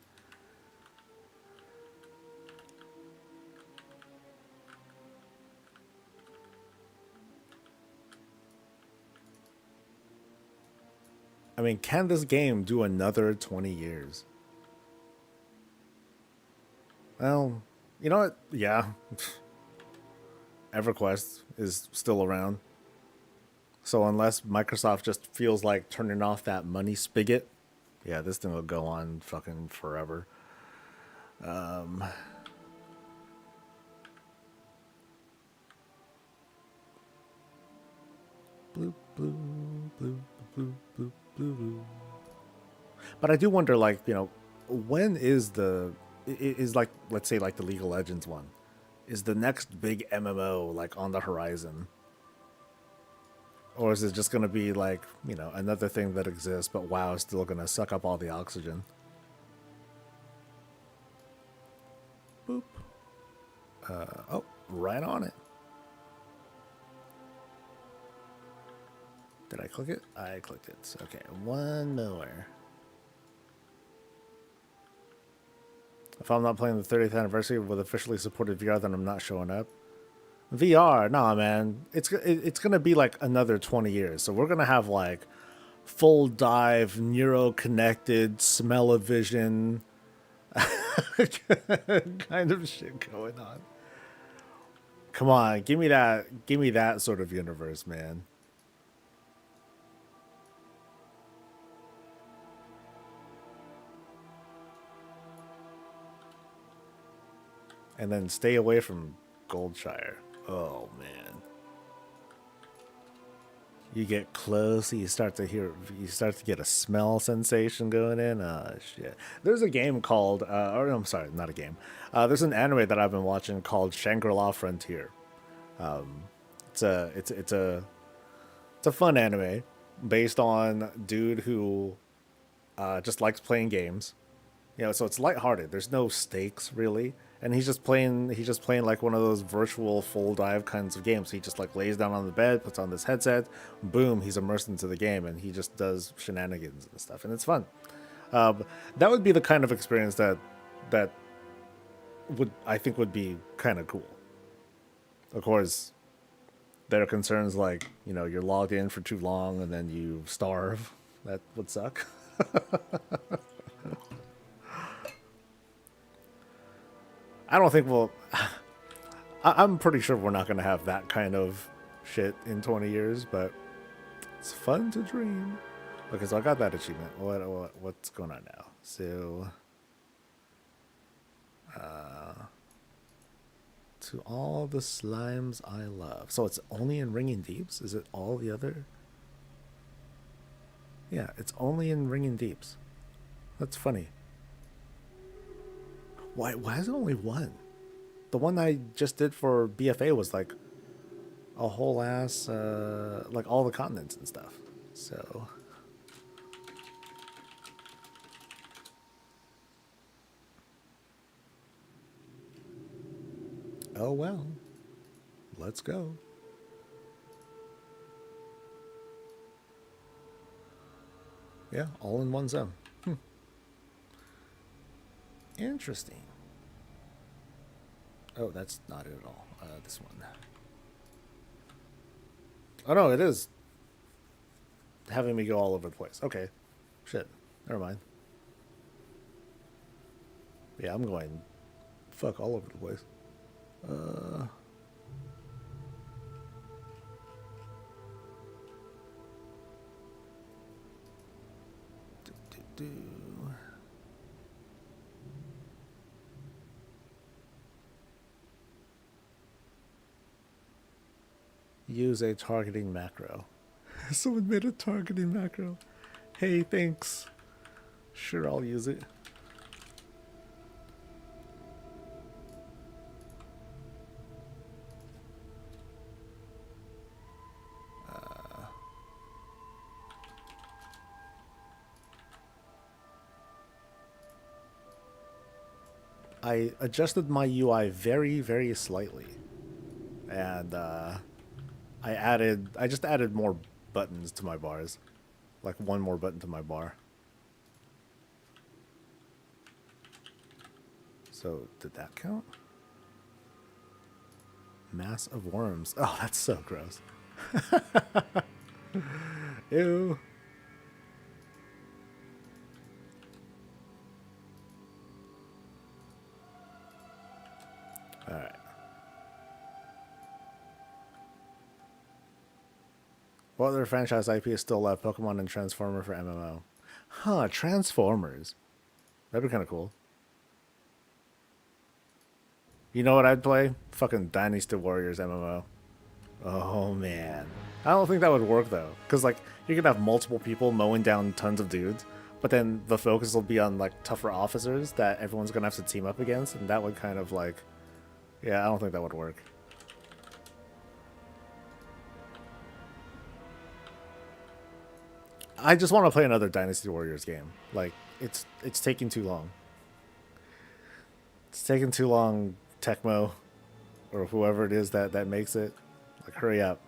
I mean, can this game do another 20 years? Well, you know what? Yeah. EverQuest is still around. So unless Microsoft just feels like turning off that money spigot, yeah, this thing will go on fucking forever. Bloop, bloop, bloop, bloop, bloop, bloop, bloop. But I do wonder, like, you know, when is like, let's say, like the League of Legends one, is the next big MMO like on the horizon? Or is it just going to be like, you know, another thing that exists, but WoW is still going to suck up all the oxygen? Boop. Oh, right on it. Did I click it? I clicked it. Okay, one more. If I'm not playing the 30th anniversary with officially supported VR, then I'm not showing up. VR, nah, man. It's gonna be like another 20 years. So we're gonna have like full dive, neuro connected, smell-o-vision kind of shit going on. Come on, give me that sort of universe, man. And then stay away from Goldshire. Oh man. You get close, you start to get a smell sensation going in. Oh shit! There's a game called, or I'm sorry, not a game. There's an anime that I've been watching called Shangri-La Frontier. It's a fun anime based on dude who just likes playing games. You know, so it's lighthearted. There's no stakes really, and he's just playing like one of those virtual full dive kinds of games. He just like lays down on the bed, puts on this headset, boom, he's immersed into the game, and he just does shenanigans and stuff, and it's fun. That would be the kind of experience that would be kind of cool. Of course, there are concerns like, you know, you're logged in for too long and then you starve. That would suck. I don't think we'll. I'm pretty sure we're not going to have that kind of shit in 20 years, but it's fun to dream. Okay, so I got that achievement. What's going on now? So, to all the slimes I love. So it's only in Ringing Deeps? Is it all the other? Yeah, it's only in Ringing Deeps. That's funny. Why is it only one? The one I just did for BFA was like a whole ass, like all the continents and stuff. So, oh well, let's go. Yeah, all in one zone. Interesting. Oh, that's not it at all. This one. Oh no, it is having me go all over the place. Okay, shit. Never mind. Yeah, I'm going fuck all over the place. Uh, do, do, do. Use a targeting macro. Someone made a targeting macro. Hey, thanks. Sure, I'll use it. I adjusted my UI very, very slightly. And I just added more buttons to my bars. Like one more button to my bar. So, did that count? Mass of worms. Oh, that's so gross. Ew. Alright. What other franchise IP is still left? Pokemon and Transformer for MMO. Huh, Transformers. That'd be kind of cool. You know what I'd play? Fucking Dynasty Warriors MMO. Oh, man. I don't think that would work, though. Because, like, you could have multiple people mowing down tons of dudes, but then the focus will be on, like, tougher officers that everyone's going to have to team up against, and that would kind of, like... Yeah, I don't think that would work. I just want to play another Dynasty Warriors game. Like, it's taking too long. It's taking too long, Tecmo, or whoever it is that makes it. Like, hurry up.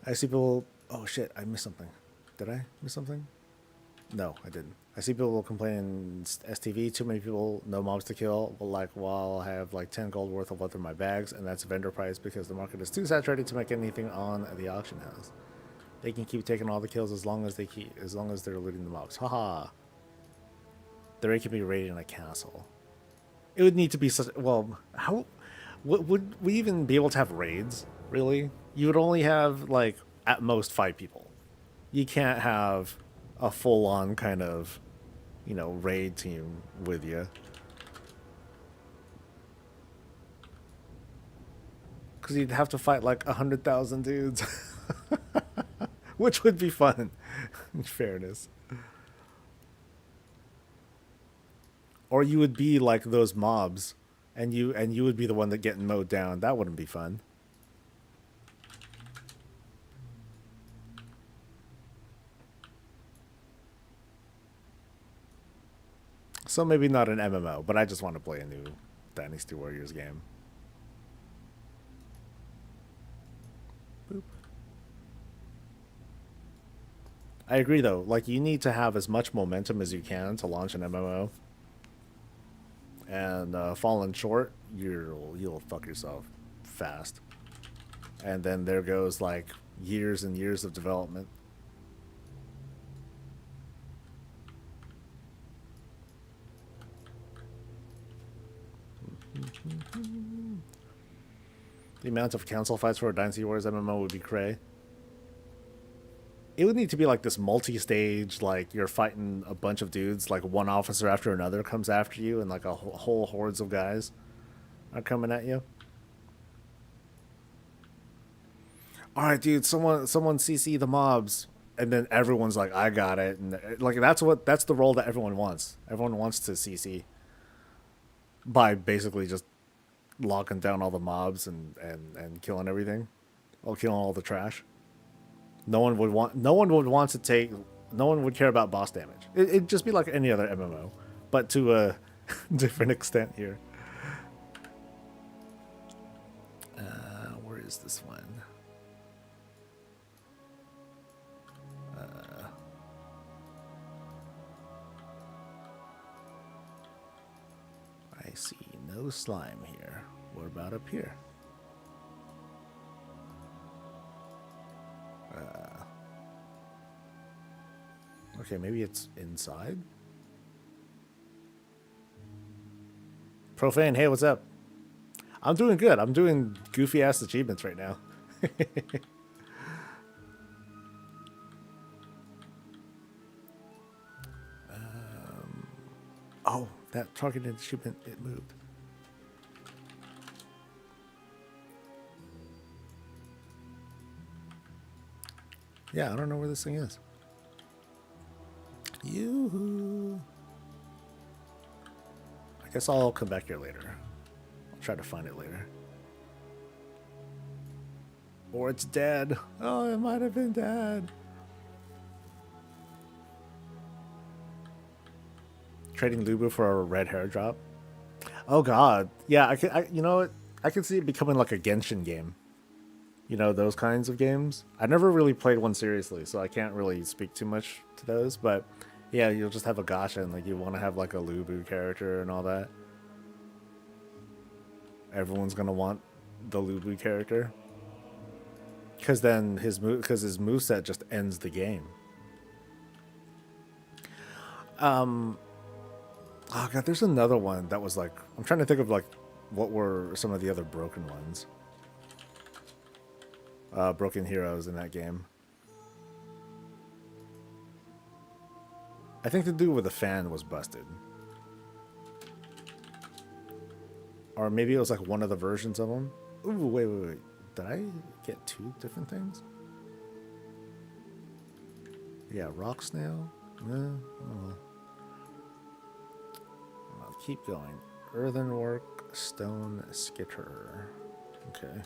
I see people... Oh, shit, I missed something. Did I miss something? No, I didn't. I see people complaining STV, too many people, no mobs to kill. Well, I have like 10 gold worth of leather in my bags, and that's vendor price because the market is too saturated to make anything on the auction house. They can keep taking all the kills as long as they're looting the mobs. Haha. The raid can be raided in a castle. It would need to be such... Well, how... Would we even be able to have raids, really? You would only have, like, at most 5 people. You can't have a full-on kind of, raid team with you. Because you'd have to fight, like, 100,000 dudes. Which would be fun, in fairness. Or you would be like those mobs, and you would be the one that getting mowed down. That wouldn't be fun. So maybe not an MMO, but I just want to play a new Dynasty Warriors game. Boop. I agree though. Like, you need to have as much momentum as you can to launch an MMO. And falling short, you'll fuck yourself fast. And then there goes like years and years of development. The amount of council fights for a Dynasty Warriors MMO would be cray. It would need to be like this multi-stage, like you're fighting a bunch of dudes, like one officer after another comes after you, and like a whole hordes of guys are coming at you. All right, dude, someone CC the mobs, and then everyone's like, I got it, and like that's the role that everyone wants. Everyone wants to CC by basically just locking down all the mobs and killing everything, or killing all the trash. No one would want to take. No one would care about boss damage. It'd just be like any other MMO, but to a different extent here. Where is this one? I see no slime here. What about up here? Okay, maybe it's inside. Profane, hey, what's up? I'm doing good. I'm doing goofy ass achievements right now. Oh, that targeted achievement, it moved. Yeah, I don't know where this thing is. Yoo-hoo. I guess I'll come back here later. I'll try to find it later. Or it's dead. Oh, it might have been dead. Trading Lubu for a red hair drop. Oh god. Yeah, you know what? I can see it becoming like a Genshin game. You know, those kinds of games. I never really played one seriously, so I can't really speak too much to those, but yeah, you'll just have a gacha and like you want to have like a Lubu character and all that. Everyone's going to want the Lubu character. Cuz then his moveset just ends the game. Oh god, there's another one that was like, I'm trying to think of like what were some of the other broken ones. Broken heroes in that game. I think the dude with the fan was busted. Or maybe it was like one of the versions of them. Ooh, wait. Did I get two different things? Yeah, rock snail. Oh. I'll keep going. Earthenwork, stone skitter. Okay.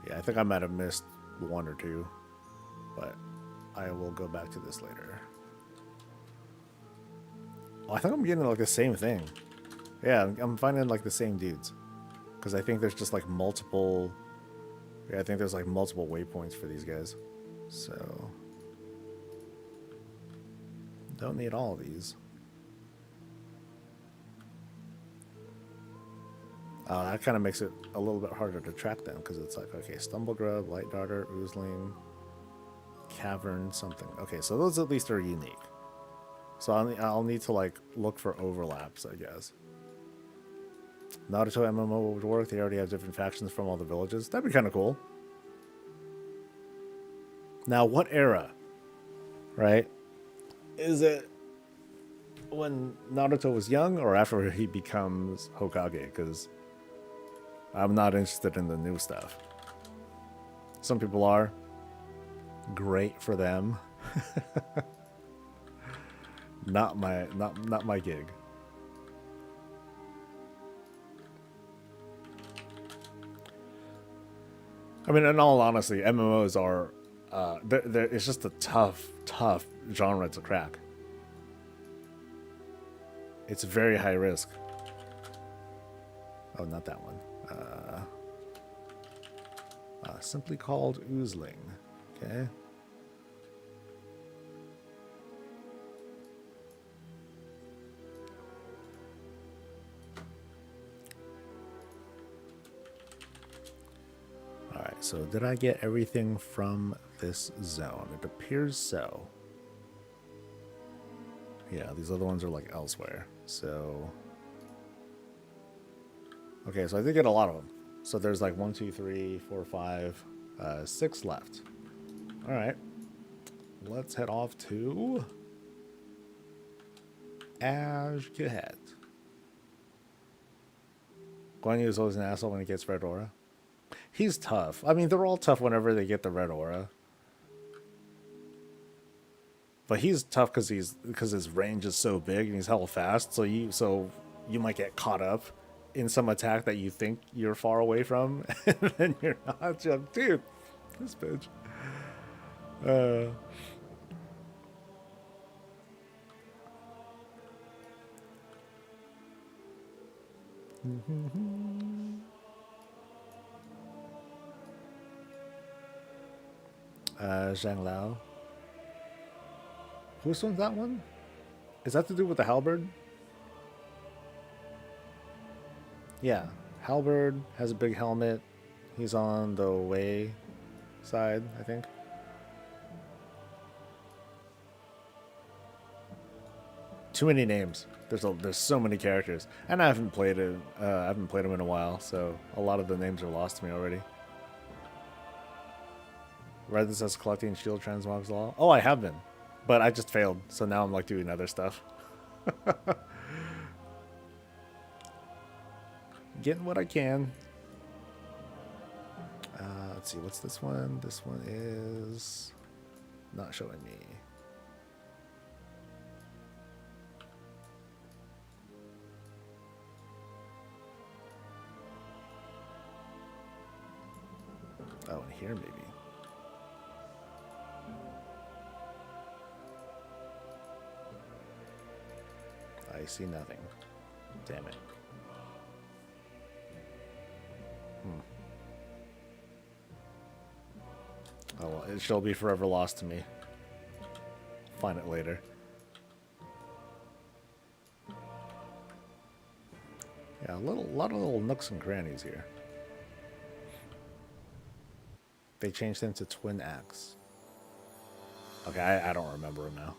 Yeah, I think I might have missed one or two, but I will go back to this later. Oh, I think I'm getting like the same thing. Yeah, I'm finding like the same dudes. Because I think there's just like multiple... Yeah, I think there's like multiple waypoints for these guys. So... Don't need all of these. That kind of makes it a little bit harder to track them, because it's like, okay, Stumblegrub, Light Darter, Oozling, Cavern, something. Okay, so those at least are unique. So I'll need to like look for overlaps, I guess. Naruto MMO would work. They already have different factions from all the villages. That'd be kind of cool. Now, what era? Right? Is it when Naruto was young or after he becomes Hokage? Because I'm not interested in the new stuff. Some people are. Great for them. Not my gig. I mean, in all honesty, MMOs are it's just a tough genre to crack. It's very high risk. Oh, not that one. Simply called Oozling. Okay. Alright, so did I get everything from this zone? It appears so. Yeah, these other ones are like elsewhere. So... Okay, so I did get a lot of them. So there's like 1, 2, 3, 4, 5, 6 left. Alright. Let's head off to... Ashgahet. Guan Yu is always an asshole when he gets red aura. He's tough. I mean, they're all tough whenever they get the red aura. But he's tough because his range is so big and he's hella fast. So you might get caught up in some attack that you think you're far away from, and then you're not. You're like, dude, this bitch. Zhang Lao. Whose one's that one? Is that to do with the halberd? Yeah, halberd has a big helmet. He's on the way side, I think. Too many names. There's so many characters, and I haven't played it. I haven't played them in a while, so a lot of the names are lost to me already. Read this as collecting shield transmogs law. Oh, I have been, but I just failed, so now I'm like doing other stuff. Getting what I can. Let's see, what's this one? This one is not showing me. Oh, and here maybe. I see nothing. Damn it. Oh, well, it shall be forever lost to me. Find it later. Yeah, a lot of little nooks and crannies here. They changed them to twin axe. Okay, I don't remember them now.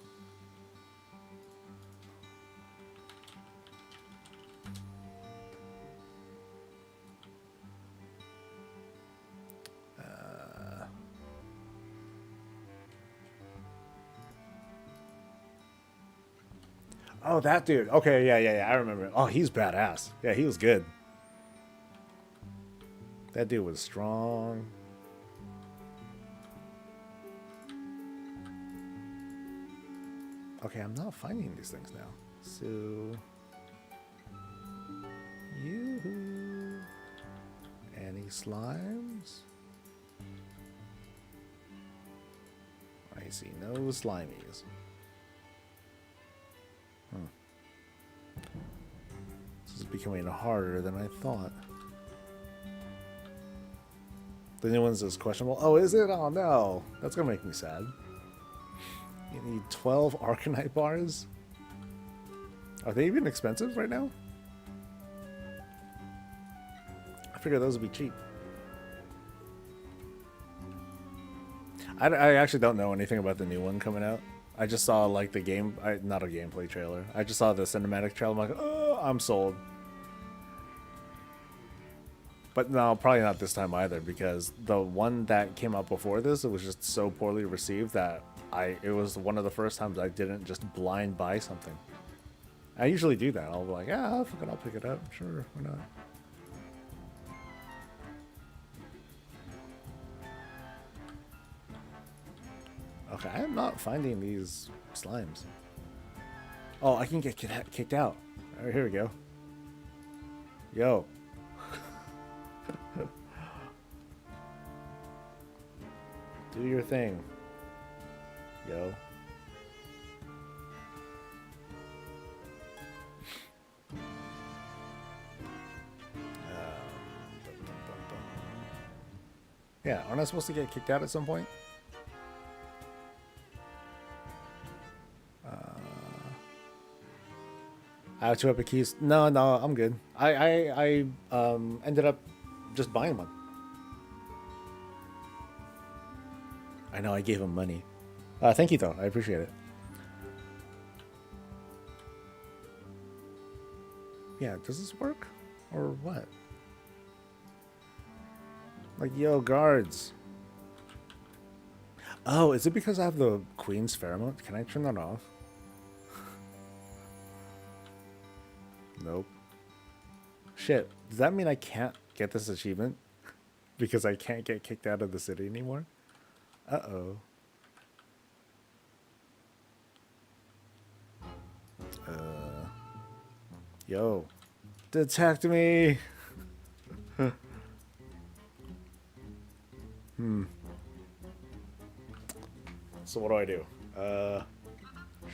Oh, that dude. Okay, yeah, I remember. Oh, he's badass. Yeah, he was good. That dude was strong. Okay, I'm not finding these things now. So, yoo-hoo. Any slimes? I see no slimies. This is becoming harder than I thought. The new one's is questionable. Oh, is it? Oh no, that's gonna make me sad. You need 12 Arcanite bars? Are they even expensive right now? I figured those would be cheap. I actually don't know anything about the new one coming out. I just saw like the game, not a gameplay trailer. I just saw the cinematic trailer. I'm like, oh, I'm sold. But no, probably not this time either, because the one that came out before this, it was just so poorly received that it was one of the first times I didn't just blind buy something. I usually do that. I'll be like, yeah, fuck it, I'll pick it up. Sure, why not? Okay, I am not finding these slimes. Oh, I can get kicked out. All right, here we go. Yo. Do your thing. Yo. Yeah, aren't I supposed to get kicked out at some point? I have 2 epic keys. No, I'm good. I ended up just buying one. I know I gave him money. Thank you though. I appreciate it. Yeah, does this work? Or what? Like, yo, guards. Oh, is it because I have the Queen's Pheromone? Can I turn that off? Nope. Shit. Does that mean I can't get this achievement? Because I can't get kicked out of the city anymore? Uh-oh. Yo. Detect me! So what do I do?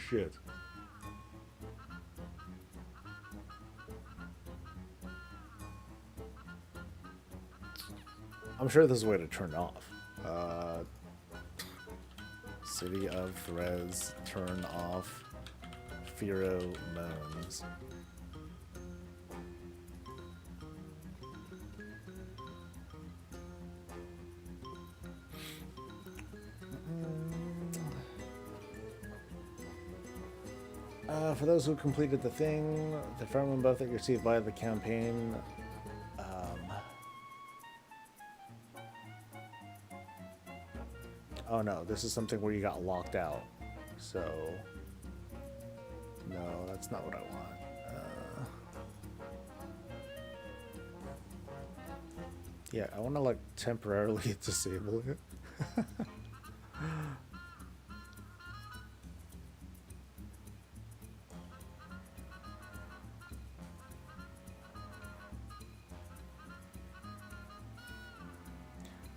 Shit. I'm sure there's a way to turn it off. City of Threz, turn off pheromones. For those who completed the thing, the pheromone buff that you received via the campaign. Oh no, this is something where you got locked out. So, no, that's not what I want. Yeah, I want to like temporarily disable it.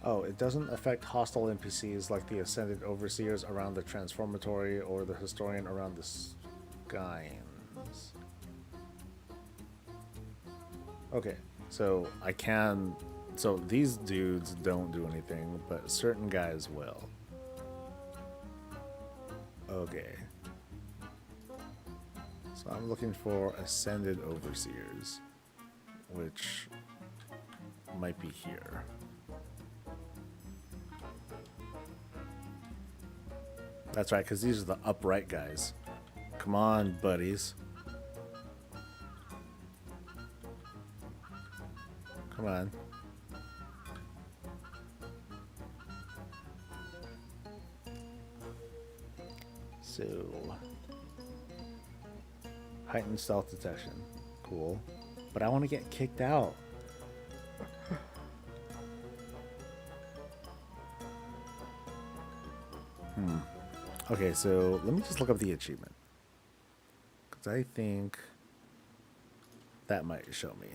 Oh, it doesn't affect hostile NPCs like the Ascended Overseers around the Transformatory or the Historian around the Skynes. Okay, so I can... So these dudes don't do anything, but certain guys will. Okay. So I'm looking for Ascended Overseers, which might be here. That's right, because these are the upright guys. Come on, buddies. Come on. So, heightened stealth detection. Cool. But I want to get kicked out. Okay, so let me just look up the achievement. Because I think that might show me.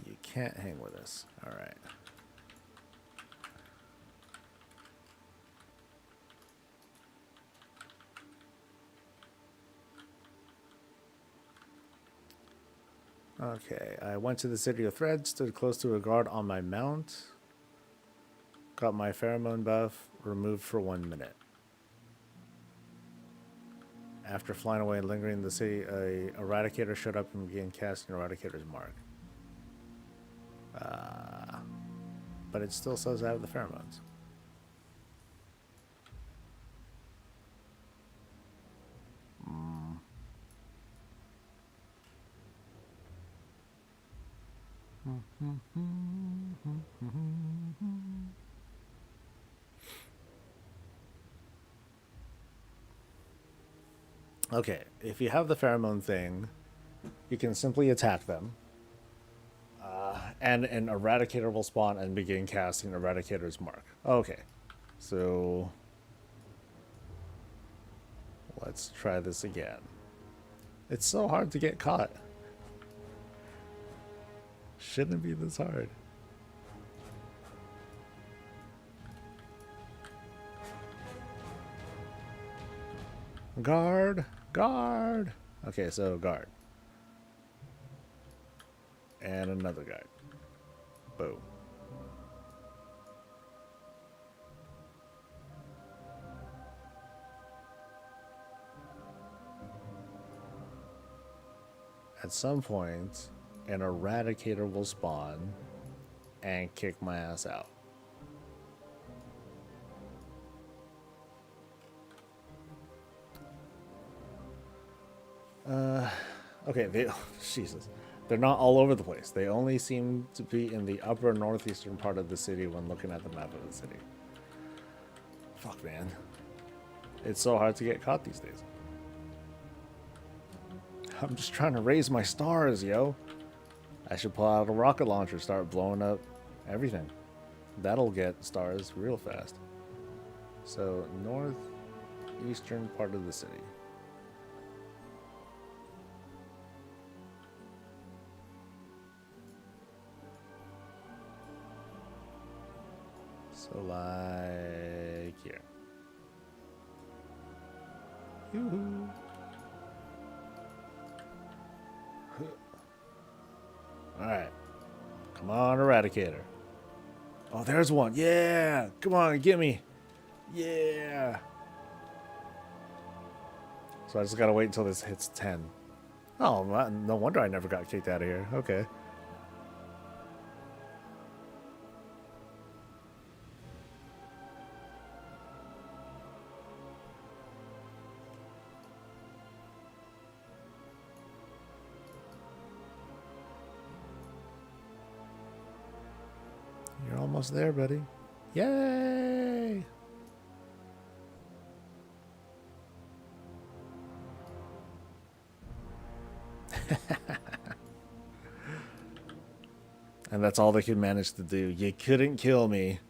You can't hang with us. All right. Okay, I went to the City of Thread, stood close to a guard on my mount, got my pheromone buff removed for 1 minute. After flying away and lingering in the city, a Eradicator showed up and began casting Eradicator's mark. But it still says I have the pheromones. Okay, if you have the pheromone thing, you can simply attack them. And an Eradicator will spawn and begin casting Eradicator's mark. Okay, so let's try this again. It's so hard to get caught. Shouldn't be this hard. Guard! Guard! Okay, so guard. And another guard. Boom. At some point, an Eradicator will spawn and kick my ass out. Okay, Jesus. They're not all over the place. They only seem to be in the upper northeastern part of the city when looking at the map of the city. Fuck, man. It's so hard to get caught these days. I'm just trying to raise my stars, yo. I should pull out a rocket launcher, start blowing up everything. That'll get stars real fast. So, northeastern part of the city. So, like here. Yoo-hoo. Alright. Come on, Eradicator. Oh, there's one. Yeah! Come on, get me. Yeah! So I just gotta wait until this hits 10. Oh, no wonder I never got kicked out of here. Okay. Almost there, buddy. Yay! And that's all they could manage to do. You couldn't kill me.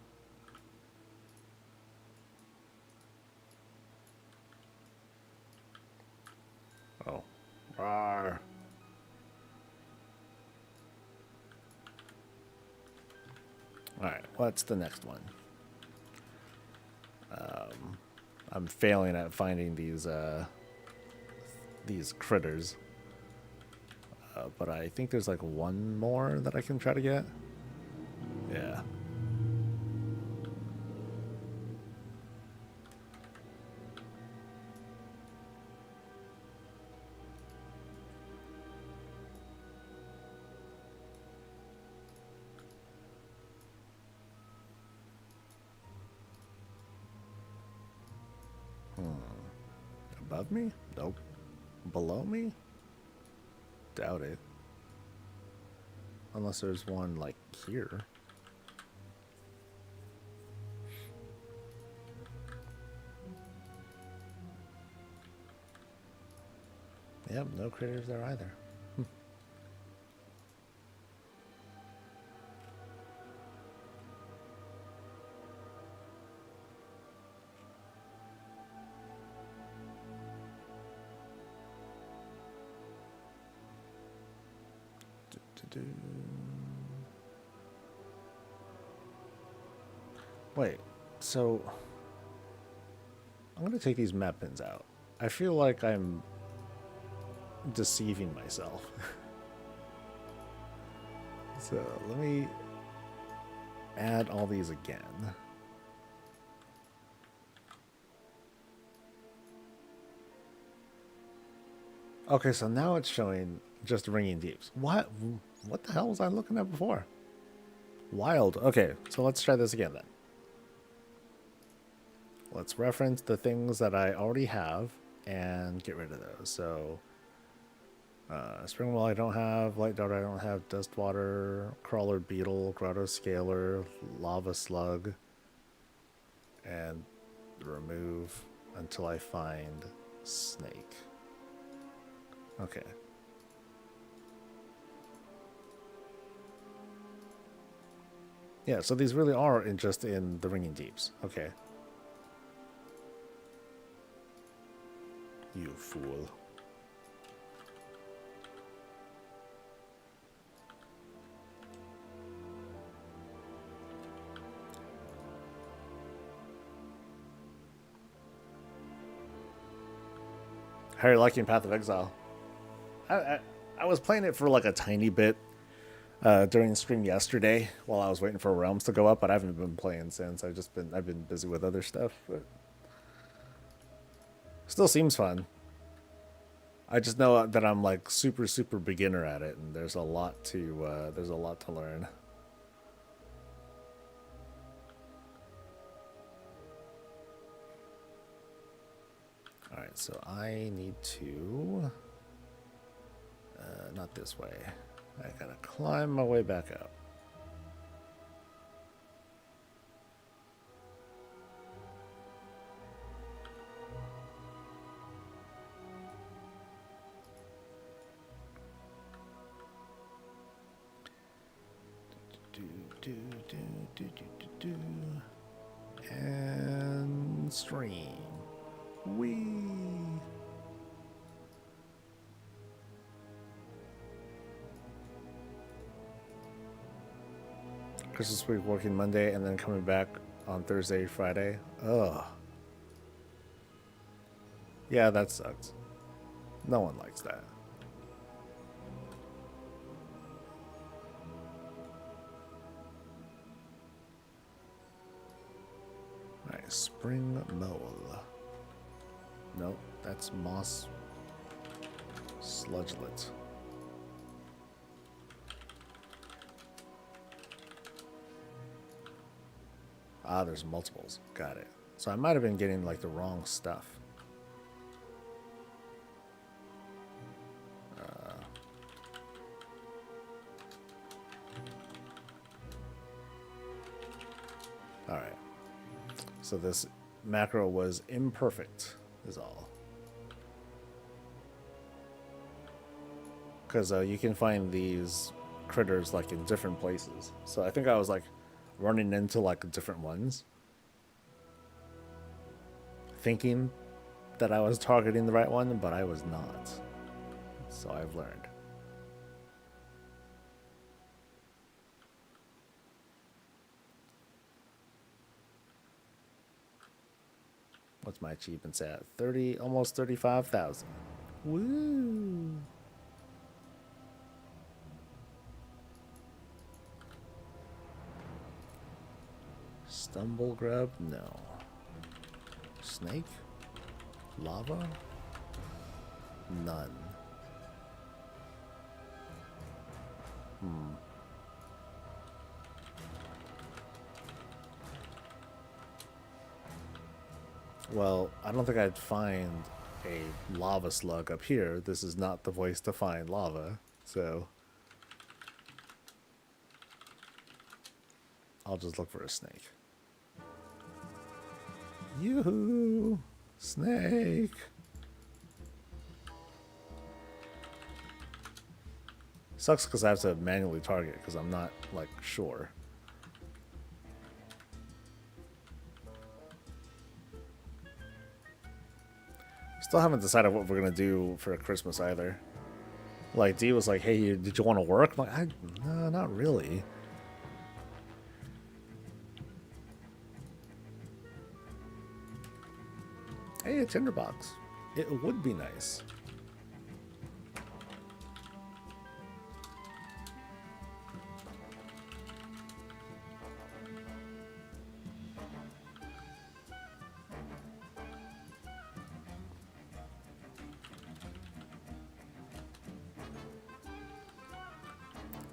Oh. Rawr. Alright, what's the next one? I'm failing at finding these critters. But I think there's like one more that I can try to get. Yeah. Above me? Nope. Below me? Doubt it. Unless there's one like here. Yep, no critters there either. Wait, so I'm gonna take these map pins out. I feel like I'm deceiving myself. So let me add all these again. Okay, so now it's showing just ringing deeps. What the hell was I looking at before? Wild. Okay, so let's try this again then. Let's reference the things that I already have and get rid of those. So, Springwell I don't have, Light Dart I don't have, Dust Water, Crawler Beetle, Grotto Scaler, Lava Slug, and remove until I find Snake. Okay. Yeah, so these really are just in the Ringing Deeps. Okay. You fool. How are you liking Path of Exile? I was playing it for like a tiny bit during the stream yesterday while I was waiting for Realms to go up, but I haven't been playing since. I've been busy with other stuff, but still seems fun. I just know that I'm like super beginner at it, and there's a lot to learn. All right, so I need to not this way. I gotta climb my way back up. And stream. Wee. Christmas week working Monday and then coming back on Thursday, Friday. Ugh. Yeah, that sucks. No one likes that. Alright, spring mole. Nope, that's moss sludgelet. Ah, there's multiples. Got it. So I might have been getting like the wrong stuff. So this macro was imperfect, is all. Because you can find these critters like in different places. So I think I was like running into like different ones, thinking that I was targeting the right one, but I was not. So I've learned. What's my achievements at? 30, almost 35,000. Woo! Stumble grub? No. Snake? Lava? None. Well, I don't think I'd find a lava slug up here. This is not the place to find lava, so I'll just look for a snake. Yoo-hoo! Snake! Sucks because I have to manually target because I'm not, like, sure. Still haven't decided what we're gonna do for Christmas either. Like, Dee was like, hey, did you want to work? I'm like, no, not really. Hey, a tinderbox. It would be nice.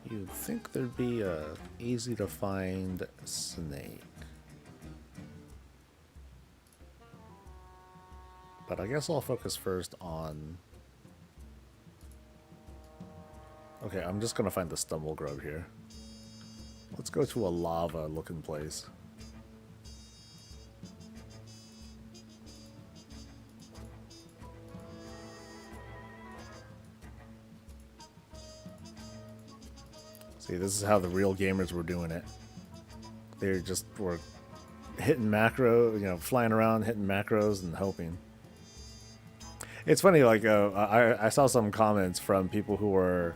You'd think there'd be a easy to find snake. But I guess I'll focus first on... Okay, I'm just gonna find the stumble grub here. Let's go to a lava looking place. See, this is how the real gamers were doing it. They just were hitting macro, you know, flying around, hitting macros and hoping. It's funny, like, I saw some comments from people who were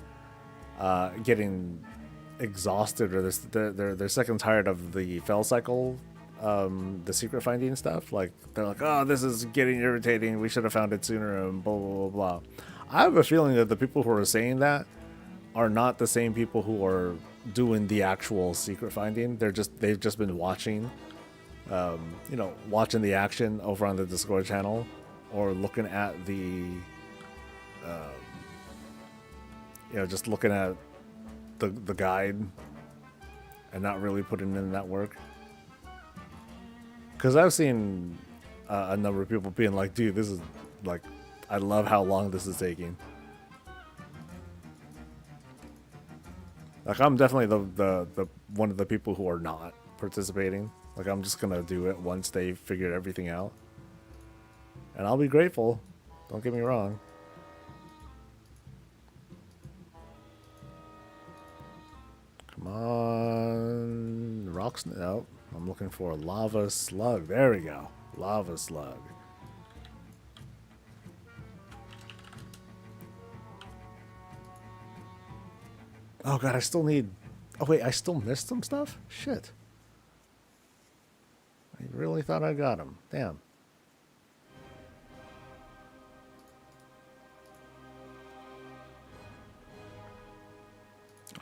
getting exhausted, or they're sick and tired of the fell cycle, the secret finding stuff. Like, they're like, oh, this is getting irritating, we should have found it sooner, and blah, blah, blah, blah. I have a feeling that the people who are saying that are not the same people who are doing the actual secret finding. They've just been watching, you know, watching the action over on the Discord channel, or looking at the, you know, just looking at the guide and not really putting in that work. Because I've seen a number of people being like, dude, this is like, I love how long this is taking. Like, I'm definitely the one of the people who are not participating. Like, I'm just gonna do it once they figured everything out. And I'll be grateful. Don't get me wrong. Come on. Rocks. No. I'm looking for a lava slug. There we go. Lava slug. Oh god, I still need... Oh wait, I still missed some stuff? Shit. I really thought I got them. Damn.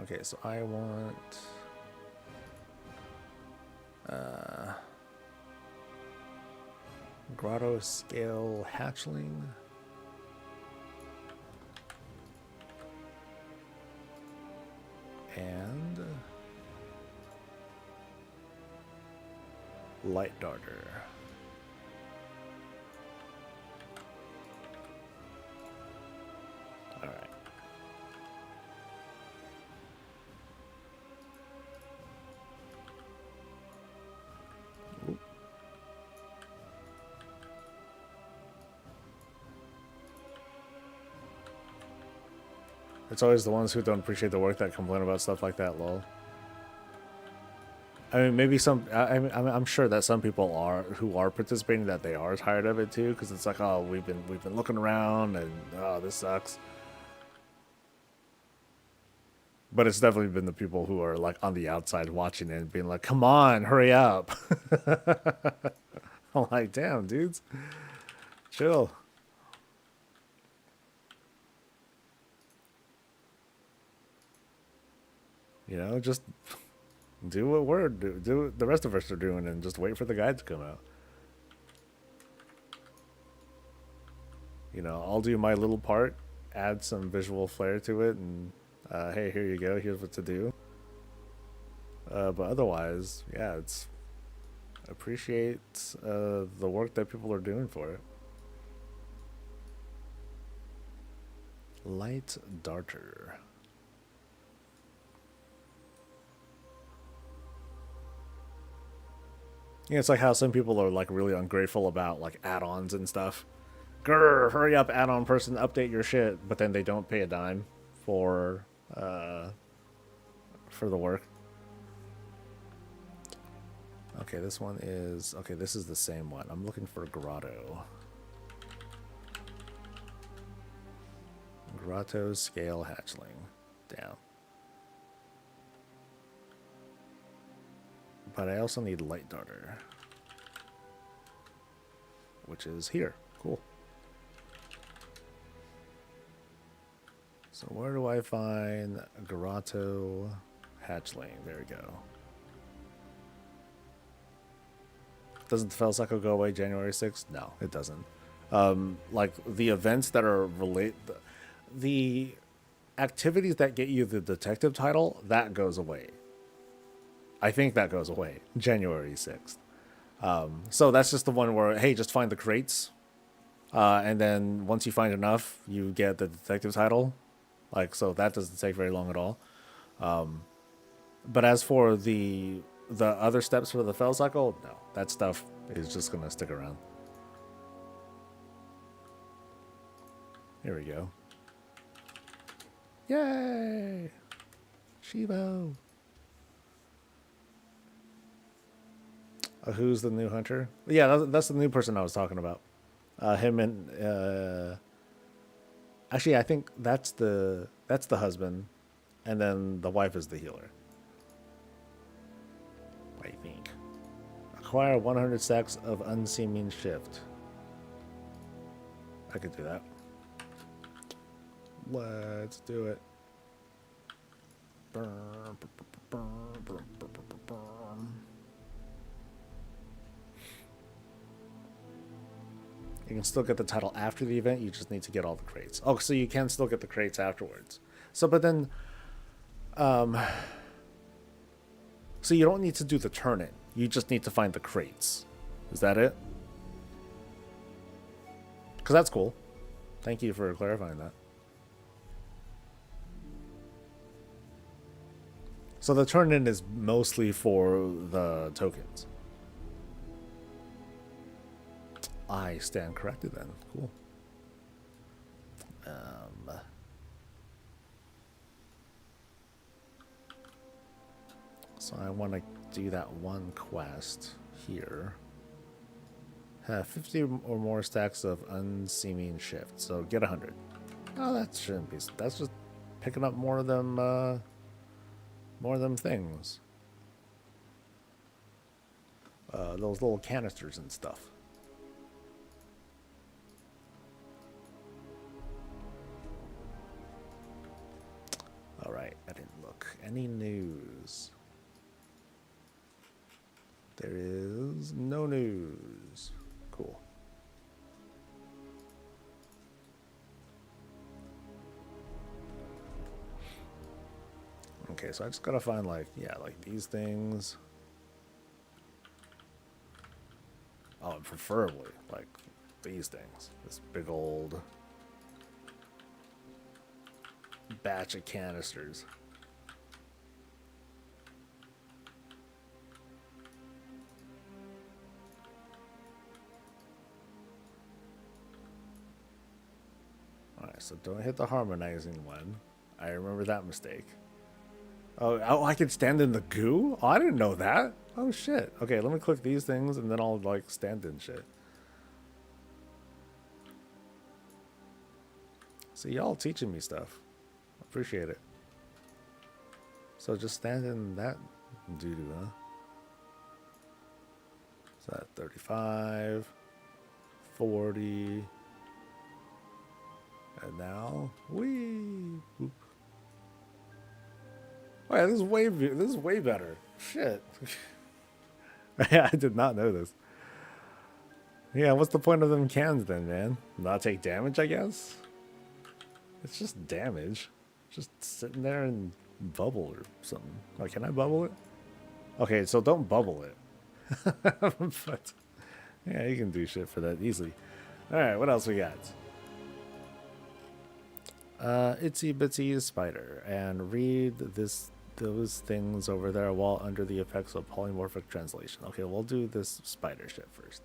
Okay, so I want... Grotto scale hatchling. And light darter. All right. Oop. It's always the ones who don't appreciate the work that complain about stuff like that, lol. I mean, maybe some. I'm sure that some people are who are participating that they are tired of it too, because it's like, oh, we've been looking around and oh, this sucks. But it's definitely been the people who are like on the outside watching it and being like, come on, hurry up. I'm like, damn, dudes, chill. You know, just do what do what the rest of us are doing and just wait for the guide to come out. You know, I'll do my little part, add some visual flair to it, and hey, here you go. Here's what to do. But otherwise, yeah, it's appreciate the work that people are doing for it. Light Darter. Yeah, it's like how some people are like really ungrateful about like add-ons and stuff. Grr, hurry up, add-on person, update your shit, but then they don't pay a dime for uh for the work. Okay, this one is okay, this is the same one. I'm looking for Grotto. Grotto Scale Hatchling. Damn. But I also need Light Darter, which is here. Cool. So where do I find Grotto Hatchling? There we go. Doesn't the Fell Cycle go away January 6th? No, it doesn't. Like the events that are the activities that get you the detective title, that goes away. I think that goes away January 6th. So that's just the one where, hey, just find the crates. And then once you find enough, you get the detective title. Like, so that doesn't take very long at all. But as for the other steps for the Fell Cycle, no. That stuff is just going to stick around. Here we go. Yay! Shivo! Who's the new hunter? Yeah, that's the new person I was talking about. Him and actually, I think that's the husband, and then the wife is the healer. I think. Acquire 100 stacks of unseeming shift. I could do that. Let's do it. You can still get the title after the event. You just need to get all the crates. Oh, so you can still get the crates afterwards. So, but then, so you don't need to do the turn-in. You just need to find the crates. Is that it? Because that's cool. Thank you for clarifying that. So the turn-in is mostly for the tokens. I stand corrected then. Cool. So I want to do that one quest here. Have 50 or more stacks of unseeming shift. So get 100. Oh, that shouldn't be. That's just picking up more of them things. Those little canisters and stuff. All right, I didn't look. Any news? There is no news. Cool. Okay, so I just gotta find like these things. Oh, and preferably like these things. This big old batch of canisters. Alright, so don't hit the harmonizing one. I remember that mistake. Oh, I can stand in the goo? Oh, I didn't know that. Oh, shit. Okay, let me click these things, and then I'll, like, stand in shit. See, y'all teaching me stuff. Appreciate it. So just stand in that doo-doo, huh? So that 35, 40, and now, whee! Boop. Oh yeah, this is way better. Shit. Yeah, I did not know this. Yeah, what's the point of them cans then, man? Not take damage, I guess? It's just damage. Just sitting there and bubble or something. Like, can I bubble it? Okay, so don't bubble it. But, yeah, you can do shit for that easily. Alright, what else we got? Itsy Bitsy Spider. And read those things over there while under the effects of polymorphic translation. Okay, we'll do this spider shit first.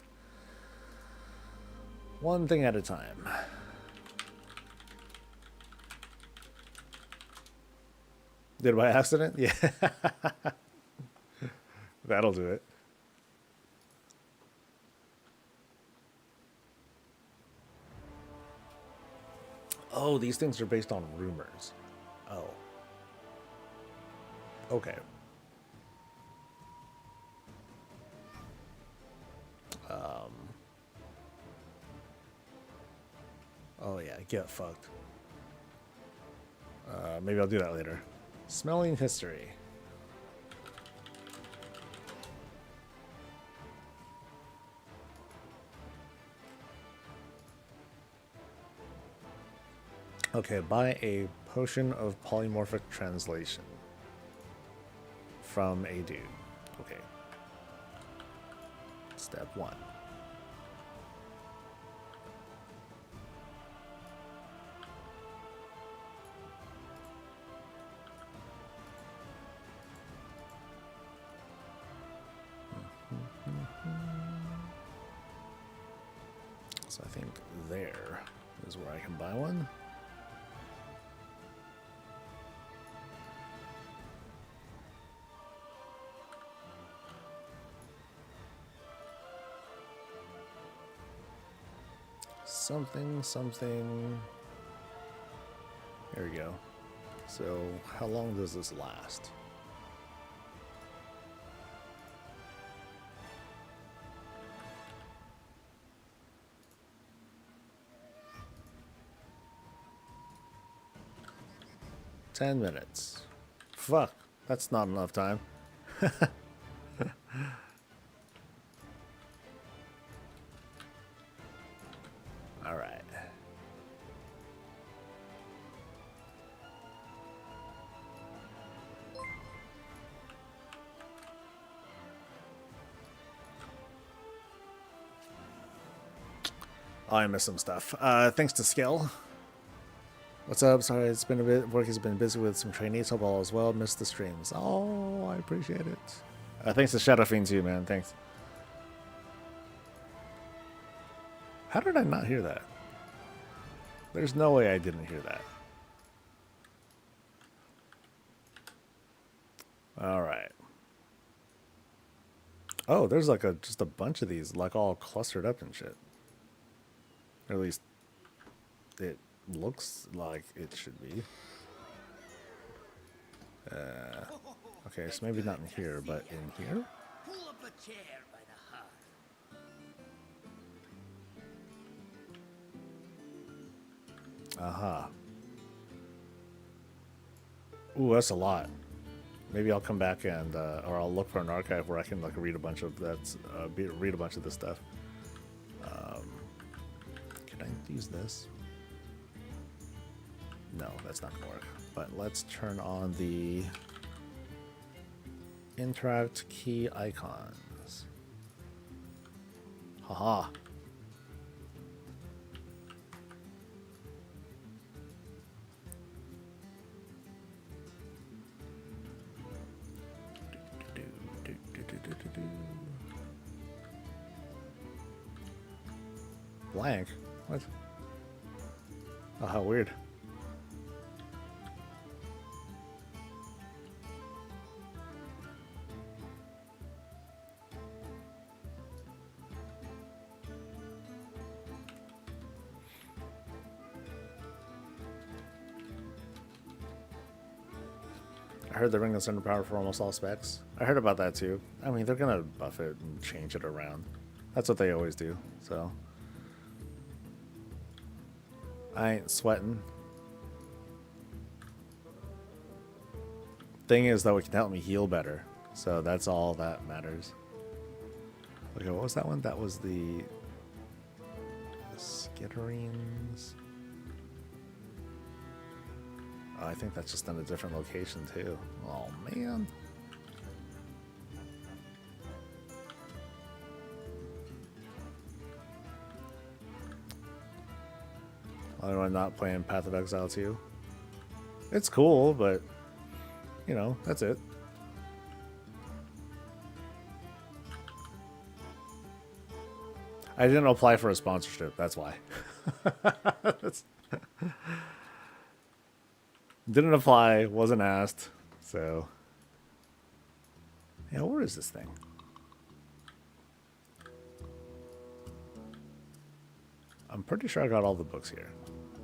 One thing at a time. Did by accident? Yeah. That'll do it. Oh, these things are based on rumors. Oh. Okay. Oh yeah, get fucked. Maybe I'll do that later. Smelling history. Okay, buy a potion of polymorphic translation from a dude. Okay. Step 1. So I think there is where I can buy one. Something. There we go. So how long does this last? $10 minutes. Fuck, that's not enough time. All right. Oh, I missed some stuff. Thanks to Skill. What's up? Sorry, it's been a bit. Work has been busy with some trainees. Hope all is well. Missed the streams. Oh, I appreciate it. Thanks to Shadow Fiend too, man. Thanks. How did I not hear that? There's no way I didn't hear that. All right. Oh, there's like just a bunch of these, like all clustered up and shit. Or at least it looks like it should be. Okay, so maybe not in here, but in here? Pull up a chair by the hearth. Aha. Ooh, that's a lot. Maybe I'll come back and, or I'll look for an archive where I can like read a bunch of read a bunch of this stuff. Can I use this? No, that's not gonna work. But let's turn on the interact key icons. Haha. Blank? What? Oh, how weird. I heard they're bringing Thunder Power for almost all specs. I heard about that too. I mean, they're gonna buff it and change it around. That's what they always do, so. I ain't sweating. Thing is, though, it can help me heal better. So that's all that matters. Okay, what was that one? That was the Skitterines. Oh, I think that's just in a different location, too. Oh, man. Why am I not playing Path of Exile 2? It's cool, but, you know, that's it. I didn't apply for a sponsorship, that's why. Didn't apply, wasn't asked, so. Yeah, where is this thing? I'm pretty sure I got all the books here.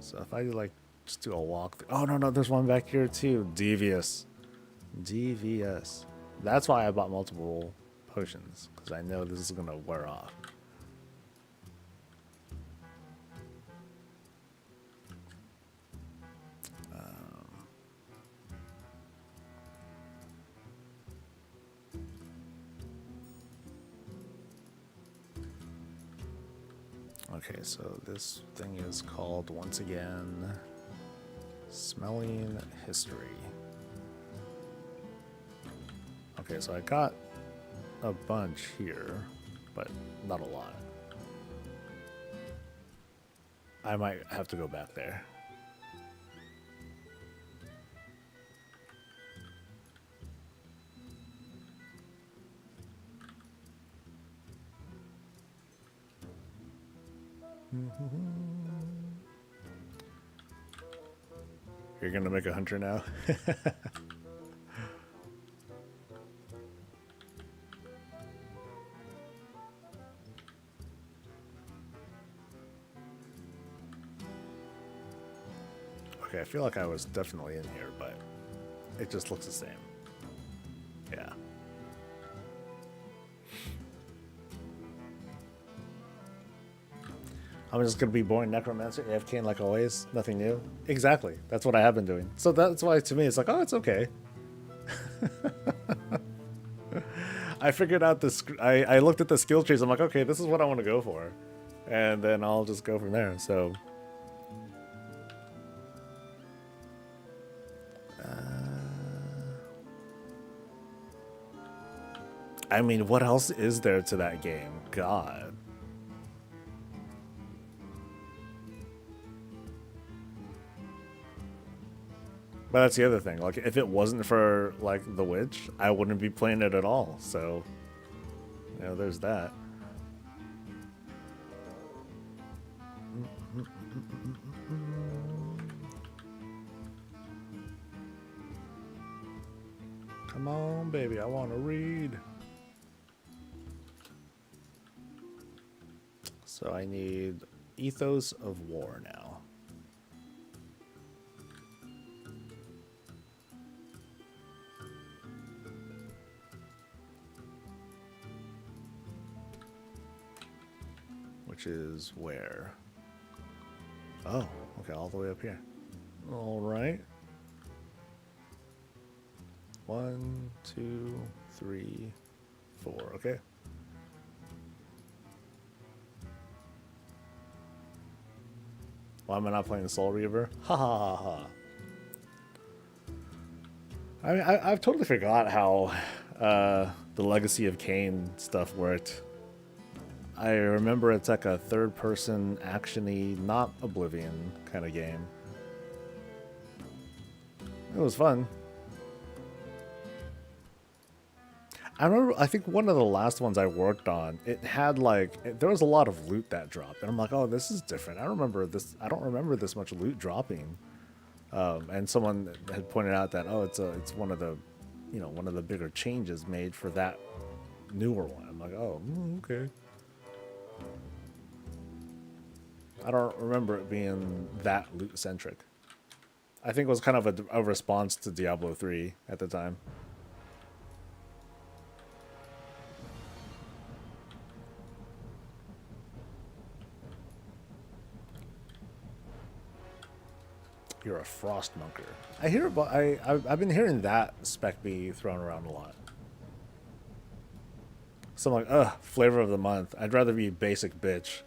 So if I like just do a walk. Oh, no, there's one back here too. Devious. Devious. That's why I bought multiple potions, because I know this is going to wear off. Okay, so this thing is called, once again, Smelling History. Okay, so I got a bunch here, but not a lot. I might have to go back there. You're gonna make a hunter now? Okay, I feel like I was definitely in here, but it just looks the same. Yeah. I'm just gonna be boring necromancer, AFK like always, nothing new. Exactly, that's what I have been doing. So that's why to me it's like, oh, it's okay. I figured out this. I looked at the skill trees. I'm like, okay, this is what I want to go for, and then I'll just go from there. So. I mean, what else is there to that game? God. But that's the other thing. Like, if it wasn't for, like, The Witch, I wouldn't be playing it at all. So, you know, there's that. Come on, baby. I want to read. So I need Ethos of War now. Which is where? Oh, okay, all the way up here. All right. 1, 2, 3, 4. Okay. Why am I not playing Soul Reaver? Ha ha ha ha. I mean, I've totally forgot how the Legacy of Kain stuff worked. I remember it's like a third-person, action-y, not Oblivion kind of game. It was fun. I remember, I think one of the last ones I worked on, it had like, there was a lot of loot that dropped. And I'm like, oh, this is different. I don't remember this much loot dropping. And someone had pointed out that, oh, it's one of the, you know, one of the bigger changes made for that newer one. I'm like, oh, okay. I don't remember it being that loot-centric. I think it was kind of a response to Diablo 3 at the time. You're a frost monker. I hear about I've been hearing that spec be thrown around a lot. So I'm like, ugh, flavor of the month. I'd rather be basic bitch.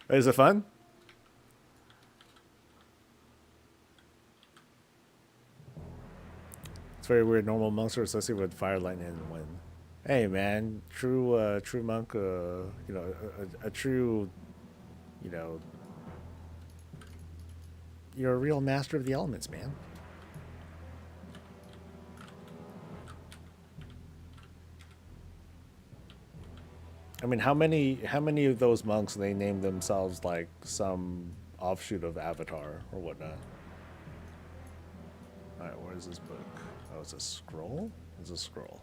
Is it fun? It's very weird. Normal monks are associated with fire, lightning, and wind. Hey man, true monk. You know, a true, you know, you're a real master of the elements, man. I mean, how many of those monks they name themselves like some offshoot of Avatar or whatnot? All right, where is this book? Oh, it's a scroll. It's a scroll.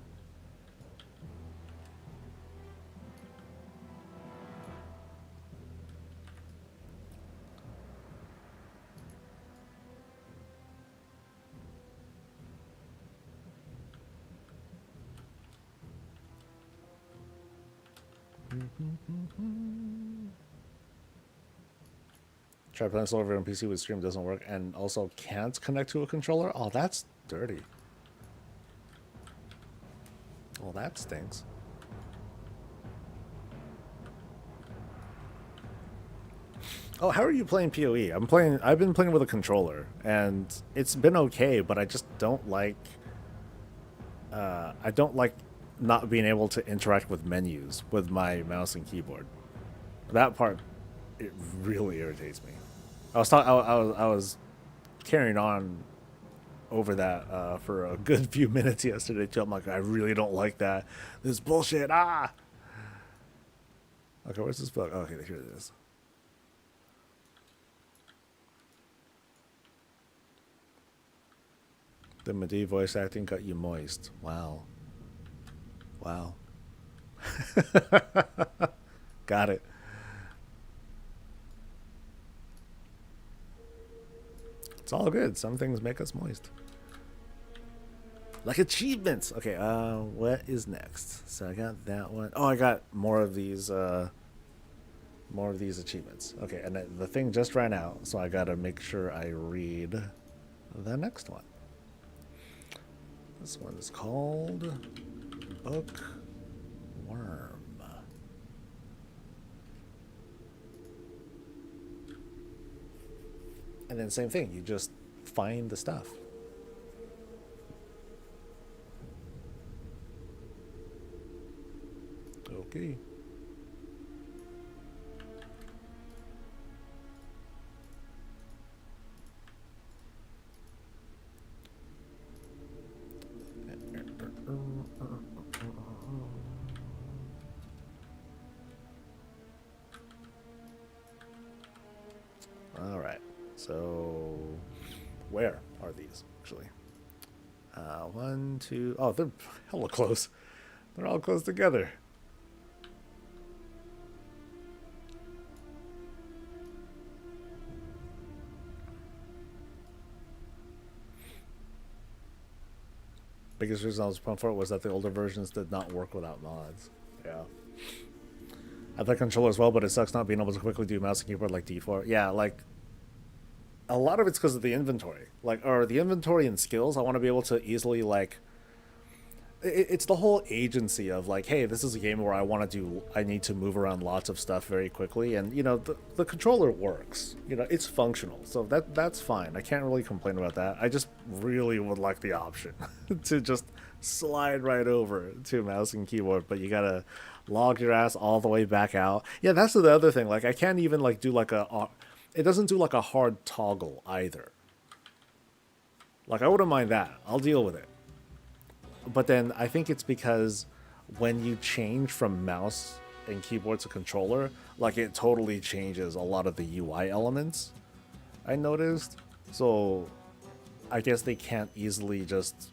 Try playing solo over on PC with stream doesn't work, and also can't connect to a controller. Oh, that's dirty. Well, that stinks. Oh, how are you playing PoE? I've been playing with a controller, and it's been okay, but I just don't like. I don't like not being able to interact with menus with my mouse and keyboard. That part, it really irritates me. I was carrying on over that for a good few minutes yesterday too. I'm like, I really don't like that. This is bullshit. Ah. Okay, where's this book? Okay, here it is. The Medivh voice acting got you moist. Wow. Wow. Got it. It's all good. Some things make us moist. Like achievements. Okay, what is next? So I got that one. Oh, I got more of these achievements. Okay, and the thing just ran out, so I gotta make sure I read the next one. This one is called Bookworm. And then same thing, you just find the stuff. Okay. All right. So, where are these actually? One, two. Oh, they're hella close. They're all close together. Biggest reason I was pumped for it was that the older versions did not work without mods. Yeah. I like controller as well, but it sucks not being able to quickly do mouse and keyboard like D4. Yeah, like a lot of it's because of the inventory, like, or the inventory and skills. I want to be able to easily like. It's the whole agency of like, hey, this is a game where I need to move around lots of stuff very quickly, and you know the controller works. You know, it's functional, so that's fine. I can't really complain about that. I just really would like the option to just slide right over to mouse and keyboard, but you gotta log your ass all the way back out. Yeah, that's the other thing. Like, I can't even like do like it doesn't do like a hard toggle either. Like, I wouldn't mind that. I'll deal with it. But then I think it's because when you change from mouse and keyboard to controller, like, it totally changes a lot of the UI elements, I noticed. So I guess they can't easily just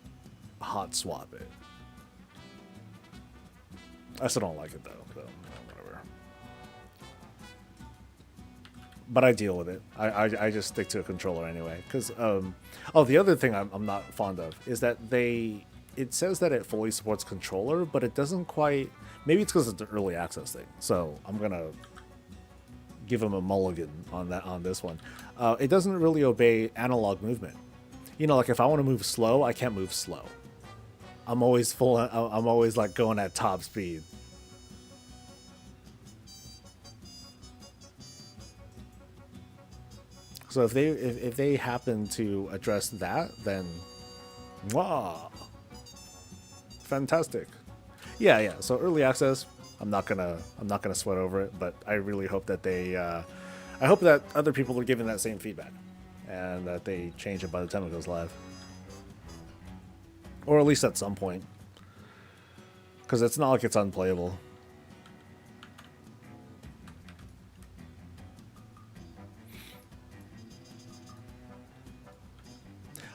hot swap it. I still don't like it though, so whatever. but I deal with it. I just stick to a controller anyway. Because oh, the other thing I'm not fond of is that it says that it fully supports controller, but it doesn't quite. Maybe it's because it's an early access thing. So I'm gonna give them a mulligan on this one. It doesn't really obey analog movement. You know, like if I want to move slow, I can't move slow. I'm always I'm always like going at top speed. So if they happen to address that, then wow, fantastic. Yeah. So early access, I'm not gonna sweat over it, but I really hope that I hope that other people are giving that same feedback, and that they change it by the time it goes live, or at least at some point, because it's not like it's unplayable.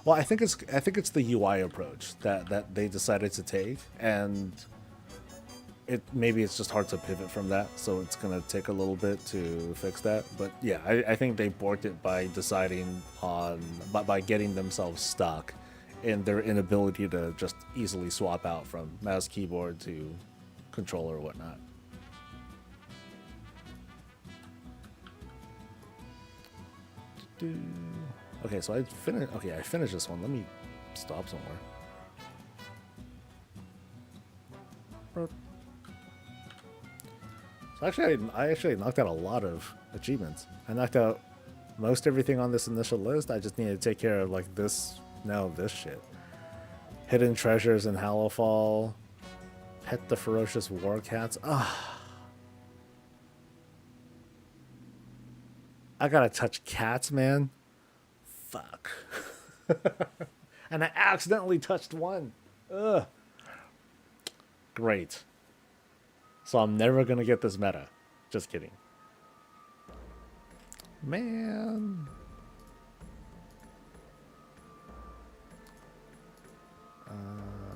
Well, I think it's the UI approach that they decided to take, and maybe it's just hard to pivot from that, so it's gonna take a little bit to fix that. But yeah, I think they borked it by deciding on by getting themselves stuck in their inability to just easily swap out from mouse keyboard to controller or whatnot. Okay, so I finished. Okay, I finished this one. Let me stop somewhere. So actually, I actually knocked out a lot of achievements. I knocked out most everything on this initial list. I just needed to take care of like this shit. Hidden treasures in Hallowfall. Pet the ferocious war cats. I gotta touch cats, man. Fuck. And I accidentally touched one. Ugh. Great. So I'm never gonna get this meta. Just kidding. Man.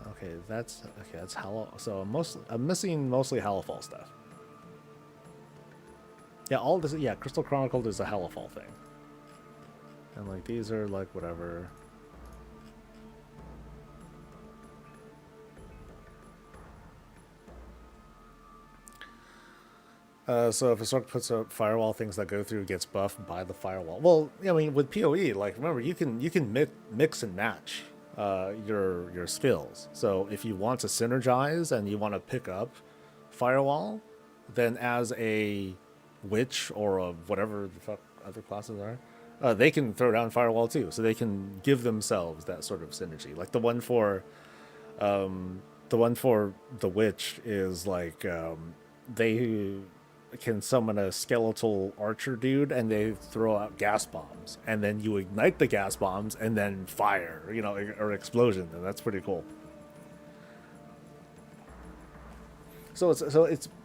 Okay, that's Hallow. So I'm missing mostly Hallowfall stuff. Yeah, all this. Yeah, Crystal Chronicle is a Hallowfall thing. And like these are like whatever. So if a Sorc puts a firewall, things that go through gets buffed by the firewall. Well, I mean, with PoE, like remember you can mix and match your skills. So if you want to synergize and you want to pick up firewall, then as a witch or a whatever the fuck other classes are, they can throw down firewall too. So they can give themselves that sort of synergy. Like the one for the witch is like they can summon a skeletal archer dude and they throw out gas bombs, and then you ignite the gas bombs and then fire, or explosion, and that's pretty cool. So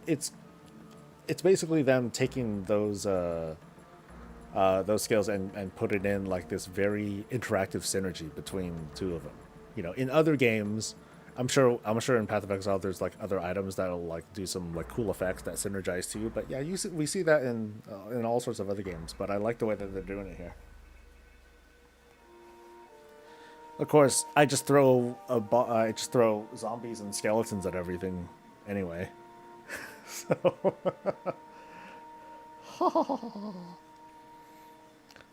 it's basically them taking those skills and putting in like this very interactive synergy between two of them. In other games, I'm sure in Path of Exile there's like other items that'll like do some like cool effects that synergize too. But yeah, we see that in all sorts of other games. But I like the way that they're doing it here. Of course, I just throw zombies and skeletons at everything anyway. So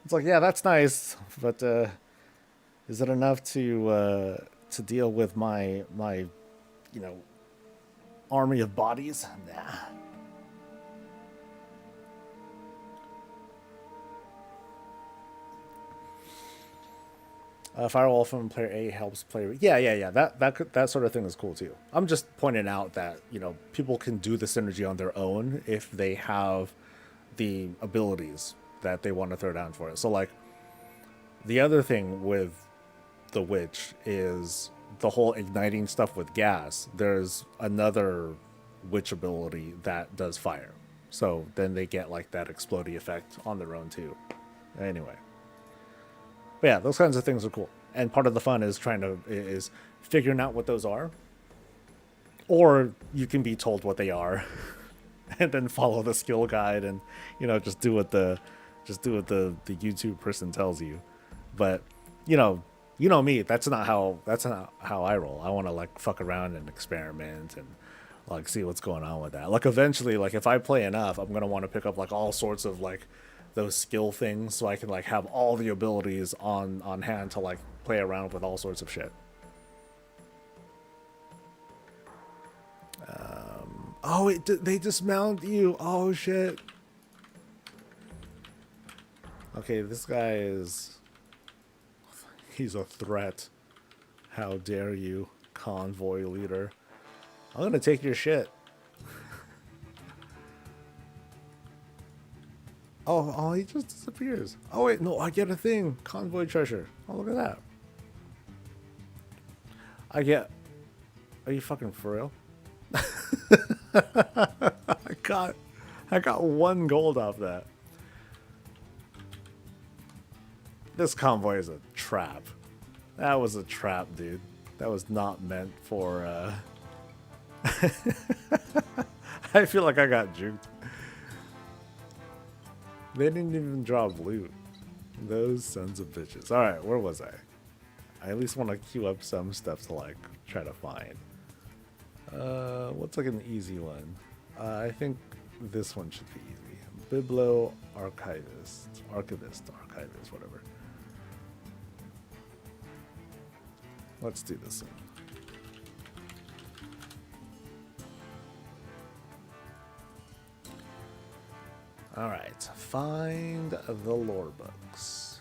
it's like, yeah, that's nice, but is it enough to deal with my army of bodies? Nah. Firewall from player A helps player. Yeah. That sort of thing is cool too. I'm just pointing out that people can do the synergy on their own if they have the abilities that they want to throw down for it. So like the other thing with the witch is the whole igniting stuff with gas. There's another witch ability that does fire, so then they get like that explodey effect on their own too. Anyway, but yeah, those kinds of things are cool, and part of the fun is figuring out what those are, or you can be told what they are and then follow the skill guide and just do what the Just do what the YouTube person tells you. But you know me. That's not how I roll. I want to like fuck around and experiment and like see what's going on with that. Like eventually, like if I play enough, I'm gonna want to pick up like all sorts of like those skill things so I can like have all the abilities on hand to like play around with all sorts of shit. Oh, they dismount you. Oh shit. Okay, this guy he's a threat. How dare you, convoy leader. I'm gonna take your shit. Oh, he just disappears. Oh wait, no, I get a thing. Convoy treasure. Oh, look at that. I get. Are you fucking for real? I got 1 gold off that. This convoy is a trap. That was a trap, dude. That was not meant for. I feel like I got juked. They didn't even drop loot. Those sons of bitches. Alright, where was I? I at least want to queue up some stuff to like try to find. What's like an easy one? I think this one should be easy. Biblo Archivist, whatever. Let's do this one. Alright, find the lore books.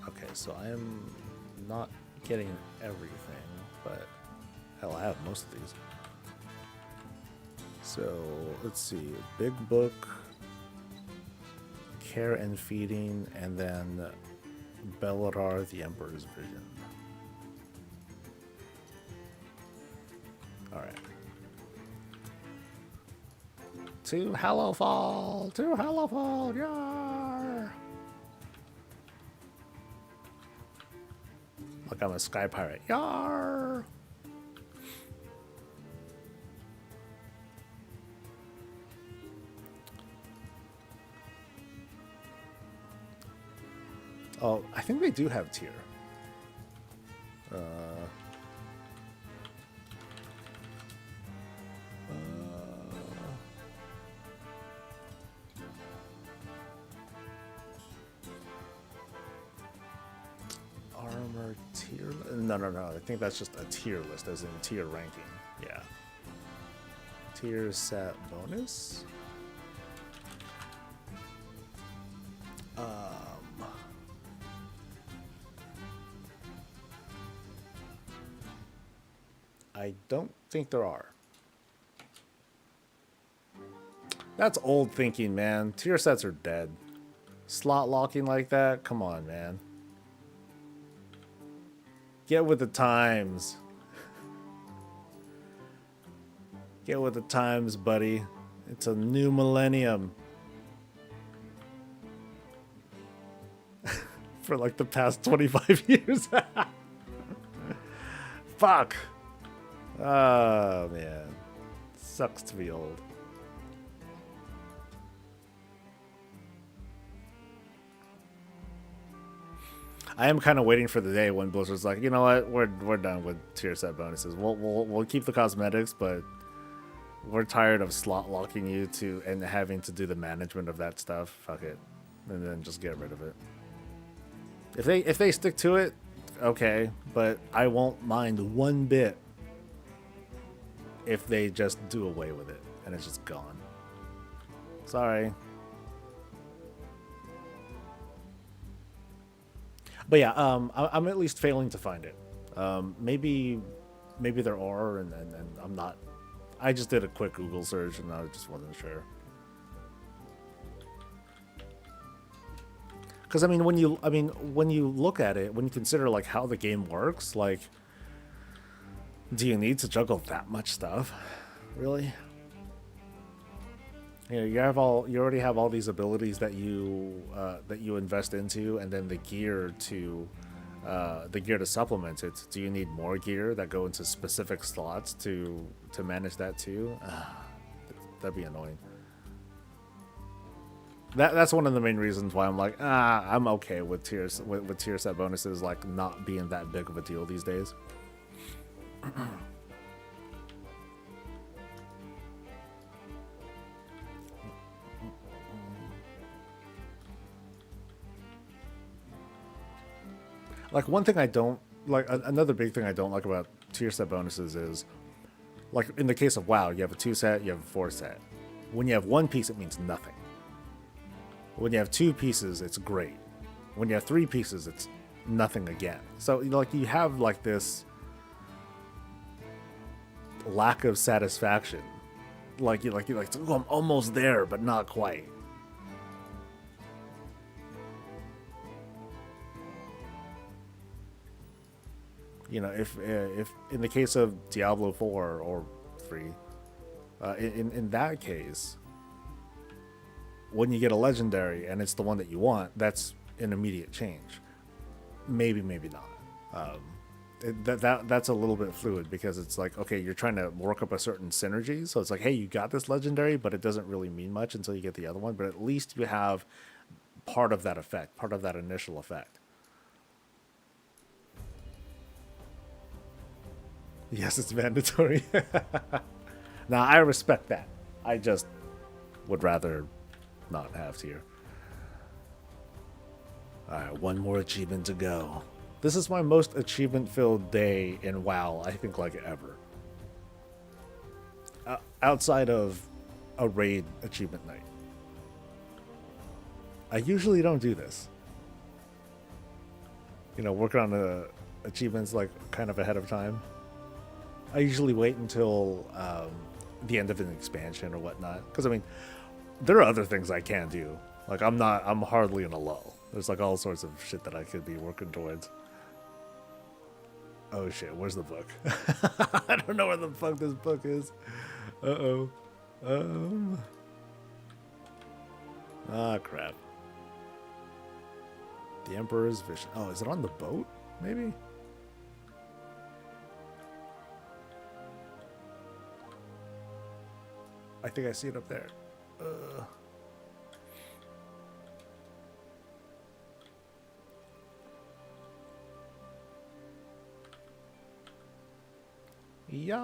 Okay, so I am not getting everything, but hell, I have most of these. So, let's see. Big book, care and feeding, and then Beladar, the Emperor's Vision. Alright. To Hallowfall, yar! Look, I'm a sky pirate, yar! Oh, I think they do have tier. Armor tier? No. I think that's just a tier list, as in tier ranking. Yeah. Tier set bonus. I don't think there are. That's old thinking, man. Tier sets are dead. Slot locking like that? Come on, man. Get with the times. Get with the times, buddy. It's a new millennium. For like the past 25 years. Fuck. Oh, man. Sucks to be old. I am kind of waiting for the day when Blizzard's like, you know what, we're done with tier set bonuses. We'll keep the cosmetics, but we're tired of slot locking you to and having to do the management of that stuff. Fuck it, and then just get rid of it. If they stick to it, okay, but I won't mind one bit if they just do away with it and it's just gone. Sorry. But yeah, I'm at least failing to find it. Maybe there are, and I'm not. I just did a quick Google search and I just wasn't sure. Because when you look at it, when you consider like how the game works, like, do you need to juggle that much stuff, really? You know, you already have all these abilities that you invest into, and then the gear to supplement it. Do you need more gear that go into specific slots to manage that too? That'd be annoying. That's one of the main reasons why I'm like, I'm okay with tiers with tier set bonuses like not being that big of a deal these days. Like one thing I don't like, another big thing I don't like about tier set bonuses is, like in the case of WoW, you have a 2 set, you have a 4 set. When you have 1 piece, it means nothing. When you have 2 pieces, it's great. When you have 3 pieces, it's nothing again. So like you have like this lack of satisfaction. Like you're like, oh, I'm almost there, but not quite. You know, if in the case of Diablo 4 or 3, in that case, when you get a legendary and it's the one that you want, that's an immediate change. Maybe not. That's a little bit fluid because it's like, okay, you're trying to work up a certain synergy, so it's like, hey, you got this legendary, but it doesn't really mean much until you get the other one. But at least you have part of that effect, part of that initial effect. Yes, it's mandatory. Now, I respect that. I just would rather not have tier. Alright, one more achievement to go. This is my most achievement-filled day in WoW, I think, like, ever. Outside of a raid achievement night. I usually don't do this. You know, working on the achievements, like, kind of ahead of time. I usually wait until the end of an expansion or whatnot. Because, I mean, there are other things I can do. Like, I'm hardly in a lull. There's, like, all sorts of shit that I could be working towards. Oh, shit. Where's the book? I don't know where the fuck this book is. Uh-oh. Ah, crap. The Emperor's Vision. Oh, is it on the boat? Maybe? I think I see it up there. Yar.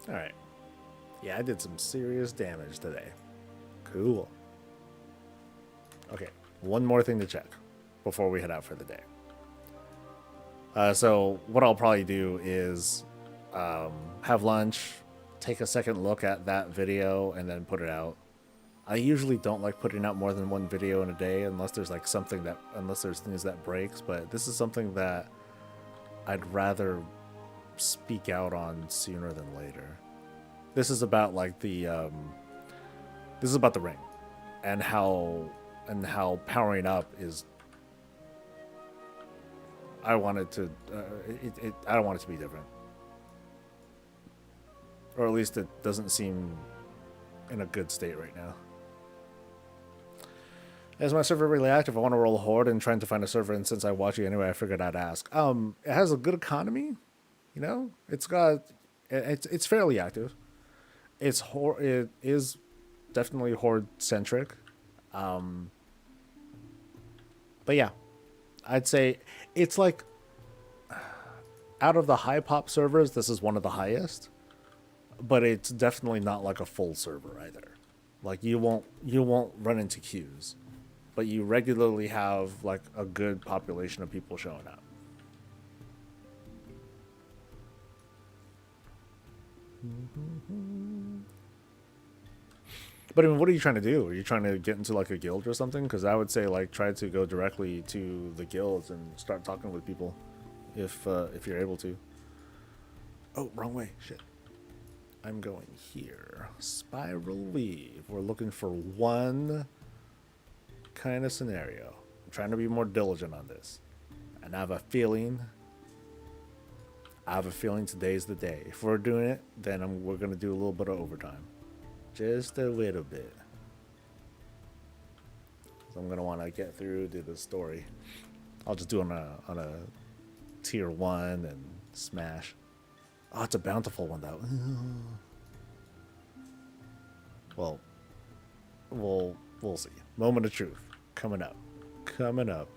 All right. Yeah, I did some serious damage today. Cool. Okay, one more thing to check before we head out for the day. So what I'll probably do is have lunch, take a second look at that video, and then put it out. I usually don't like putting out more than one video in a day unless there's like unless there's things that breaks, but this is something that I'd rather speak out on sooner than later. This is about like this is about the ring and how powering up is. I want it to I don't want it to be different, or at least it doesn't seem in a good state right now. Is my server really active? I want to roll a horde and trying to find a server, and since I watch you anyway, I figured I'd ask. It has a good economy, you know. It's fairly active. It is definitely horde centric, but yeah, I'd say it's like out of the high pop servers, this is one of the highest, but it's definitely not like a full server either. Like you won't run into queues, but you regularly have like a good population of people showing up. But I mean, what are you trying to do? Are you trying to get into like a guild or something? Because I would say like try to go directly to the guilds and start talking with people, if you're able to. Oh, wrong way. Shit. I'm going here. Spiral weave. We're looking for one kind of scenario. I'm trying to be more diligent on this, and I have a feeling today's the day. If we're doing it, then we're gonna do a little bit of overtime. Just a little bit. So I'm gonna want to get through to the story. I'll just do it on a tier 1 and smash. Oh, it's a bountiful one, though. Well, we'll see. Moment of truth. Coming up. Coming up.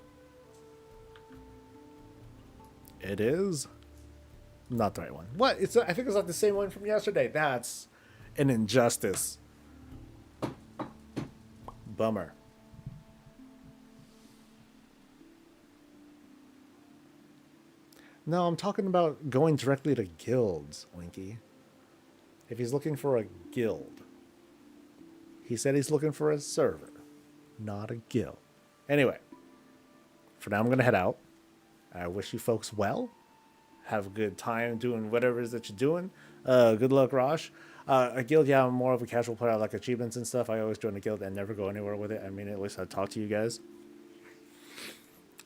It is not the right one. What? I think it's not the same one from yesterday. That's an injustice. Bummer. No, I'm talking about going directly to guilds, Winky. If he's looking for a guild, he said he's looking for a server, not a guild. Anyway, for now I'm going to head out. I wish you folks well. Have a good time doing whatever it is that you're doing. Good luck, Rosh. A guild, yeah, I'm more of a casual player. I like achievements and stuff. I always join a guild and never go anywhere with it. I mean, at least I talk to you guys.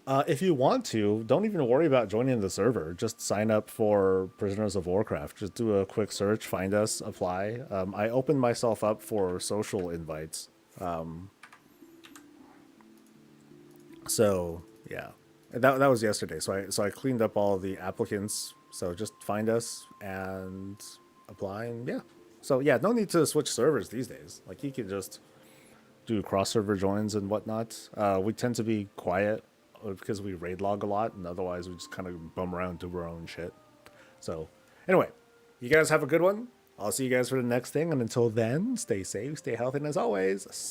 If you want to, don't even worry about joining the server. Just sign up for Prisoners of Warcraft. Just do a quick search, find us, apply. I opened myself up for social invites. So yeah, that was yesterday. So I cleaned up all the applicants. So just find us and apply, and yeah. So yeah, no need to switch servers these days. Like you can just do cross server joins and whatnot. We tend to be quiet because we raid log a lot, and otherwise we just kind of bum around, do our own shit. So anyway, you guys have a good one. I'll see you guys for the next thing, and until then, stay safe, stay healthy, and as always,